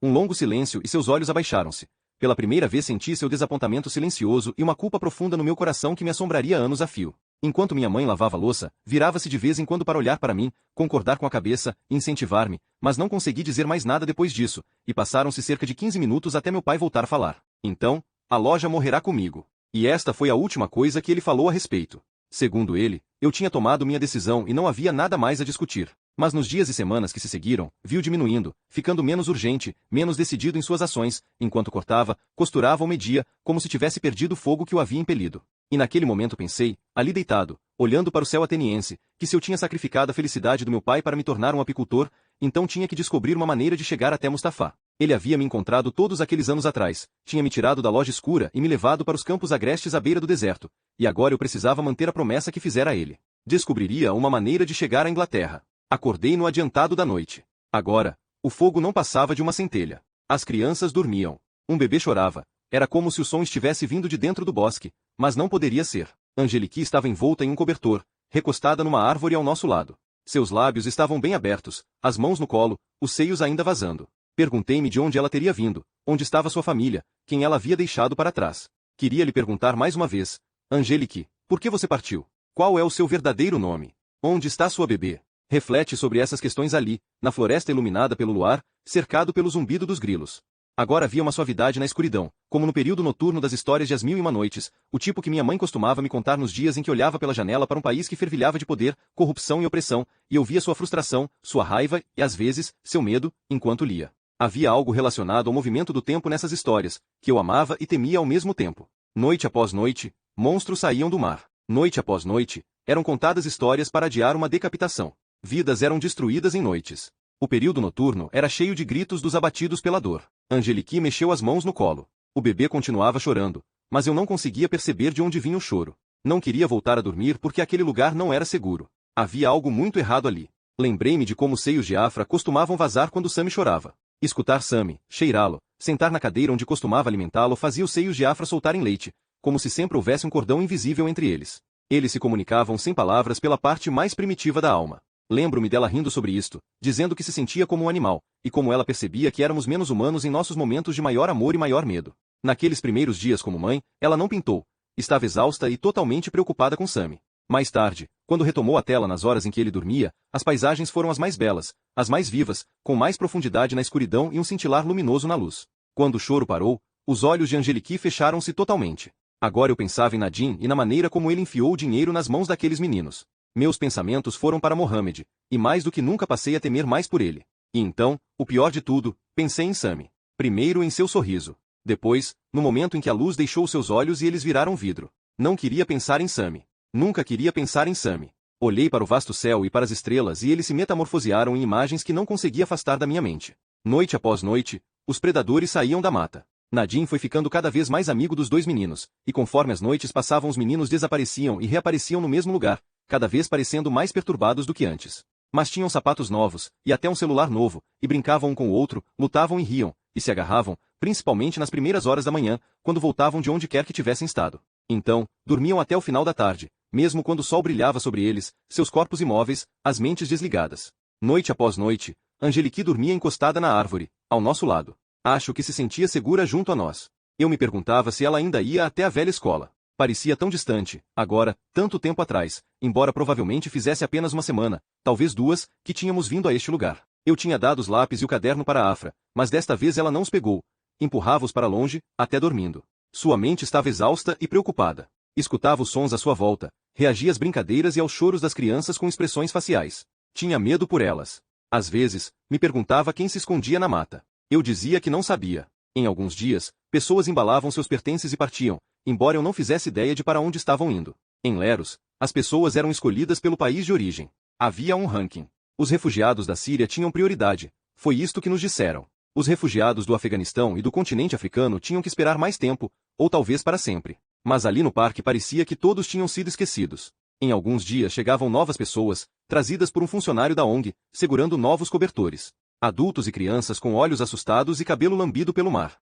um longo silêncio e seus olhos abaixaram-se. Pela primeira vez senti seu desapontamento silencioso e uma culpa profunda no meu coração que me assombraria anos a fio. Enquanto minha mãe lavava a louça, virava-se de vez em quando para olhar para mim, concordar com a cabeça, incentivar-me, mas não consegui dizer mais nada depois disso, e passaram-se cerca de 15 minutos até meu pai voltar a falar. Então, a loja morrerá comigo. E esta foi a última coisa que ele falou a respeito. Segundo ele, eu tinha tomado minha decisão e não havia nada mais a discutir. Mas nos dias e semanas que se seguiram, viu diminuindo, ficando menos urgente, menos decidido em suas ações, enquanto cortava, costurava ou media, como se tivesse perdido o fogo que o havia impelido. E naquele momento pensei, ali deitado, olhando para o céu ateniense, que se eu tinha sacrificado a felicidade do meu pai para me tornar um apicultor, então tinha que descobrir uma maneira de chegar até Mustafá. Ele havia me encontrado todos aqueles anos atrás, tinha me tirado da loja escura e me levado para os campos agrestes à beira do deserto, e agora eu precisava manter a promessa que fizera a ele. Descobriria uma maneira de chegar à Inglaterra. Acordei no adiantado da noite. Agora, o fogo não passava de uma centelha. As crianças dormiam. Um bebê chorava. Era como se o som estivesse vindo de dentro do bosque, mas não poderia ser. Angelique estava envolta em um cobertor, recostada numa árvore ao nosso lado. Seus lábios estavam bem abertos, as mãos no colo, os seios ainda vazando. Perguntei-me de onde ela teria vindo, onde estava sua família, quem ela havia deixado para trás. Queria lhe perguntar mais uma vez: Angelique, por que você partiu? Qual é o seu verdadeiro nome? Onde está sua bebê? Reflete sobre essas questões ali, na floresta iluminada pelo luar, cercado pelo zumbido dos grilos. Agora havia uma suavidade na escuridão, como no período noturno das histórias de As Mil e Uma Noites, o tipo que minha mãe costumava me contar nos dias em que olhava pela janela para um país que fervilhava de poder, corrupção e opressão, e eu via sua frustração, sua raiva e, às vezes, seu medo, enquanto lia. Havia algo relacionado ao movimento do tempo nessas histórias, que eu amava e temia ao mesmo tempo. Noite após noite, monstros saíam do mar. Noite após noite, eram contadas histórias para adiar uma decapitação. Vidas eram destruídas em noites. O período noturno era cheio de gritos dos abatidos pela dor. Angelique mexeu as mãos no colo. O bebê continuava chorando, mas eu não conseguia perceber de onde vinha o choro. Não queria voltar a dormir porque aquele lugar não era seguro. Havia algo muito errado ali. Lembrei-me de como os seios de Afra costumavam vazar quando Sammy chorava. Escutar Sammy, cheirá-lo, sentar na cadeira onde costumava alimentá-lo fazia os seios de Afra soltarem leite, como se sempre houvesse um cordão invisível entre eles. Eles se comunicavam sem palavras pela parte mais primitiva da alma. Lembro-me dela rindo sobre isto, dizendo que se sentia como um animal, e como ela percebia que éramos menos humanos em nossos momentos de maior amor e maior medo. Naqueles primeiros dias como mãe, ela não pintou. Estava exausta e totalmente preocupada com Sammy. Mais tarde, quando retomou a tela nas horas em que ele dormia, as paisagens foram as mais belas, as mais vivas, com mais profundidade na escuridão e um cintilar luminoso na luz. Quando o choro parou, os olhos de Angelique fecharam-se totalmente. Agora eu pensava em Nadine e na maneira como ele enfiou o dinheiro nas mãos daqueles meninos. Meus pensamentos foram para Mohammed, e mais do que nunca passei a temer mais por ele. E então, o pior de tudo, pensei em Sammy. Primeiro em seu sorriso. Depois, no momento em que a luz deixou seus olhos e eles viraram vidro. Não queria pensar em Sammy. Nunca queria pensar em Sammy. Olhei para o vasto céu e para as estrelas e eles se metamorfosearam em imagens que não conseguia afastar da minha mente. Noite após noite, os predadores saíam da mata. Nadine foi ficando cada vez mais amigo dos dois meninos, e conforme as noites passavam os meninos desapareciam e reapareciam no mesmo lugar, cada vez parecendo mais perturbados do que antes. Mas tinham sapatos novos, e até um celular novo, e brincavam um com o outro, lutavam e riam, e se agarravam, principalmente nas primeiras horas da manhã, quando voltavam de onde quer que tivessem estado. Então, dormiam até o final da tarde, mesmo quando o sol brilhava sobre eles, seus corpos imóveis, as mentes desligadas. Noite após noite, Angelique dormia encostada na árvore, ao nosso lado. Acho que se sentia segura junto a nós. Eu me perguntava se ela ainda ia até a velha escola. Parecia tão distante, agora, tanto tempo atrás, embora provavelmente fizesse apenas uma semana, talvez duas, que tínhamos vindo a este lugar. Eu tinha dado os lápis e o caderno para a Afra, mas desta vez ela não os pegou. Empurrava-os para longe, até dormindo. Sua mente estava exausta e preocupada. Escutava os sons à sua volta, reagia às brincadeiras e aos choros das crianças com expressões faciais. Tinha medo por elas. Às vezes, me perguntava quem se escondia na mata. Eu dizia que não sabia. Em alguns dias, pessoas embalavam seus pertences e partiam, embora eu não fizesse ideia de para onde estavam indo. Em Leros, as pessoas eram escolhidas pelo país de origem. Havia um ranking. Os refugiados da Síria tinham prioridade. Foi isto que nos disseram. Os refugiados do Afeganistão e do continente africano tinham que esperar mais tempo, ou talvez para sempre. Mas ali no parque parecia que todos tinham sido esquecidos. Em alguns dias chegavam novas pessoas, trazidas por um funcionário da ONG, segurando novos cobertores. Adultos e crianças com olhos assustados e cabelo lambido pelo mar.